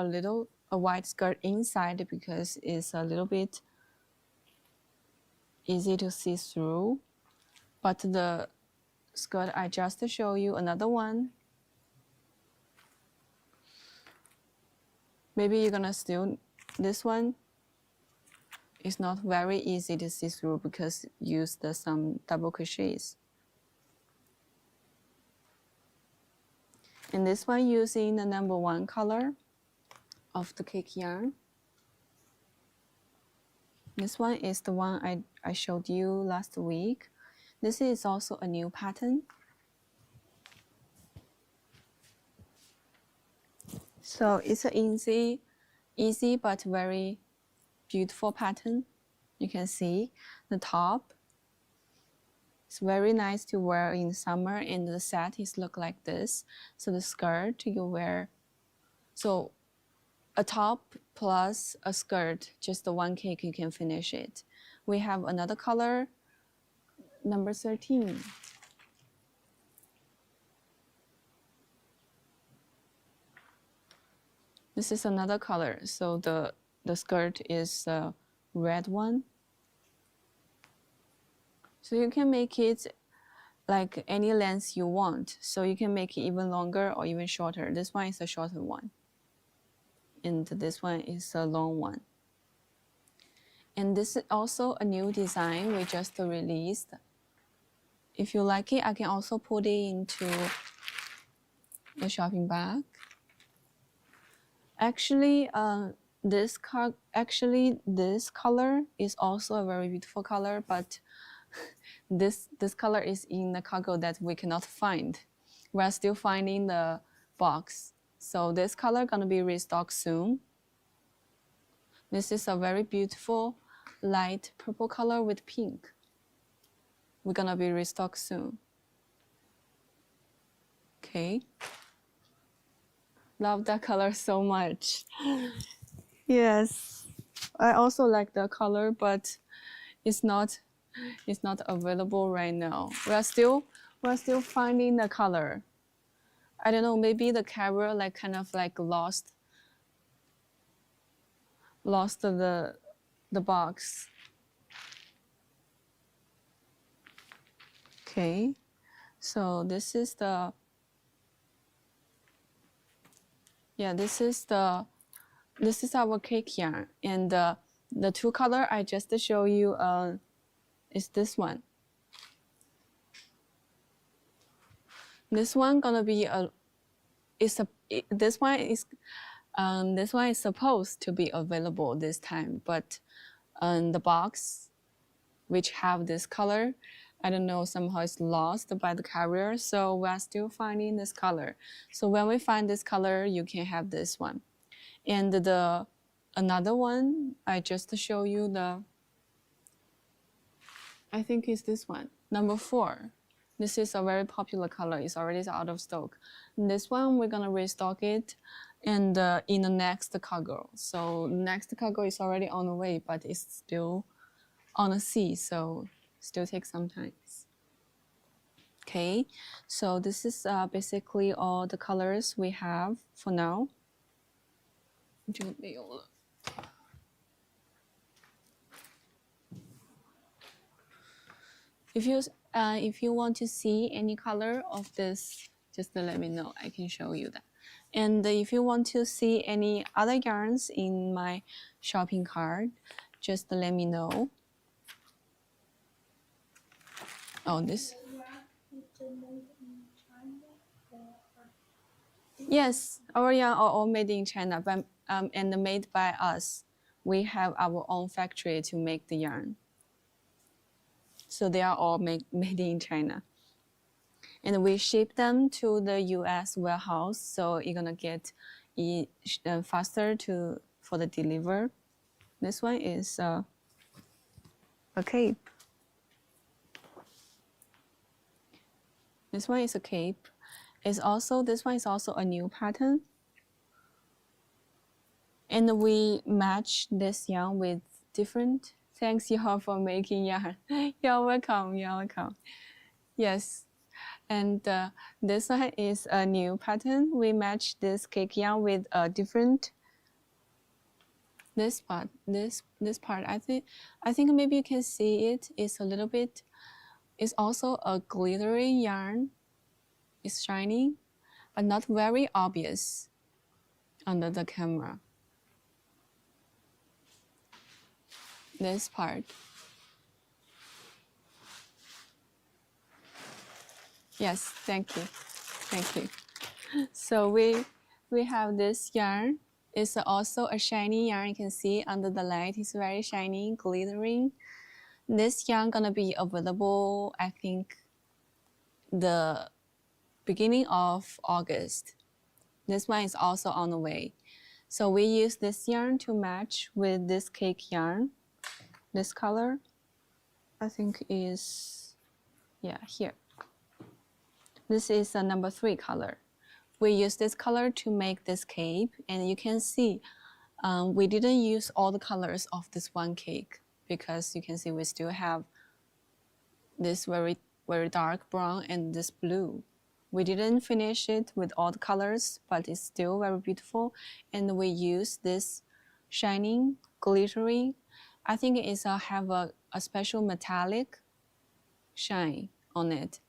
a white skirt inside because it's a little bit easy to see through. But the skirt I just show you another one. Maybe you're gonna still, this one is not very easy to see through because use some double crochets. And this one using the number 1 color of the cake yarn. This one is the one I showed you last week. This is also a new pattern. So it's an easy but very beautiful pattern. You can see the top. It's very nice to wear in summer, and the set is look like this. So the skirt you wear, so a top plus a skirt, just the one cake you can finish it. We have another color, number 13. This is another color, so the skirt is a red one. So you can make it like any length you want. So you can make it even longer or even shorter. This one is a shorter one. And this one is a long one. And this is also a new design we just released. If you like it, I can also put it into the shopping bag. Actually, this color is also a very beautiful color, but this color is in the cargo that we cannot find. We are still finding the box. So this color gonna be restocked soon. This is a very beautiful light purple color with pink. We're gonna be restocked soon. Okay. Love that color so much. Yes. I also like the color, but it's not available right now. We're still finding the color. I don't know, maybe the carrier kind of lost the box. Okay. So this is the this is our cake yarn, and the 2 color I just show you is this one. This one gonna be this one is supposed to be available this time, but the box which have this color, I don't know, somehow it's lost by the carrier, so we are still finding this color. So when we find this color, you can have this one. And another one, I just show you I think it's this one, number 4. This is a very popular color. It's already out of stock. And this one, we're gonna restock it and in the next cargo. So next cargo is already on the way, but it's still on the sea, so still takes some time. Okay, so this is basically all the colors we have for now. 这个没有了。If you want to see any color of this, just let me know. I can show you that. And if you want to see any other yarns in my shopping cart, just let me know. Oh, this. Yes, our yarn are all made in China, but and made by us. We have our own factory to make the yarn. So they are all made in China. And we ship them to the US warehouse, so you're gonna get it faster for the deliver. This one is a cape. This one is a cape. This one is also a new pattern. And we match this yarn with different. Thanks y'all for making yarn. You're welcome. You're welcome. Yes. And this one is a new pattern. We match this cake yarn with a different. This part, this part. I think maybe you can see it. It's a little bit. It's also a glittery yarn. It's shiny, but not very obvious under the camera. This part. Yes, thank you. Thank you. So we have this yarn. It's also a shiny yarn. You can see under the light. It's very shiny, glittering. This yarn gonna be available, I think, the beginning of August. This one is also on the way. So we use this yarn to match with this cake yarn. This color, I think is, yeah, here. This is a number 3 color. We use this color to make this cape, and you can see we didn't use all the colors of this one cake because you can see we still have this very, very dark brown and this blue. We didn't finish it with all the colors, but it's still very beautiful. And we use this shining, glittery. I think it's have a special metallic shine on it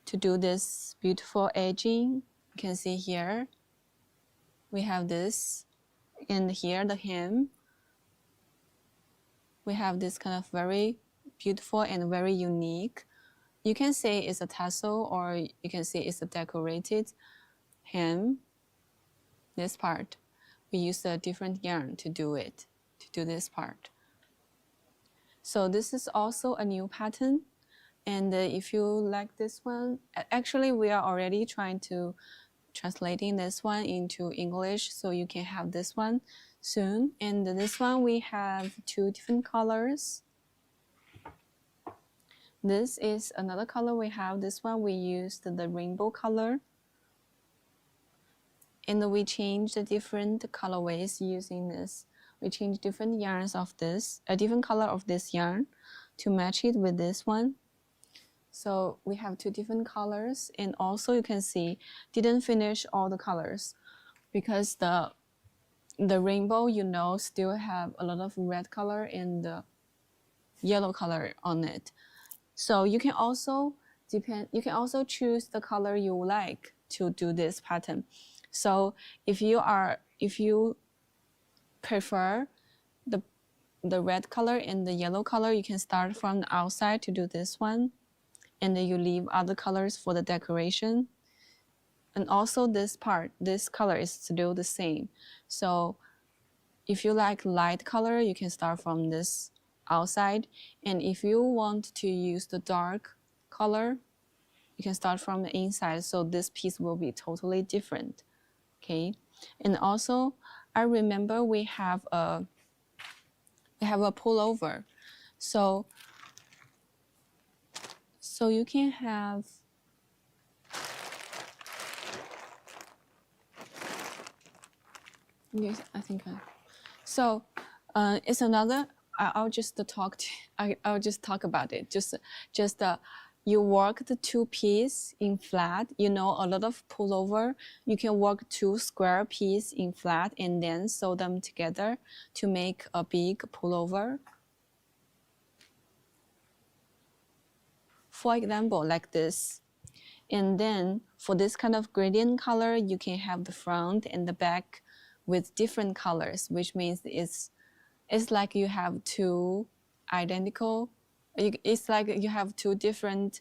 to do this beautiful edging. You can see here, we have this, and here the hem. We have this kind of very beautiful and very unique. You can say it's a tassel, or you can say it's a decorated hem. This part, we use a different yarn to do it, to do this part. So this is also a new pattern. And if you like this one, actually we are already trying to translating this one into English, so you can have this one soon. And this one we have 2 different colors. This is another color we have. This one we used the rainbow color. And we changed the different colorways using this. We changed different yarns of this, a different color of this yarn to match it with this one. So we have 2 different colors, and also you can see didn't finish all the colors because the rainbow, still have a lot of red color and the yellow color on it. So you can also choose the color you like to do this pattern. So if you prefer the red color and the yellow color, you can start from the outside to do this one. And then you leave other colors for the decoration. And also this color is still the same. So if you like light color, you can start from this outside. And if you want to use the dark color, you can start from the inside. So this piece will be totally different. Okay. And also, I remember we have a pullover. So you can have yes, I think so. It's another. I'll just talk about it. Just you work the 2 piece in flat. A lot of pullover. You can work 2 square piece in flat and then sew them together to make a big pullover. For example, like this. And then for this kind of gradient color, you can have the front and the back with different colors, which means it's like you have two identical, it's like you have two different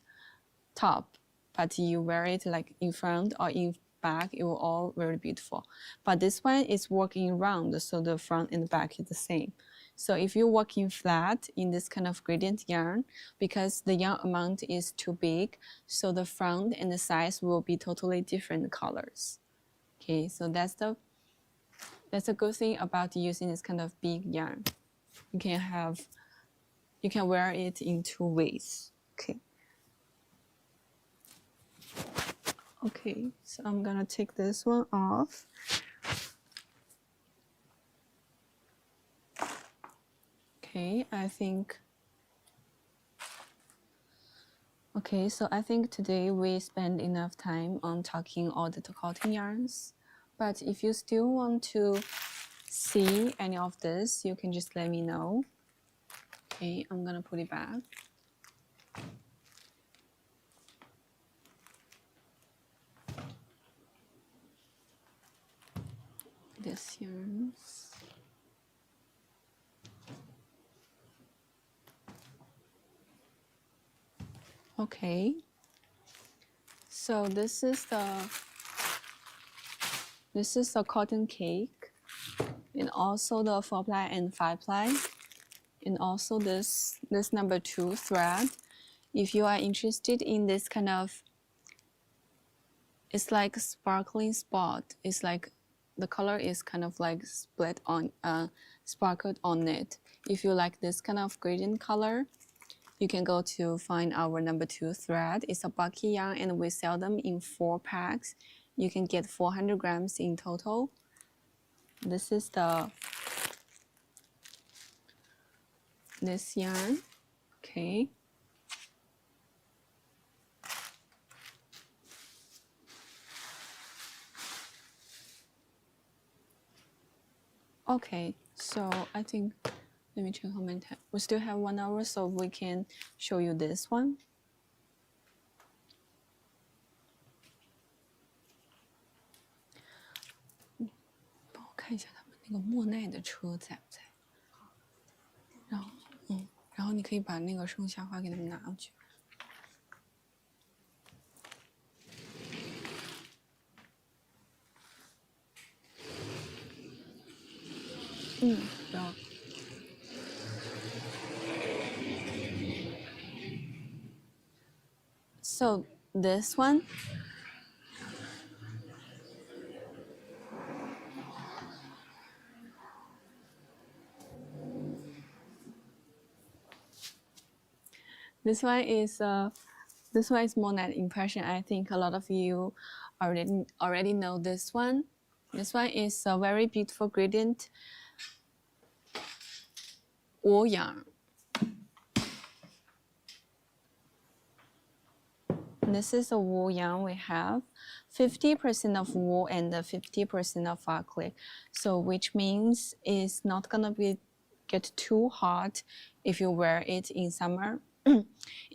top, but you wear it like in front or in back, it will all very beautiful. But this one is working round, so the front and the back is the same. So if you're working flat in this kind of gradient yarn, because the yarn amount is too big, so the front and the sides will be totally different colors. Okay, so that's a good thing about using this kind of big yarn. You can wear it in two ways. Okay. Okay, so I'm gonna take this one off. Okay, so I think today we spend enough time on talking all the cotton yarns. But if you still want to see any of this, you can just let me know. Okay, I'm gonna put it back. This yarns. Okay, so this is the cotton cake, and also the 4-ply and 5-ply, and also this number 2 thread. If you are interested in this kind of, it's like sparkling spot. It's like the color is kind of like split on, sparkled on it. If you like this kind of gradient color, you can go to find our number 2 thread. It's a bulky yarn and we sell them in 4 packs. You can get 400 grams in total. This is this yarn. Okay. Okay, so I think, let me check how many times. We still have 1 hour, so we can show you this one.帮我看一下他们那个莫奈的车在不在？然后你可以把那个剩下花给他们拿过去。不要。So this one, this one is Monet impression. I think a lot of you already know this one. This one is a very beautiful gradient wool yarn. This is a wool yarn we have. 50% of wool and 50% of acrylic. So which means it's not gonna get too hot if you wear it in summer.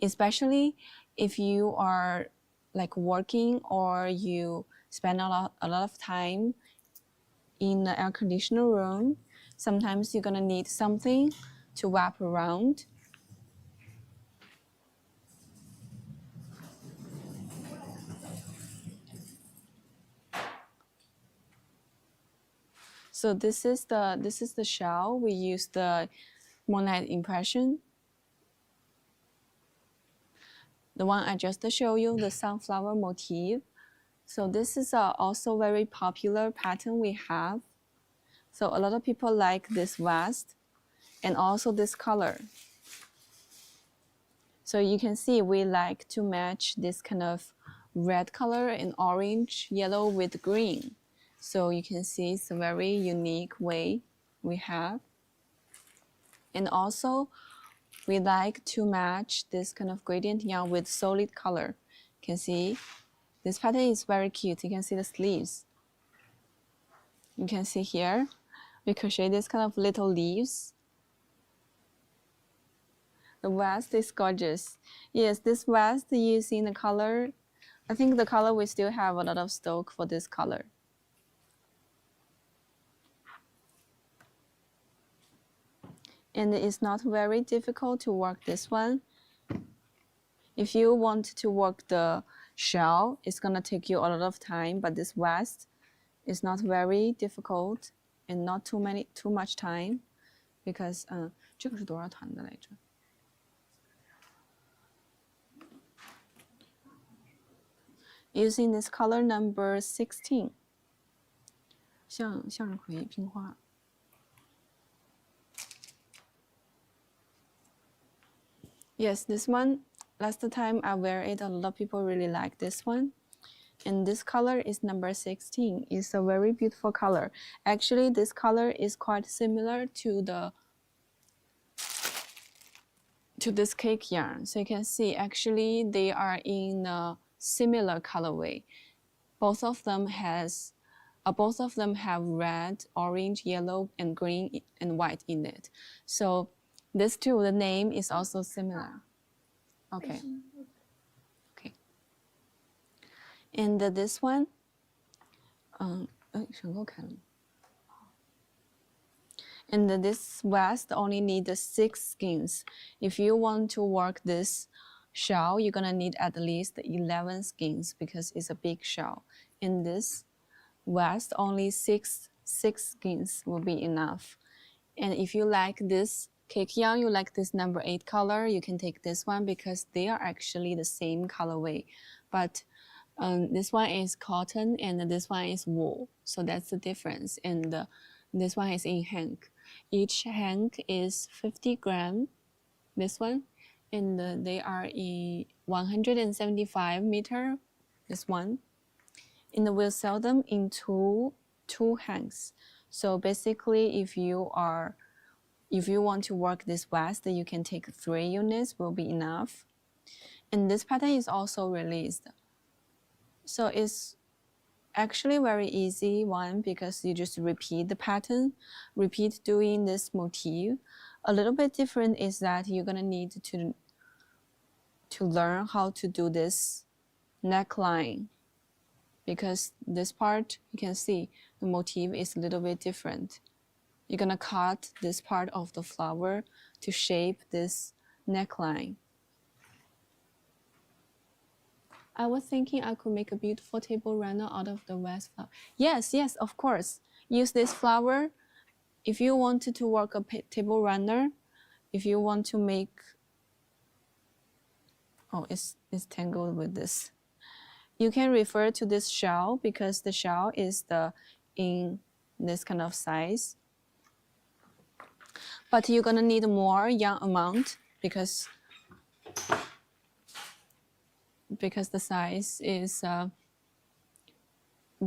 Especially if you are like working or you spend a lot of time in the air conditioner room. Sometimes you're gonna need something to wrap around. So this is the shell. We use the Monet impression. The one I just showed you, the sunflower motif. So this is also very popular pattern we have. So a lot of people like this vest and also this color. So you can see we like to match this kind of red color and orange, yellow with green. So you can see it's a very unique way we have. And also, we like to match this kind of gradient yarn with solid color. You can see this pattern is very cute. You can see the sleeves. You can see here, we crochet this kind of little leaves. The vest is gorgeous. Yes, this vest using the color. I think the color we still have a lot of stock for this color. And it's not very difficult to work this one. If you want to work the shell, it's gonna take you a lot of time, but this vest is not very difficult and not too much time because 这个是多少团的来着？ Using this color number 16. 向日葵拼花。Yes, this one, last time I wear it, a lot of people really like this one. And this color is number 16. It's a very beautiful color. Actually, this color is quite similar to this cake yarn. So you can see, actually, they are in a similar colorway. Both of them have red, orange, yellow, and green and white in it. So this too, the name is also similar. Okay. Okay. And this one, and this vest only needs 6 skeins. If you want to work this shell, you're gonna need at least 11 skeins because it's a big shell. In this vest, only six skeins will be enough. And if you like this cake yarn, you like this number 8 color, you can take this one because they are actually the same colorway. But this one is cotton and this one is wool. So that's the difference. And this one is in hank. Each hank is 50 grams, this one. And they are in 175 meter, this one. And we'll sell them in two hanks. So basically, if you want to work this vest, you can take 3 units, will be enough. And this pattern is also released. So it's actually very easy one because you just repeat the pattern, repeat doing this motif. A little bit different is that you're gonna need to learn how to do this neckline because this part, you can see the motif is a little bit different. You're gonna cut this part of the flower to shape this neckline. I was thinking I could make a beautiful table runner out of the vest flower. Yes, of course. Use this flower. If you wanted to work a table runner, if you want to make, oh, it's tangled with this. You can refer to this shell because the shell is in this kind of size. But you're gonna need more yarn amount because the size is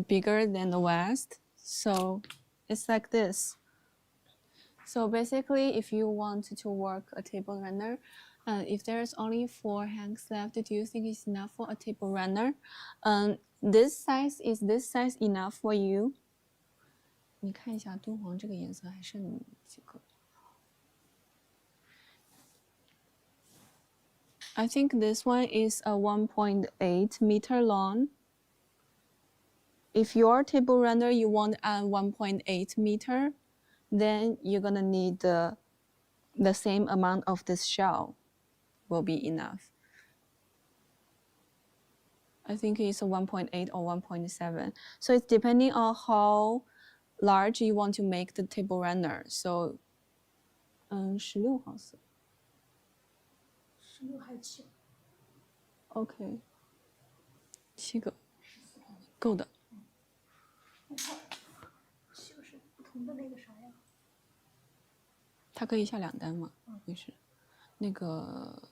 bigger than the vest. So it's like this. So basically, if you want to work a table runner, if there's only 4 hanks left, do you think it's enough for a table runner? Is this size enough for you? 你看一下敦煌这个颜色还剩几个？ I think this one is a 1.8 meter long. If your table runner you want a 1.8 meter, then you're gonna need the same amount of this shell will be enough. I think it's a 1.8 or 1.7. So it's depending on how large you want to make the table runner. So, 16号色。16还是7个 OK， 7个，够的。7个是不同的那个啥呀？它可以下2单吗？没事。那个，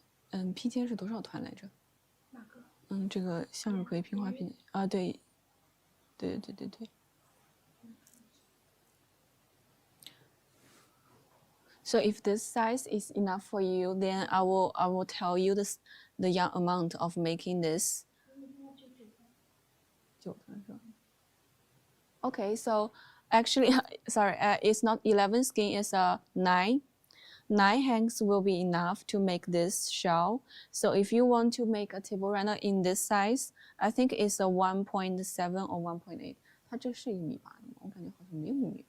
披肩是多少团来着？哪个？这个向日葵拼花拼啊，对。So if this size is enough for you, then I will tell you the yarn amount of making this. Okay, so actually, sorry, it's not 11 skein, it's 9. 9 hanks will be enough to make this shell. So if you want to make a table runner in this size, I think it's a 1.7 or 1.8. 它这是1.8米吗？我感觉好像没有1.8米。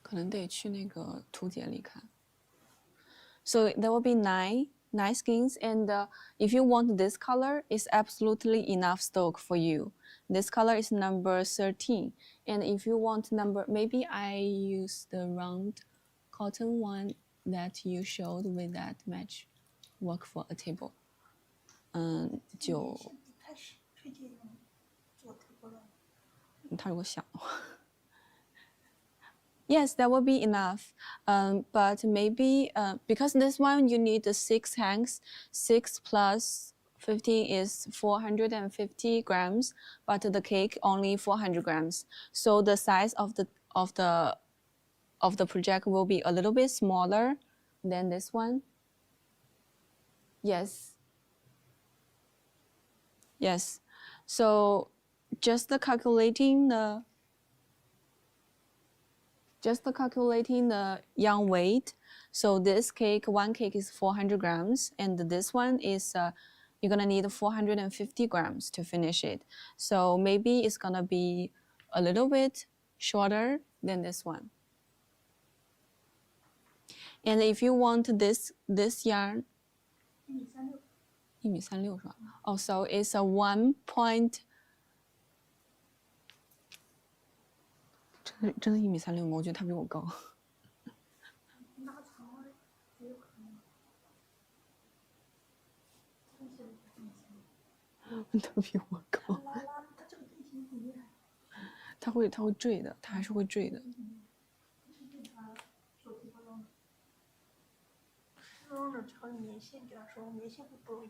可能得去那个图解里看。So there will be nine skeins, and if you want this color, it's absolutely enough stock for you. This color is number 13, and if you want number, maybe I use the round cotton one that you showed with that match work for a table. 就他如果想的话。Yes, that will be enough. But maybe because this one you need the 6 hanks, 6 plus 15 is 450 grams, but the cake only 400 grams. So the size of the project will be a little bit smaller than this one. Yes. Yes. So just calculating the yarn weight. So this cake, one cake is 400 grams, and this one is you're gonna need 450 grams to finish it. So maybe it's gonna be a little bit shorter than this one. And if you want this yarn, 1.36米是吧？哦、so it's a 1. 真的1.36米吗？我觉得他比我高。他比我高。他会坠的，他还是会坠的。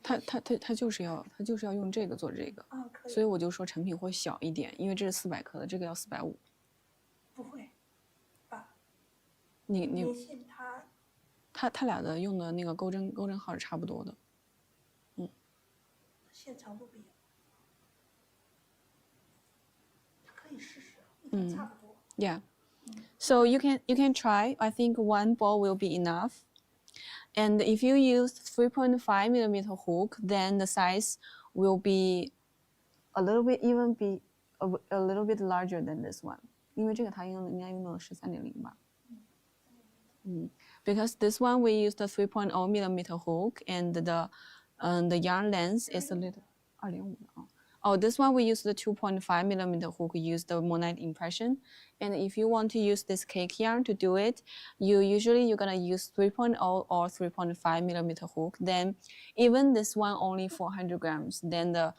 他就是要用这个做这个，所以我就说成品会小一点，因为这是400克的，这个要450。不会吧？你棉线他俩的用的那个钩针号是差不多的。线长度不一样，可以试试，差不多。Yeah. So you can try. I think 1 ball will be enough. And if you use 3.5 millimeter hook, then the size will be a little bit a little bit larger than this one. 因为这个它应该用到13.0吧。Because this one we use the 3.0 millimeter hook, and the yarn length is a little 2.5的啊。Oh, this one we use the 2.5 millimeter hook, use the monite impression. And if you want to use this cake yarn to do it, you're gonna use 3.0 or 3.5 millimeter hook. Then even this one only 400 grams, then the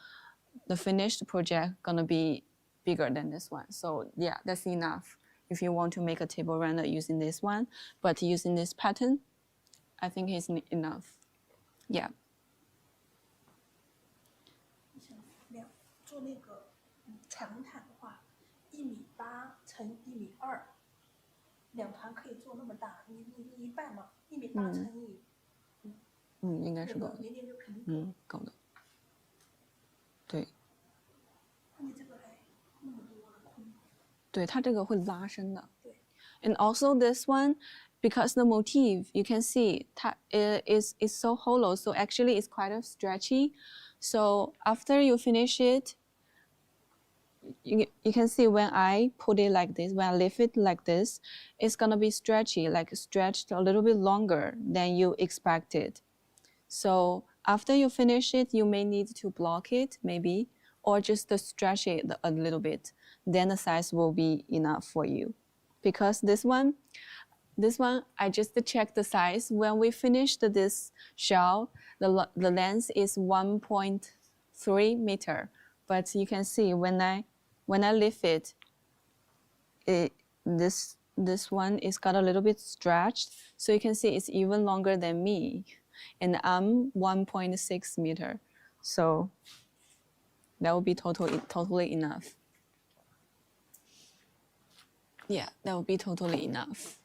finished project gonna be bigger than this one. So yeah, that's enough if you want to make a table runner using this one. But using this pattern, I think it's enough. Yeah. 做那个彩虹毯的话，1.8米乘1.2米，2团可以做那么大，你一半嘛，1.8米乘以，应该是够的。0.6肯定够的。对。你这个还那么多的空。对，它这个会拉伸的。对。And also this one, because the motif you can see, is so hollow, so actually it's quite stretchy. So after you finish it, you can see when I put it like this, when I lift it like this, it's gonna be stretchy, like stretched a little bit longer than you expected. So after you finish it, you may need to block it maybe, or just stretch it a little bit. Then the size will be enough for you. Because this one, I just checked the size. When we finished this shell, the length is 1.3 meter. But you can see when I lift it, this one is got a little bit stretched. So you can see it's even longer than me. And I'm 1.6 meter. So that will be totally enough. Yeah, that will be totally enough.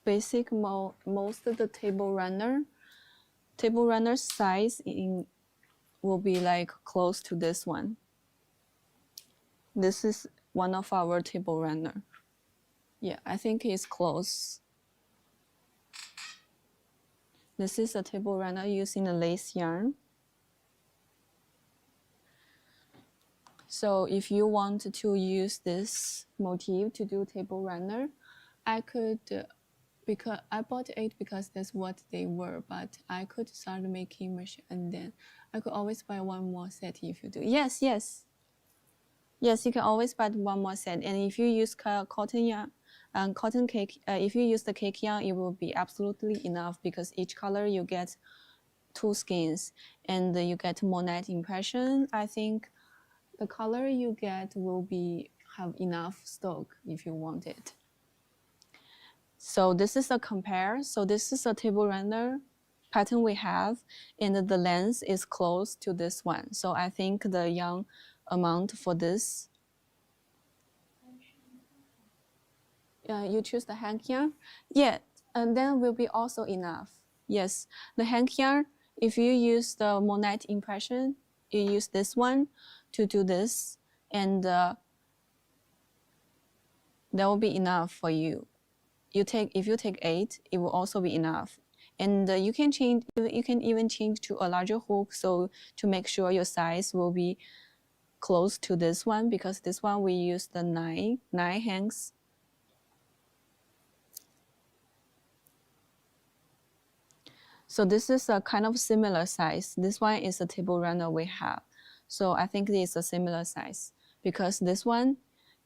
Basic most of the table runner size will be like close to this one. This is one of our table runner. Yeah, I think it's close. This is a table runner using a lace yarn. So if you want to use this motif to do table runner, I could, because I bought 8 because that's what they were, but I could start making machine and then I could always buy one more set if you do. Yes, yes. Yes, you can always buy one more set. And if you use cotton yarn, cotton cake, if you use the cake yarn, it will be absolutely enough because each color you get 2 skeins and you get more net impression. I think the color you get will have enough stock if you want it. So this is a compare. So this is a table runner pattern we have, and the length is close to this one. So I think the yarn amount for this, you choose the hank yarn. Yeah, and then will be also enough. Yes, the hank yarn, if you use the more net impression, you use this one to do this, and that will be enough for you. If you take 8, it will also be enough. And you can change. You can even change to a larger hook, so to make sure your size will be close to this one, because this one we use the 9 hanks. So this is a kind of similar size. This one is a table runner we have. So I think it's a similar size because this one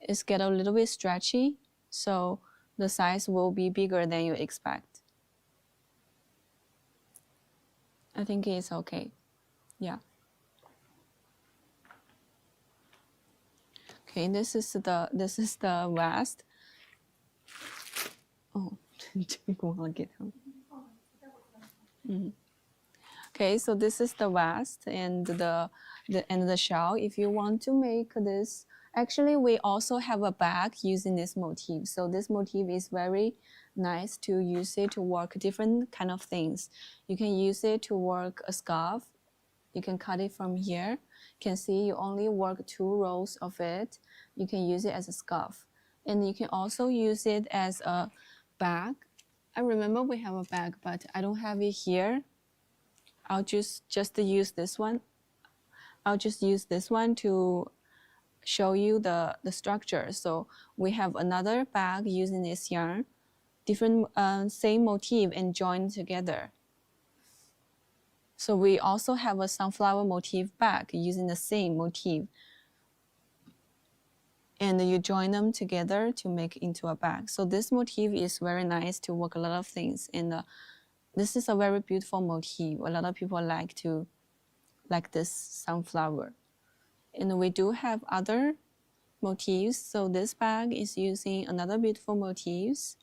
is get a little bit stretchy. So the size will be bigger than you expect. I think it's okay. Yeah. Okay, this is the vest. Oh, 这个我给他们。Okay, so this is the vest and the shell. If you want to make this, actually we also have a bag using this motif. So this motif is very nice to use it to work different kind of things. You can use it to work a scarf. You can cut it from here. You can see you only work 2 rows of it. You can use it as a scarf. And you can also use it as a bag. I remember we have a bag, but I don't have it here. I'll just use this one. I'll just use this one to show you the structure. So we have another bag using this yarn, different same motif and joined together. So we also have a sunflower motif bag using the same motif. And you join them together to make into a bag. So this motif is very nice to work a lot of things. And this is a very beautiful motif. A lot of people like this sunflower. And we do have other motifs. So this bag is using another beautiful motifs.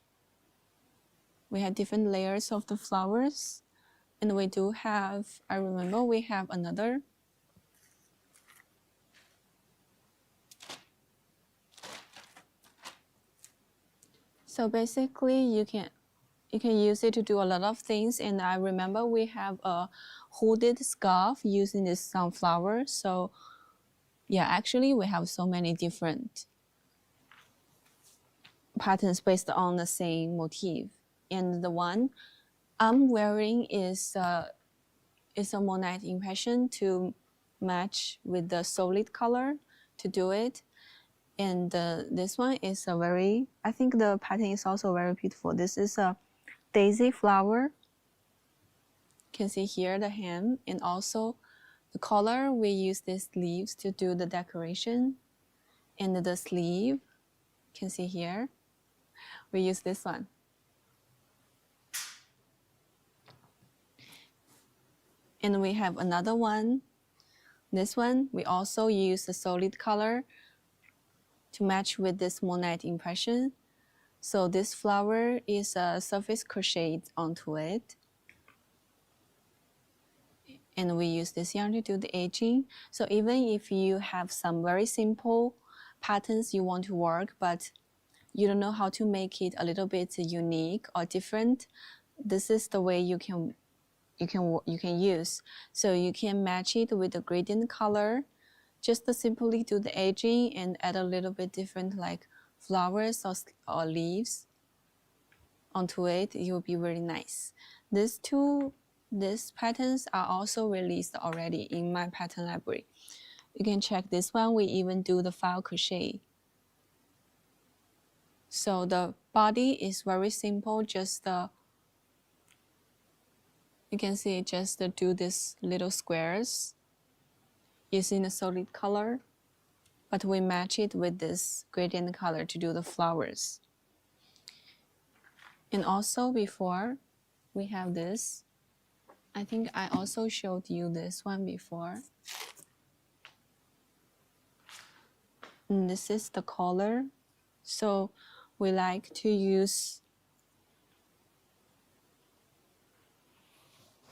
We have different layers of the flowers. And we do have, I remember we have another. So basically you can use it to do a lot of things. And I remember we have a hooded scarf using this sunflower. So yeah, actually we have so many different patterns based on the same motif. And the one I'm wearing is a more nice impression to match with the solid color to do it. And this one is a very, I think the pattern is also very beautiful. This is a daisy flower. You can see here the hem, and also the color, we use these leaves to do the decoration. And the sleeve, you can see here, we use this one. And we have another one. This one, we also use the solid color to match with this more night impression. So this flower is a surface crocheted onto it. And we use this yarn to do the edging. So even if you have some very simple patterns you want to work, but you don't know how to make it a little bit unique or different, this is the way you can use. So you can match it with the gradient color just simply do the edging and add a little bit different like flowers or leaves onto it, it will be very nice. These patterns are also released already in my pattern library. You can check this one. We even do the file crochet. So the body is very simple, just you can see just do this little squares using a solid color, but we match it with this gradient color to do the flowers. And also before we have this, I think I also showed you this one before. And this is the color. So we like to use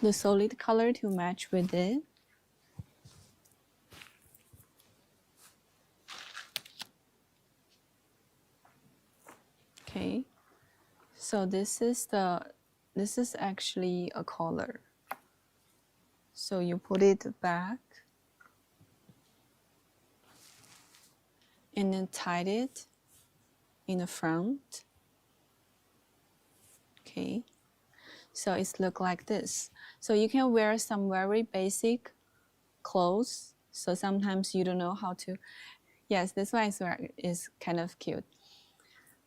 the solid color to match with it. Okay, so this is actually a collar. So you put it back and then tie it in the front. Okay, so it's look like this. So you can wear some very basic clothes. So sometimes you don't know how to. Yes, this one is kind of cute.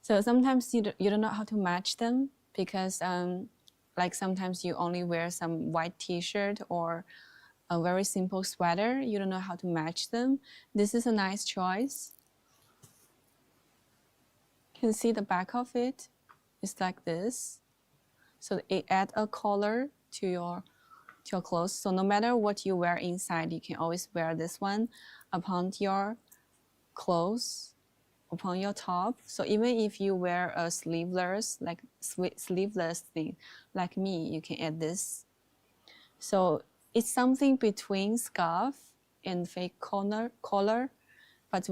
So sometimes you don't know how to match them because like sometimes you only wear some white t-shirt or a very simple sweater. You don't know how to match them. This is a nice choice. You can see the back of it. It's like this. So it adds a color to your clothes. So no matter what you wear inside, you can always wear this one upon your clothes, upon your top. So even if you wear a sleeveless thing like me, you can add this. So it's something between scarf and fake collar, but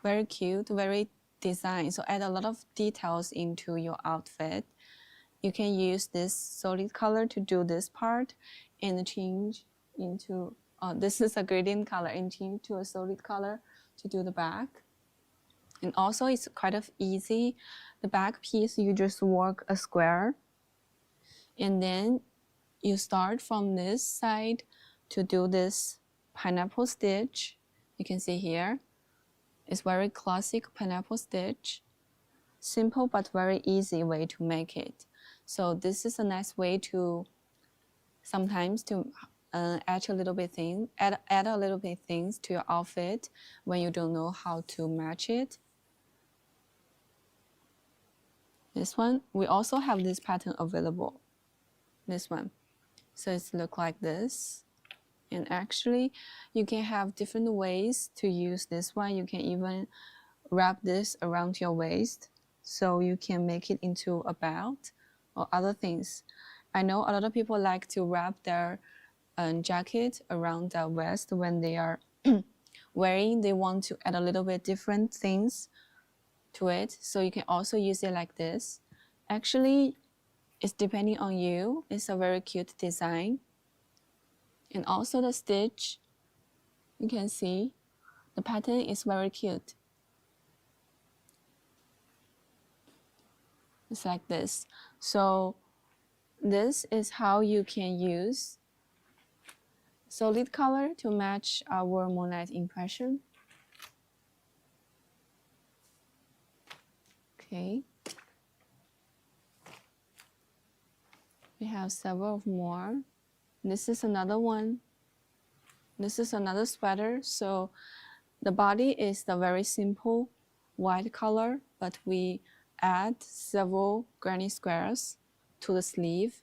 very cute, very design. So add a lot of details into your outfit. You can use this solid color to do this part and change into, this is a gradient color, and change to a solid color to do the back. And also it's kind of easy. The back piece, you just work a square and then you start from this side to do this pineapple stitch. You can see here, it's very classic pineapple stitch. Simple but very easy way to make it. So this is a nice way to sometimes to add a little bit things to your outfit when you don't know how to match it. This one, we also have this pattern available. This one, so it's look like this. And actually, you can have different ways to use this one. You can even wrap this around your waist, so you can make it into a belt or other things. I know a lot of people like to wrap their jacket around their waist when they are wearing. They want to add a little bit different things to it, so you can also use it like this. Actually, it's depending on you. It's a very cute design. And also the stitch, you can see the pattern is very cute. It's like this. So this is how you can use solid color to match our moonlight impression. Okay. We have several more. This is another one. This is another sweater. So the body is the very simple white color, but we add several granny squares to the sleeve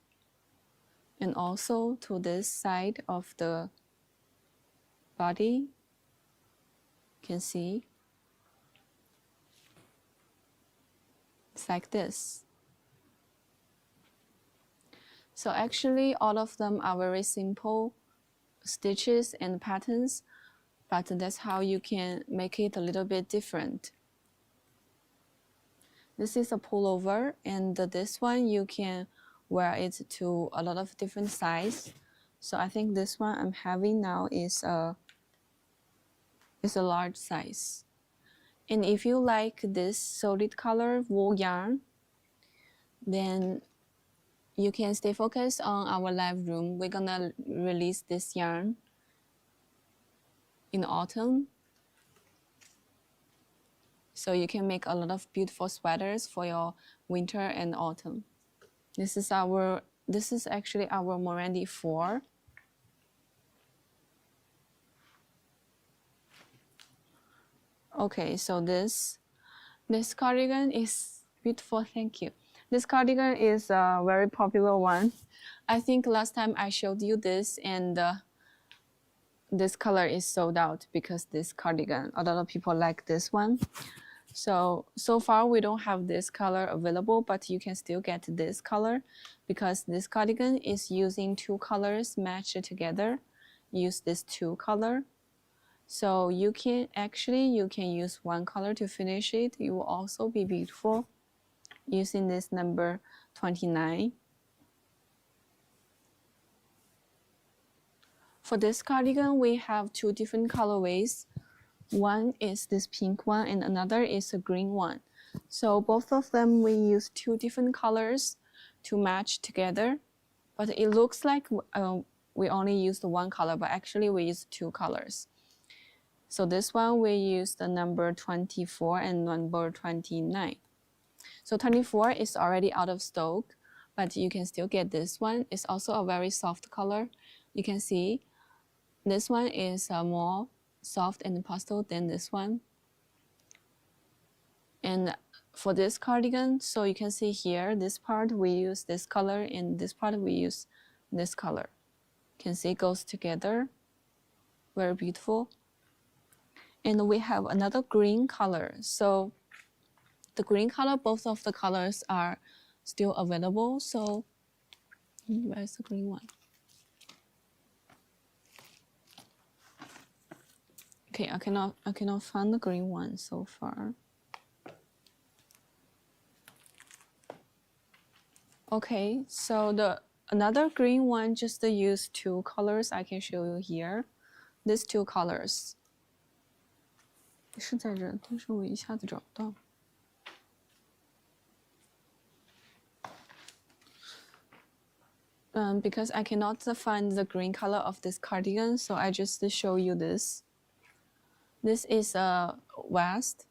and also to this side of the body. You can see it's like this. So actually all of them are very simple stitches and patterns, but that's how you can make it a little bit different. This is a pullover, and this one you can wear it to a lot of different size. So I think this one I'm having now is a It's a large size. And if you like this solid color wool yarn, then you can stay focused on our live room. We're gonna release this yarn in autumn. So you can make a lot of beautiful sweaters for your winter and autumn. This is actually our Morandi 4. Okay, so this cardigan is beautiful. Thank you. This cardigan is a very popular one. I think last time I showed you this, and this color is sold out because this cardigan, a lot of people like this one. So far we don't have this color available, but you can still get this color because this cardigan is using 2 colors matched together. Use this 2 color. So you can use 1 color to finish it. It will also be beautiful using this number 29. For this cardigan, we have 2 different colorways. One is this pink one and another is a green one. So both of them we use 2 different colors to match together. But it looks like we only used 1 color, but actually we used 2 colors. So this one we use the number 24 and number 29. So 24 is already out of stock, but you can still get this one. It's also a very soft color. You can see this one is more soft and pastel than this one. And for this cardigan, so you can see here, this part we use this color and this part we use this color. You can see it goes together. Very beautiful. And we have another green color. So the green color, both of the colors are still available. So where's the green one? Okay, I cannot find the green one so far. Okay, so another green one just use 2 colors. I can show you here. These 2 colors. 是在这，但是我一下子找不到。Because I cannot find the green color of this cardigan, so I just show you this. This is a vest,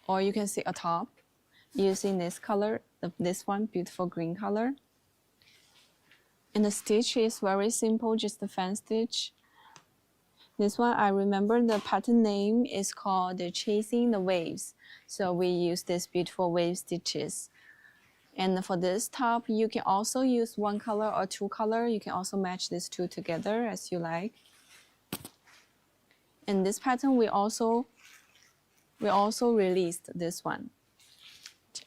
or you can see a top, using this color, this one, beautiful green color. And the stitch is very simple, just a fan stitch. This one, I remember the pattern name is called Chasing the Waves. So we use these beautiful wave stitches. And for this top, you can also use 1 color or 2 color. You can also match these 2 together as you like. And this pattern, we also released this one.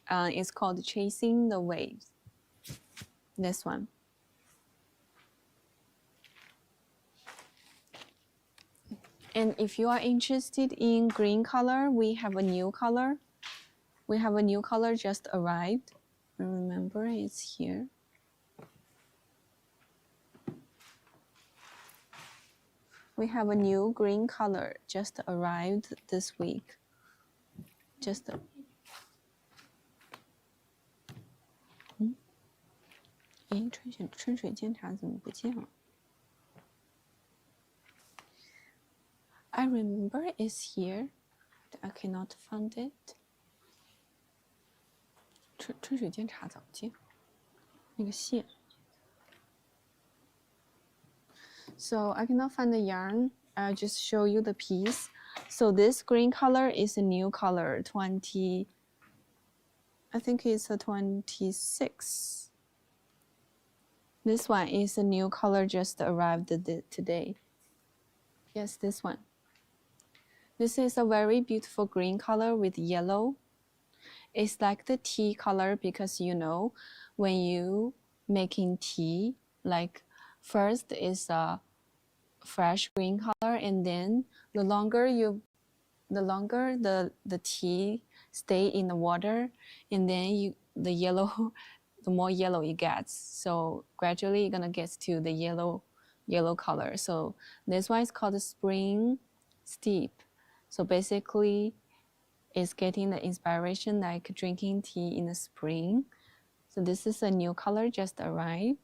It's called Chasing the Waves. This one. And if you are interested in green color, we have a new color. We have a new color just arrived. Remember, it's here. We have a new green color just arrived this week. Just a...春水监察怎么不见了? I remember it's here, but I cannot find it. 春水监察咋不见？那个线。So I cannot find the yarn. I'll just show you the piece. So this green color is a new color, 20. I think it's a 26. This one is a new color just arrived today. Yes, this one. This is a very beautiful green color with yellow. It's like the tea color because you know when you making tea, like first is a fresh green color, and then the longer the tea stay in the water, and then the more yellow it gets. So gradually you're gonna get to the yellow color. So this one is called the spring steep. So basically, it's getting the inspiration like drinking tea in the spring. So this is a new color just arrived.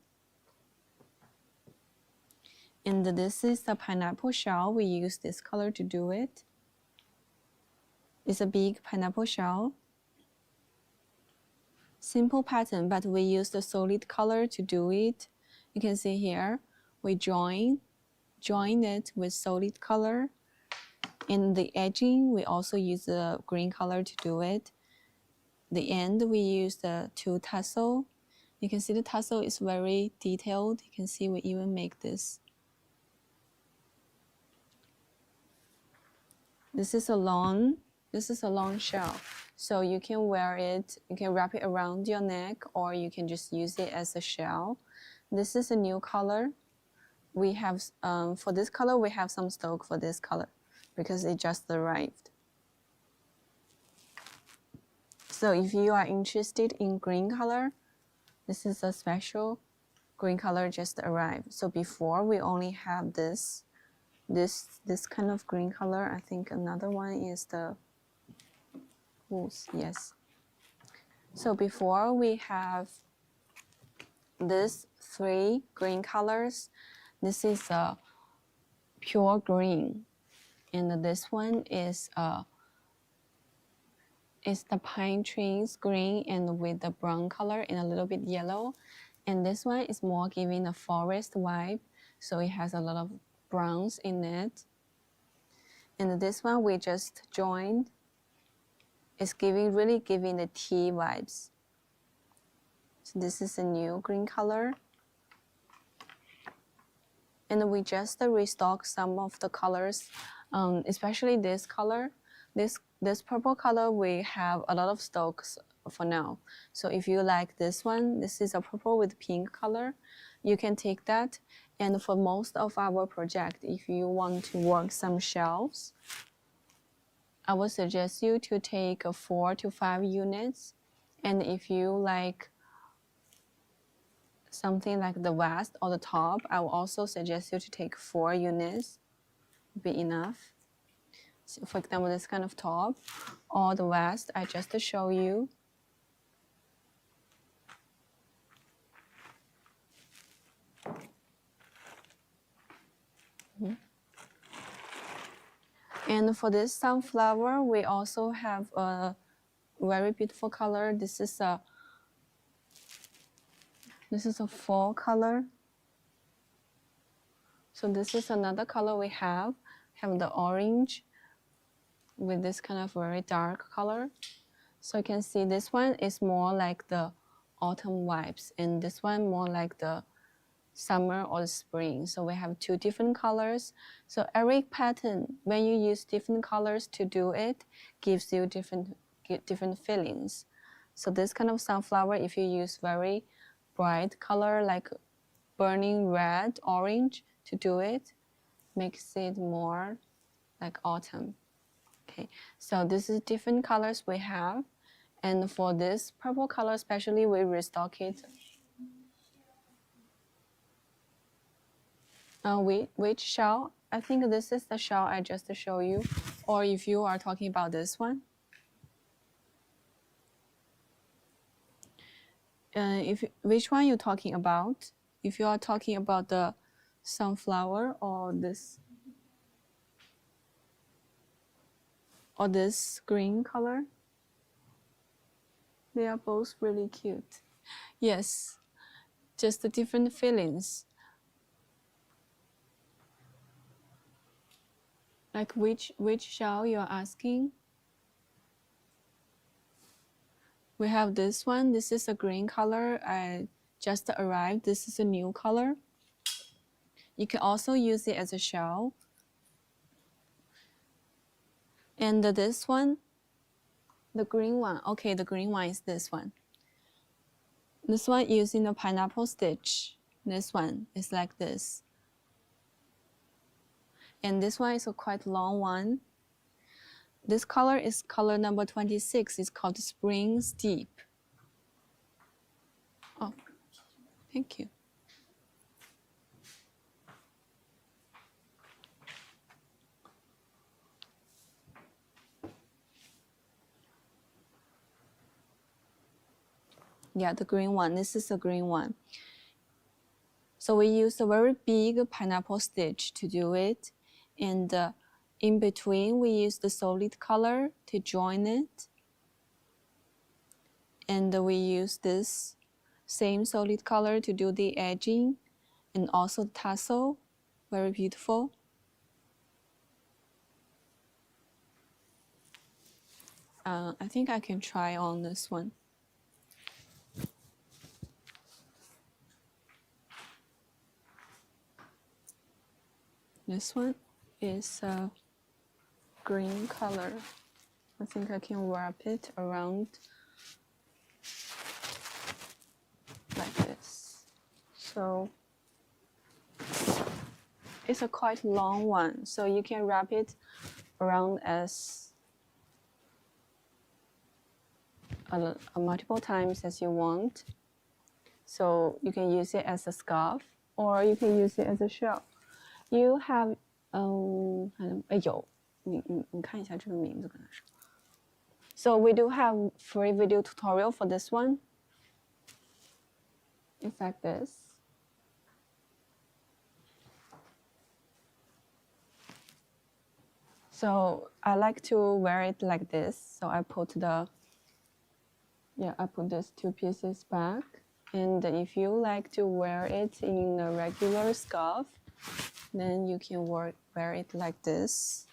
And this is the pineapple shell. We use this color to do it. It's a big pineapple shell. Simple pattern, but we use the solid color to do it. You can see here, we join it with solid color. In the edging, we also use the green color to do it. The end, we use the two tassel. You can see the tassel is very detailed. You can see we even make this. This is a long shell. So you can wear it, you can wrap it around your neck, or you can just use it as a shell. This is a new color. We have, for this color, we have some stock for this color because it just arrived. So if you are interested in green color, this is a special green color just arrived. So before we only have this kind of green color. I think another one is the wolves, yes. So before we have these three green colors. This is a pure green, and this one is the pine trees green and with the brown color and a little bit yellow. And this one is more giving a forest vibe, so it has a lot of browns in it. And this one we just joined. It's really giving the tea vibes. So this is a new green color. And we just restock some of the colors, especially this color. This purple color, we have a lot of stocks for now. So if you like this one, this is a purple with pink color, you can take that. And for most of our project, if you want to work some shelves, I would suggest you to take 4 to 5 units. And if you like something like the vest or the top, I will also suggest you to take 4 units, be enough. So for example, this kind of top or the vest, I just show you. And for this sunflower, we also have a very beautiful color. This is a fall color. So this is another color we have the orange with this kind of very dark color. So you can see this one is more like the autumn vibes, and this one more like the summer or the spring. So we have 2 different colors. So every pattern, when you use different colors to do it, gives you different feelings. So this kind of sunflower, if you use very bright color like burning red, orange to do it, makes it more like autumn. Okay, so this is different colors we have. And for this purple color especially, we restock it. Which shell? I think this is the shell I just show you. Or if you are talking about this one. Which one you talking about? If you are talking about the sunflower or this green color, they are both really cute. Yes, just the different feelings. Like which shell you are asking? We have this one. This is a green color. I just arrived. This is a new color. You can also use it as a shell. And this one, the green one. Okay, the green one is this one. This one using the pineapple stitch. This one is like this. And this one is a quite long one. This color is color number 26. It's called Spring Steep. Oh, thank you. Yeah, the green one. This is the green one. So we use a very big pineapple stitch to do it. And in between, we use the solid color to join it. And we use this same solid color to do the edging and also the tassel. Very beautiful. I think I can try on this one. This one is a green color. I think I can wrap it around like this. So it's a quite long one, so you can wrap it around as multiple times as you want. So you can use it as a scarf or you can use it as a shell. You have 有你看一下这个名字跟他说。So we do have free video tutorial for this one. It's like this. So I like to wear it like this. So I put these two pieces back. And if you like to wear it in a regular scarf, then you can wear it like this.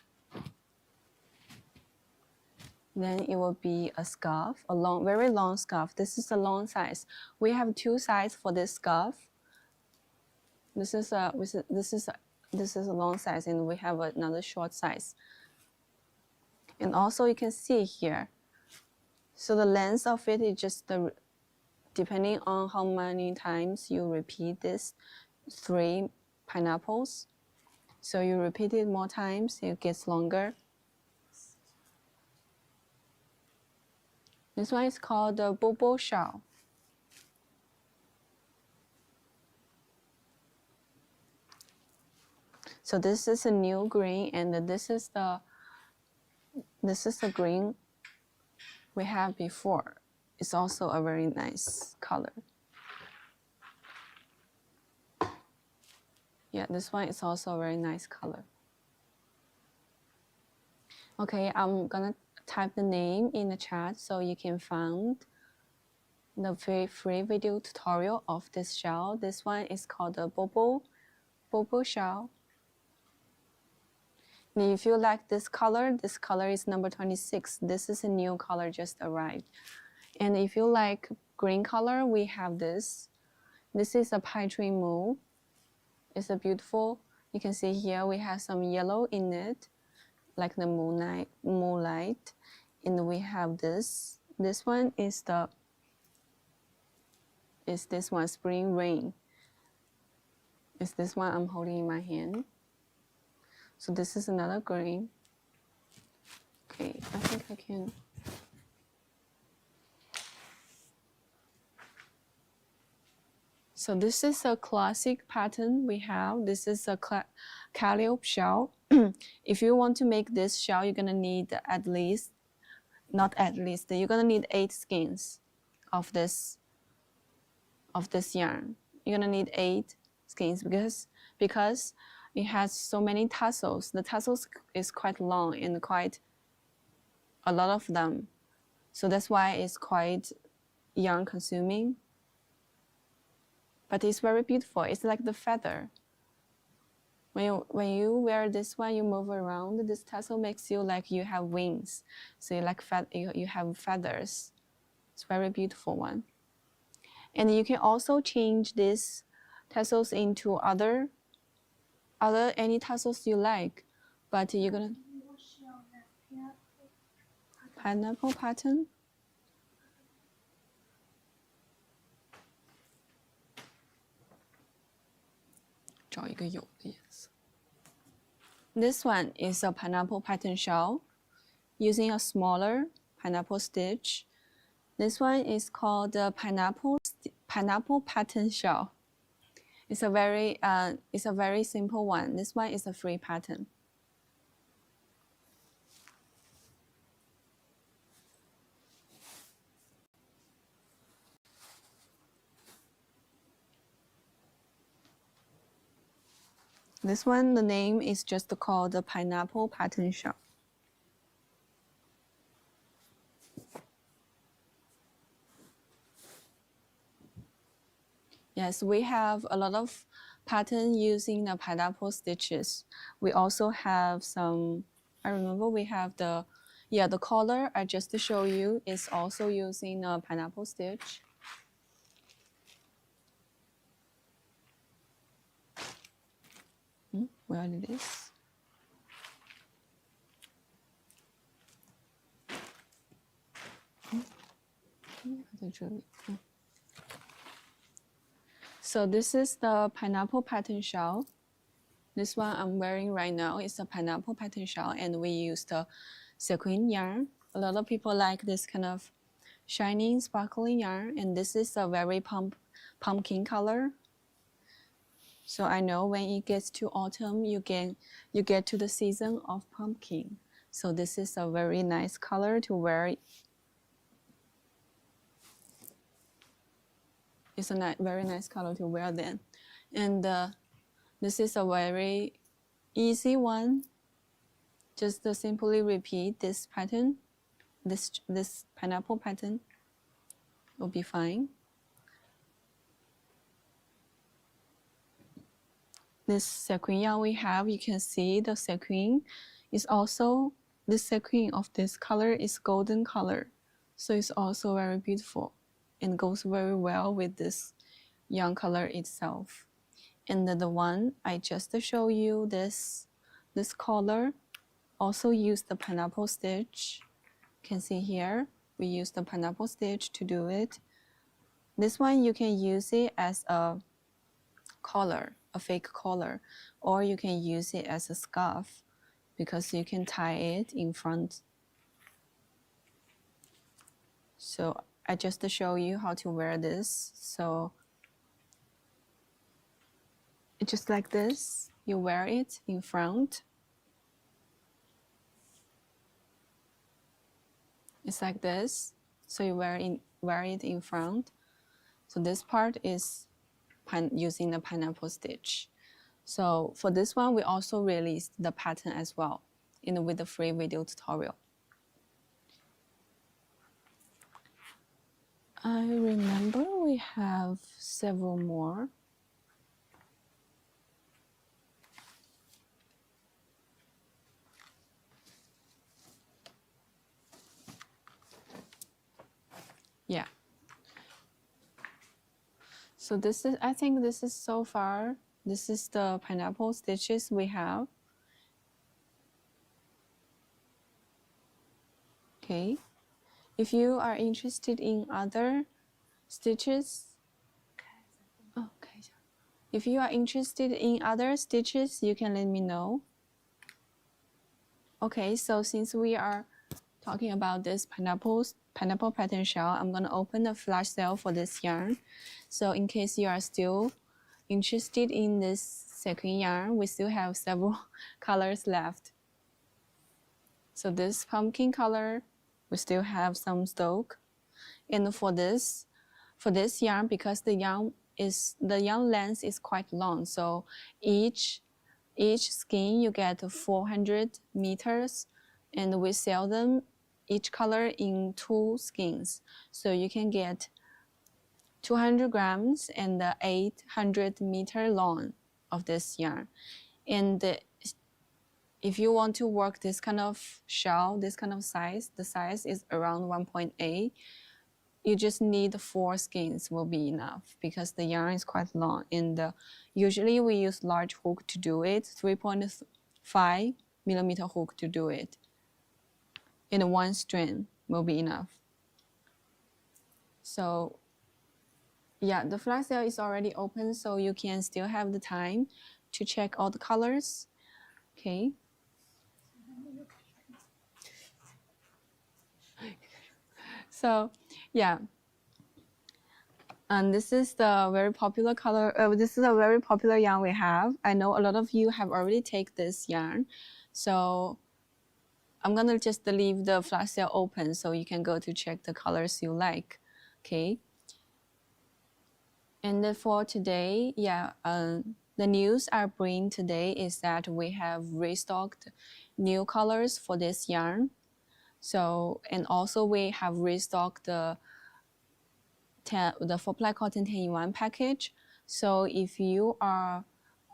Then it will be a scarf, a long, very long scarf. This is a long size. We have two sizes for this scarf. This is a long size, and we have another short size. And also you can see here. So the length of it is just depending on how many times you repeat this 3 pineapples. So you repeat it more times, it gets longer. This one is called the Bobo Shell. So this is a new green, and this is the green we had before. It's also a very nice color. Yeah, this one is also a very nice color. Okay, I'm gonna type the name in the chat so you can find the free video tutorial of this shell. This one is called the Bobo shell. And if you like this color is number 26. This is a new color just arrived. And if you like green color, we have this. This is a pine tree move. It's a beautiful, you can see here we have some yellow in it, like the moonlight. And we have this. This one is this one, spring rain. It's this one I'm holding in my hand. So this is another green. Okay, I think I can. So this is a classic pattern we have. This is a calliope shell. If you want to make this shell, you're gonna need you're gonna need 8 skeins of this yarn. You're gonna need 8 skeins because it has so many tassels. The tassels is quite long and quite a lot of them. So that's why it's quite yarn consuming. But it's very beautiful. It's like the feather. When you wear this one, you move around. This tassel makes you like you have wings. So you have feathers. It's a very beautiful one. And you can also change these tassels into other any tassels you like. But you're gonna pineapple pattern. This one is a pineapple pattern shell using a smaller pineapple stitch. This one is called the pineapple pattern shell. It's a very simple one. This one is a free pattern. This one, the name is just called the pineapple pattern shawl. Yes, we have a lot of pattern using the pineapple stitches. We also have some, I remember we have the collar I just show you is also using a pineapple stitch. Where it is? So this is the pineapple pattern shawl. This one I'm wearing right now is a pineapple pattern shawl, and we use the sequin yarn. A lot of people like this kind of shining, sparkling yarn, and this is a very pumpkin color. So I know when it gets to autumn, you get to the season of pumpkin. So this is a very nice color to wear. It's a very nice color to wear then. And this is a very easy one. Just simply repeat this pattern, this pineapple pattern will be fine. This sequin yarn we have, you can see the sequin is also, the sequin of this color is golden color. So it's also very beautiful and goes very well with this yarn color itself. And the one I just show you, this color, also use the pineapple stitch. You can see here, we use the pineapple stitch to do it. This one you can use it as a collar, a fake collar, or you can use it as a scarf because you can tie it in front. So I just show you how to wear this. So it's just like this, you wear it in front. It's like this, so you wear it in front. So this part is using the pineapple stitch. So for this one, we also released the pattern as well with the free video tutorial. I remember we have several more. Yeah. So this is, I think this is so far, this is the pineapple stitches we have. Okay. If you are interested in other stitches, if you are interested in other stitches, you can let me know. Okay, so since we are talking about this pineapple pattern shawl, I'm gonna open the flash sale for this yarn. So in case you are still interested in this sequin yarn, we still have several colors left. So this pumpkin color, we still have some stock. And for this yarn, because the yarn length is quite long, so each skein you get 400 meters, and we sell them each color in 2 skeins. So you can get 200 grams and 800 meter long of this yarn. And if you want to work this kind of shawl, this kind of size, the size is around 1.8. You just need 4 skeins will be enough because the yarn is quite long. And usually we use large hook to do it, 3.5 millimeter hook to do it. And 1 strand will be enough. So yeah, the flash sale is already open, so you can still have the time to check all the colors. Okay. So yeah, and this is the very popular color. This is a very popular yarn we have. I know a lot of you have already taken this yarn, so I'm gonna just leave the flash sale open so you can go to check the colors you like. Okay. And for today, yeah, the news I bring today is that we have restocked new colors for this yarn. So, and also we have restocked the 4-ply cotton 10-in-1 package. So if you are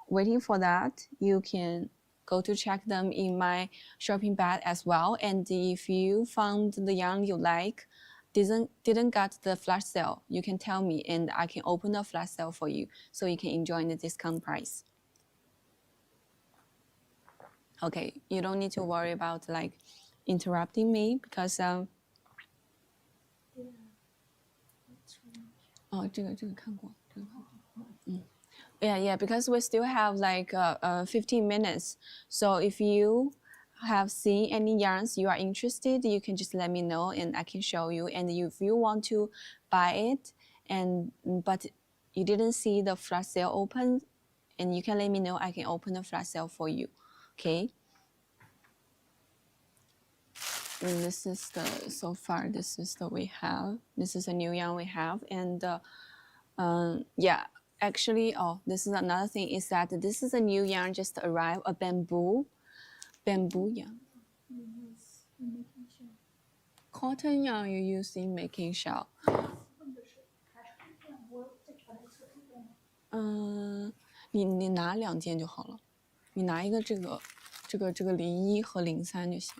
waiting for that, you can go to check them in my shopping bag as well. And if you found the yarn you like, didn't get the flash sale, you can tell me and I can open a flash sale for you so you can enjoy the discount price. Okay, you don't need to worry about like interrupting me because Yeah, because we still have like 15 minutes. So if you have seen any yarns you are interested, you can just let me know and I can show you. And if you want to buy it but you didn't see the flash sale open, and you can let me know, I can open the flash sale for you. Okay. And this is so far this is the we have. This is a new yarn we have, and yeah. Actually, this is another thing is that this is a new yarn just arrived, a bamboo yarn. Cotton yarn you use in making shell. 你拿2件就好了，你拿一个这个01和03就行。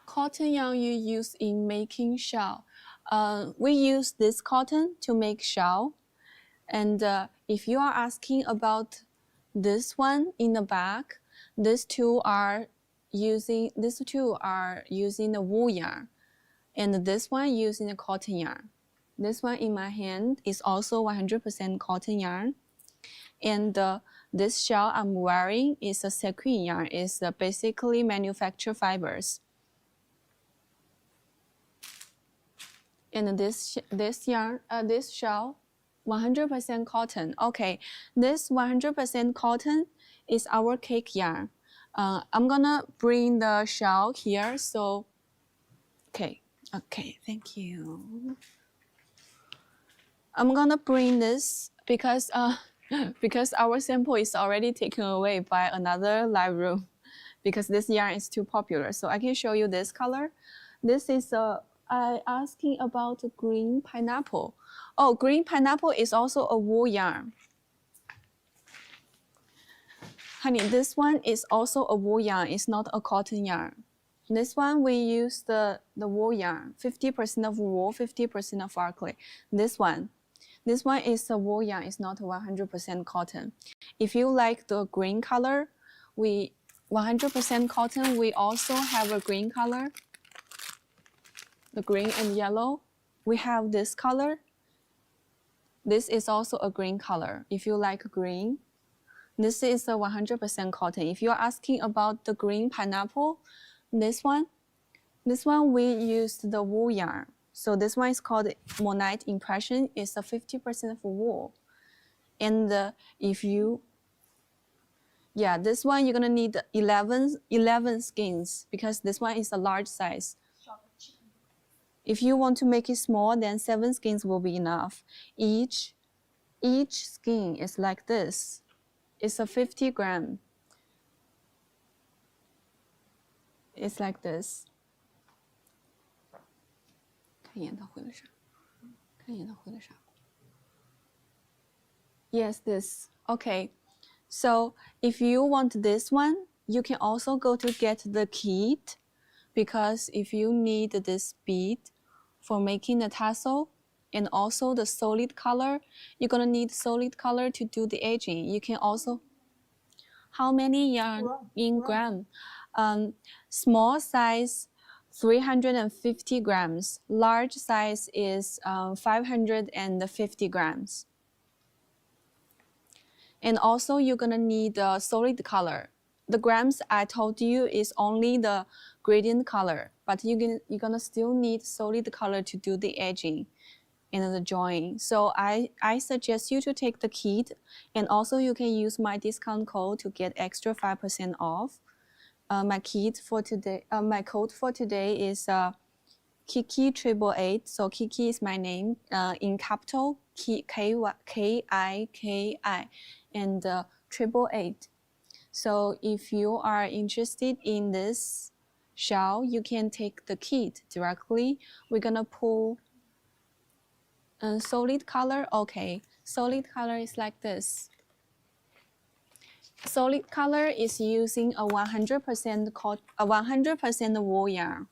Cotton yarn you use in making shell. We use this cotton to make shell. And if you are asking about this one in the back, these two are using the wool yarn, and this one using the cotton yarn. This one in my hand is also 100% cotton yarn, and this shell I'm wearing is a sequin yarn. It's basically manufactured fibers. And this shell, 100% cotton. Okay, this 100% cotton is our cake yarn. I'm gonna bring the shell here. So, okay, thank you. I'm gonna bring this because our sample is already taken away by another live room because this yarn is too popular. So I can show you this color. This is I asking about green pineapple. Oh, green pineapple is also a wool yarn. Honey, this one is also a wool yarn. It's not a cotton yarn. This one we use the wool yarn. 50% of wool, 50% of acrylic. This one is a wool yarn. It's not 100% cotton. If you like the green color, 100% cotton. We also have a green color. The green and yellow. We have this color. This is also a green color. If you like green, this is a 100% cotton. If you're asking about the green pineapple, this one we used the wool yarn. So this one is called Monite Impression. It's a 50% of wool. And this one you're gonna need 11 skeins because this one is a large size. If you want to make it small, then 7 skeins will be enough. Each skein is like this. It's a 50 gram. It's like this. 看研讨会的啥？看研讨会的啥？ Yes, this. Okay. So if you want this one, you can also go to get the kit, because if you need this bead for making the tassel and also the solid color, you're gonna need solid color to do the edging. You can also, how many yarn in gram? Small size 350 grams. Large size is 550 grams. And also you're gonna need a solid color. The grams I told you is only the gradient color, but you're gonna still need solid color to do the edging and the join. So I suggest you to take the kit, and also you can use my discount code to get extra 5% off. My kit for today, my code for today is Kiki 888. So Kiki is my name in capital, KIKI and 888. So if you are interested in this shawl, you can take the kit directly. We're gonna pull solid color. Okay, solid color is like this. Solid color is using a 100% wool yarn.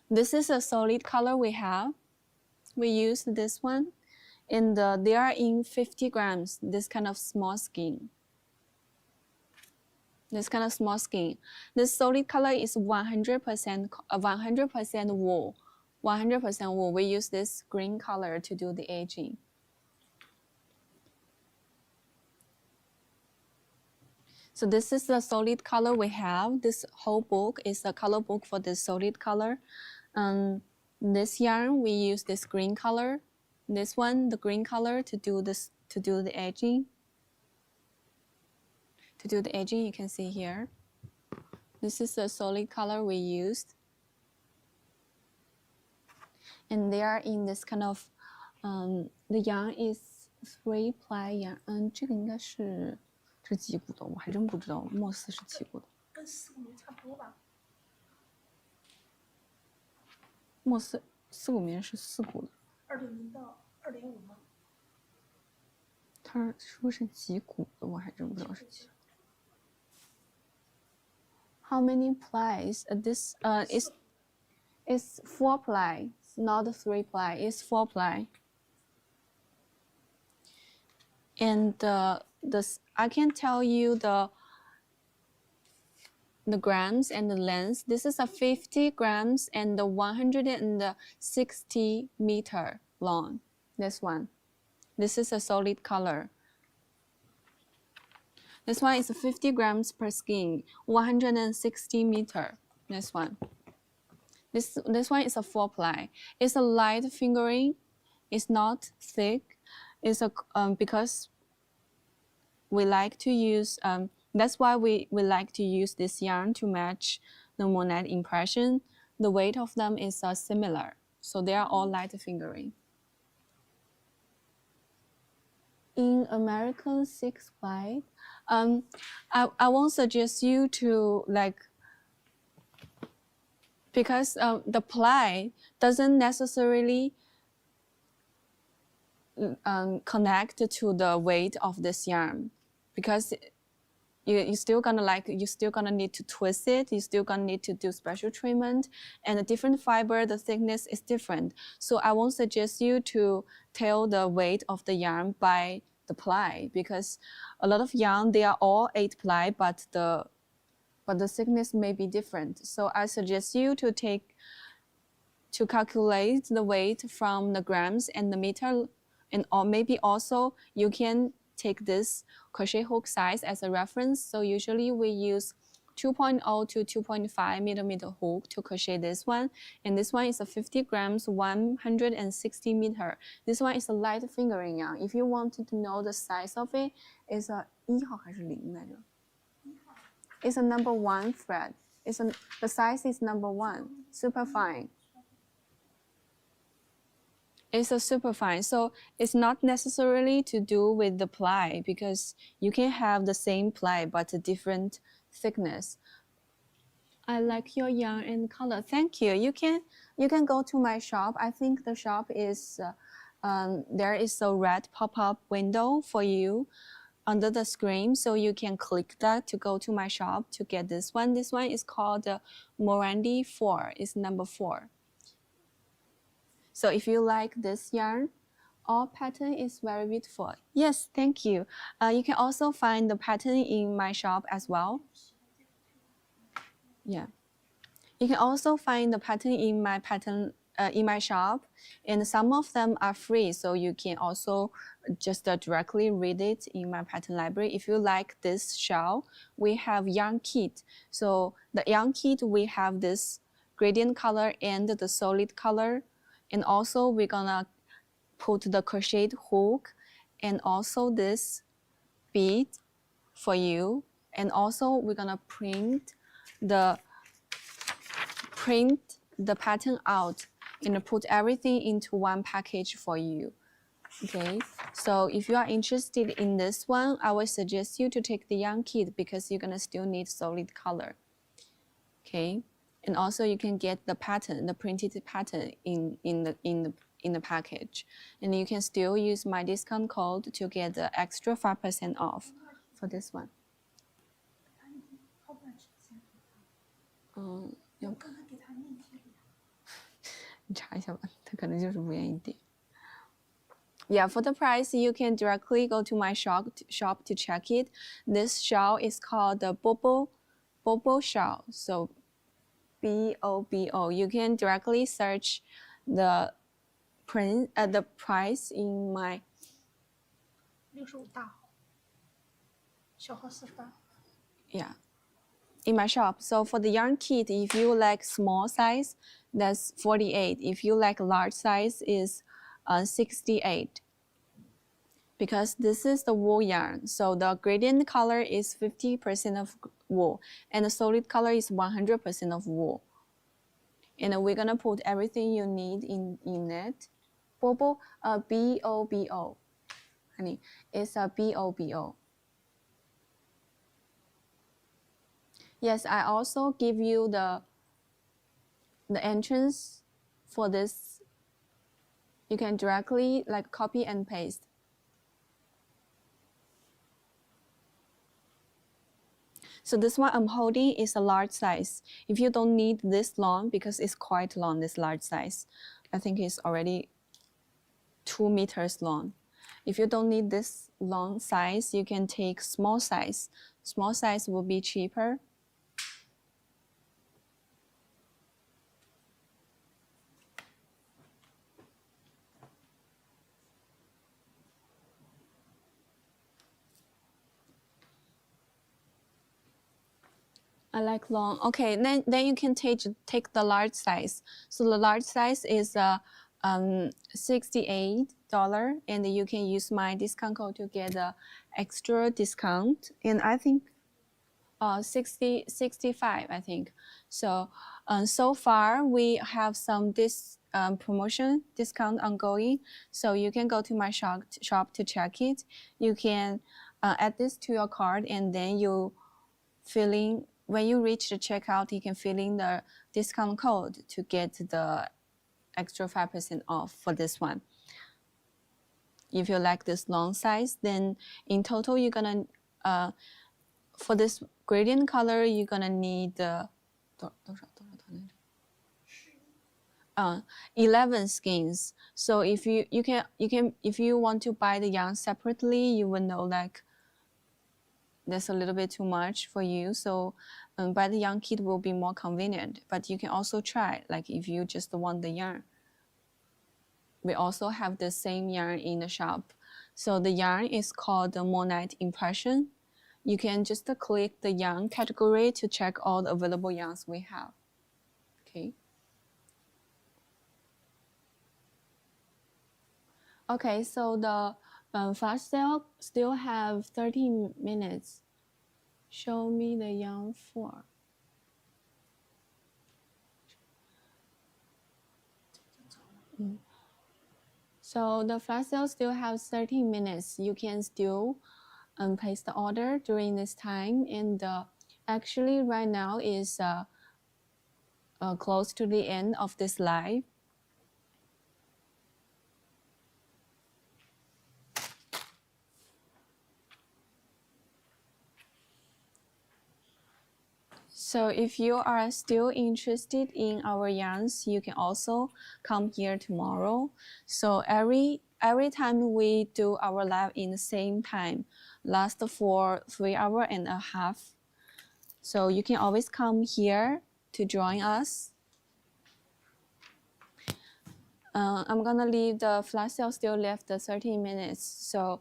This is a solid color we have. We use this one, and they are in 50 grams. This kind of small skein. This kind of small skein. This solid color is 100% wool. 100% wool. We use this green color to do the edging. So this is the solid color we have. This whole book is a color book for the solid color. This yarn we use this green color. This one, the green color, to do the edging. To do the edging, you can see here. This is the solid color we used. And they are in this kind of, the yarn is 3-ply yarn. 这个应该是几股的，我还真不知道，莫斯是几股的。跟4股棉差不多吧。莫斯4股棉是4股的。2.0到2.5吗？他说是几股的，我还真不知道是几。How many plies? This is 4-ply, not 3-ply. It's 4-ply. And I can tell you the grams and the length. This is a 50 grams and 160 meter long. This one. This is a solid color. This one is 50 grams per skein, 160 meter. This one. This one is a 4-ply. It's a light fingering. It's not thick. It's a because we like to use that's why we like to use this yarn to match the monad impression. The weight of them is similar, so they are all light fingering. In American 6-ply, I won't suggest you to because the ply doesn't necessarily connect to the weight of this yarn, because you're still gonna need to twist it. You're still gonna need to do special treatment, and the different fiber, the thickness is different. So I won't suggest you to tell the weight of the yarn by the ply, because a lot of yarn, they are all 8-ply, but the thickness may be different. So I suggest you to calculate the weight from the grams and the meter, or maybe also you can take this crochet hook size as a reference. So usually we use 2.0 to 2.5 millimeter hook to crochet this one, and this one is a 50 grams, 160 meter. This one is a light fingering yarn. If you wanted to know the size of it, it's a 1号还是0来着？ It's a number 1 thread. The size is number 1, super fine. It's a super fine, so it's not necessarily to do with the ply, because you can have the same ply but a different thickness. I like your yarn and color. Thank you. You can go to my shop. I think the shop is there is a red pop-up window for you under the screen, so you can click that to go to my shop to get this one. This one is called Morandi 4. It's number 4. So if you like this yarn, all pattern is very beautiful. Yes, thank you. You can also find the pattern in my shop as well. Yeah, you can also find the pattern in my shop, and some of them are free, so you can also just directly read it in my pattern library. If you like this shawl, we have yarn kit. So the yarn kit, we have this gradient color and the solid color. And also we're gonna put the crocheted hook and also this bead for you. And also we're gonna print the pattern out and put everything into one package for you. Okay, so if you are interested in this one, I would suggest you to take the yarn kit because you're gonna still need solid color. Okay, and also you can get the pattern, the printed pattern in the package, and you can still use my discount code to get the extra 5% off for this one. 后半时间给他，嗯，我刚才给他命题了。你查一下吧，他可能就是不愿意点。Yeah, for the price, you can directly go to my shop to check it. This shawl is called the Bobo shawl. So BOBO. You can directly search the the price in my 65大号，小号48。yeah, in my shop. So for the yarn kit, if you like small size, that's 48. If you like large size, is 68. Because this is the wool yarn, so the gradient color is 50% of wool, and the solid color is 100% of wool. And we're gonna put everything you need in it. Bobo, B-O-B-O, honey, it's a B-O-B-O. Yes, I also give you the entrance for this. You can directly like copy and paste. So this one I'm holding is a large size. If you don't need this long, because it's quite long, this large size. I think it's already 2 meters long. If you don't need this long size, you can take small size. Small size will be cheaper. I like long. Okay, then you can take the large size. So the large size is $68, and you can use my discount code to get the extra discount. And I think 65, I think. So so far we have some promotion discount ongoing. So you can go to my shop to check it. You can add this to your cart, and then when you reach the checkout, you can fill in the discount code to get the extra 5% off for this one. If you like this long size, then in total you're gonna for this gradient color you're gonna need 11 skeins. So if you can if you want to buy the yarn separately, you will know like that's a little bit too much for you. So buy the yarn kit will be more convenient. But you can also try, like if you just want the yarn. We also have the same yarn in the shop. So the yarn is called the Monite Impression. You can just click the yarn category to check all the available yarns we have. Okay. Okay, so the flash sale still have 30 minutes. Show me the yarn for. So the flash sale still have 30 minutes. You can still place the order during this time. And actually right now is close to the end of this live. So if you are still interested in our yarns, you can also come here tomorrow. So every time we do our live in the same time, last for 3 hours and a half. So you can always come here to join us. I'm gonna leave the flash sale still left the 30 minutes, so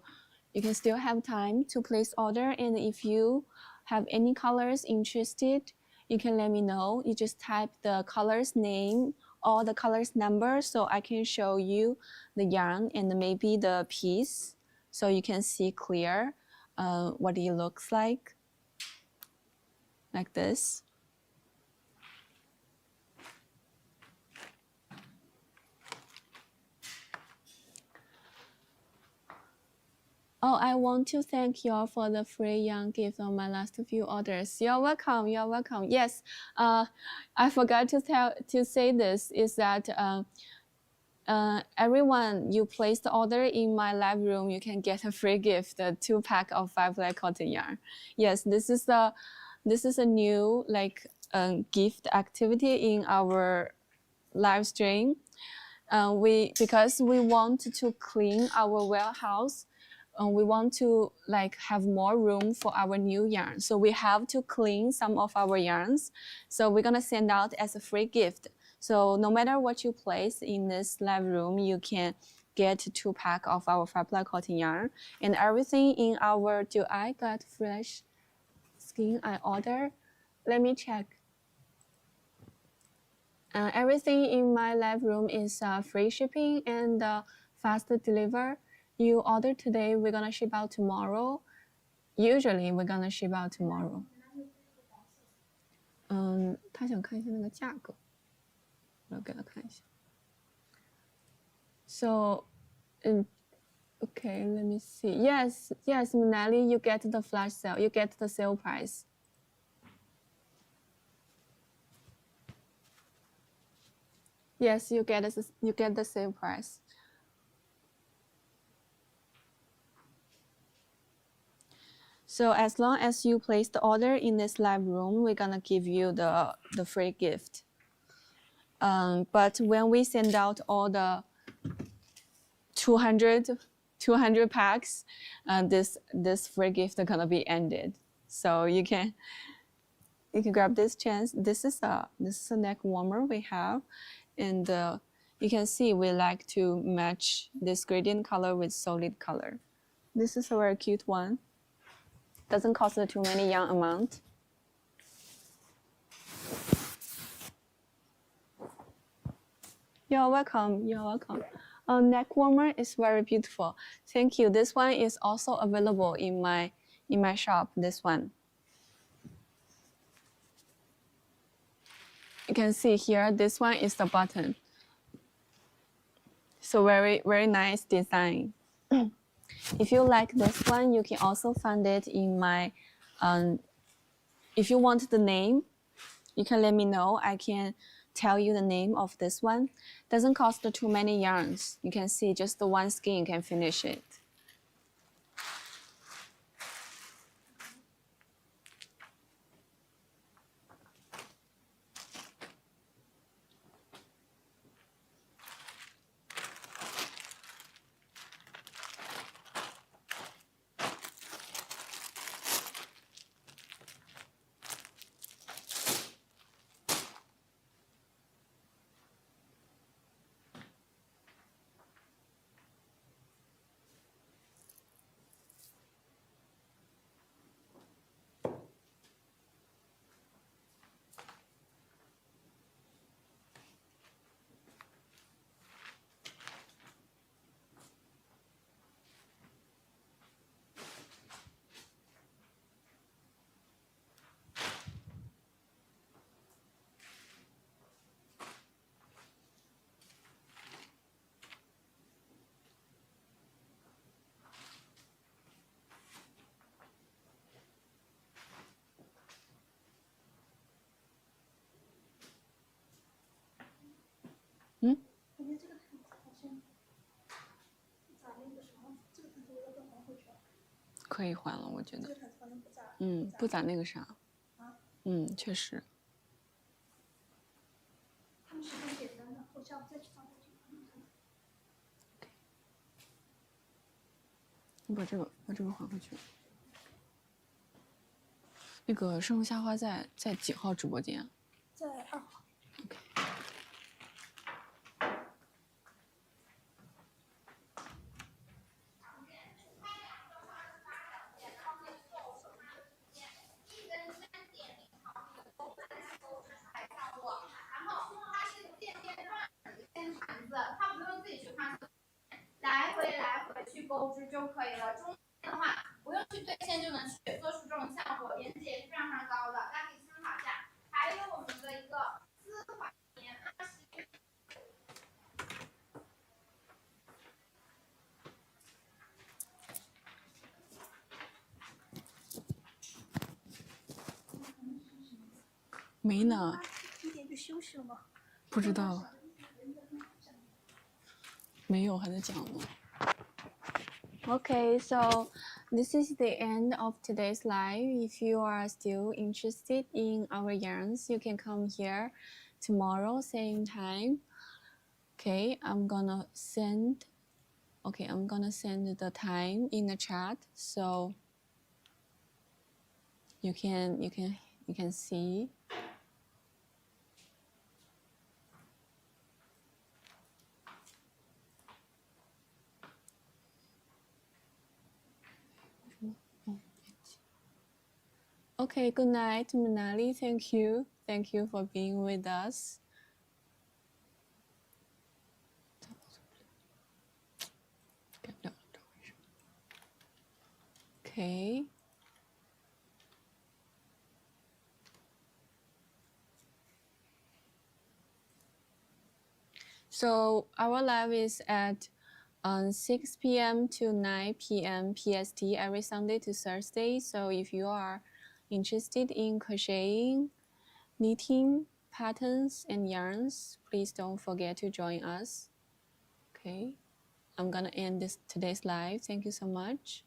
you can still have time to place order. And if you have any colors interested, you can let me know. You just type the color's name or the color's number so I can show you the yarn and maybe the piece so you can see clear what it looks like this. Oh, I want to thank you all for the free yarn gift on my last few orders. You're welcome. You're welcome. Yes. I forgot to say this is that everyone you placed the order in my live room, you can get a free gift, a 2-pack of 5-ply cotton yarn. Yes, this is a new like gift activity in our live stream. Because we want to clean our warehouse, we want to like have more room for our new yarn. So we have to clean some of our yarns. So we're gonna send out as a free gift. So no matter what you place in this live room, you can get 2-pack of our 5-ply cotton yarn. And everything in our Do I Got Fresh Skin I order? Let me check. Everything in my live room is free shipping and fast deliver. You order today, we're gonna ship out tomorrow. Usually we're gonna ship out tomorrow. 他想看一下那个价格，我给他看一下。So, okay, let me see. Yes, Manali, you get the flash sale. You get the sale price. Yes, you get the sale price. So as long as you place the order in this live room, we're gonna give you the free gift. But when we send out all the 200 packs, this free gift is gonna be ended. So you can grab this chance. This is a neck warmer we have, and you can see we like to match this gradient color with solid color. This is a very cute one. Doesn't cost too many yarn amount. You're welcome. You're welcome. Neck warmer is very beautiful. Thank you. This one is also available in my shop. This one. You can see here. This one is the button. So very nice design. If you like this one, you can also find it in my. If you want the name, you can let me know. I can tell you the name of this one. Doesn't cost too many yarns. You can see just the one skein, you can finish it. Hmm? 我觉得这个好像咋那个什么，这个毯子我要不要还回去啊？可以还了，我觉得。这个毯子好像不咋。不咋那个啥。啊？确实。他们是很简单的，我下午再去找他去看看。你把这个还回去。那个生活夏花在几号直播间？在2号。OK。他不用自己去看，来回去钩织就可以了。中间的话不用去对线就能去做出这种效果，颜值也是非常高的，大家可以参考一下。还有我们的一个丝环棉20。没呢， 1点就休息了吗？不知道，没有，还在讲呢。Okay, so this is the end of today's live. If you are still interested in our yarns, you can come here tomorrow, same time. Okay, I'm gonna send the time in the chat so you can see. Okay, good night, Manali. Thank you for being with us. Okay. So our live is at 6 p.m. to 9 p.m. PST every Sunday to Thursday. So if you are interested in crocheting, knitting, patterns, and yarns, please don't forget to join us. Okay, I'm gonna end today's live. Thank you so much.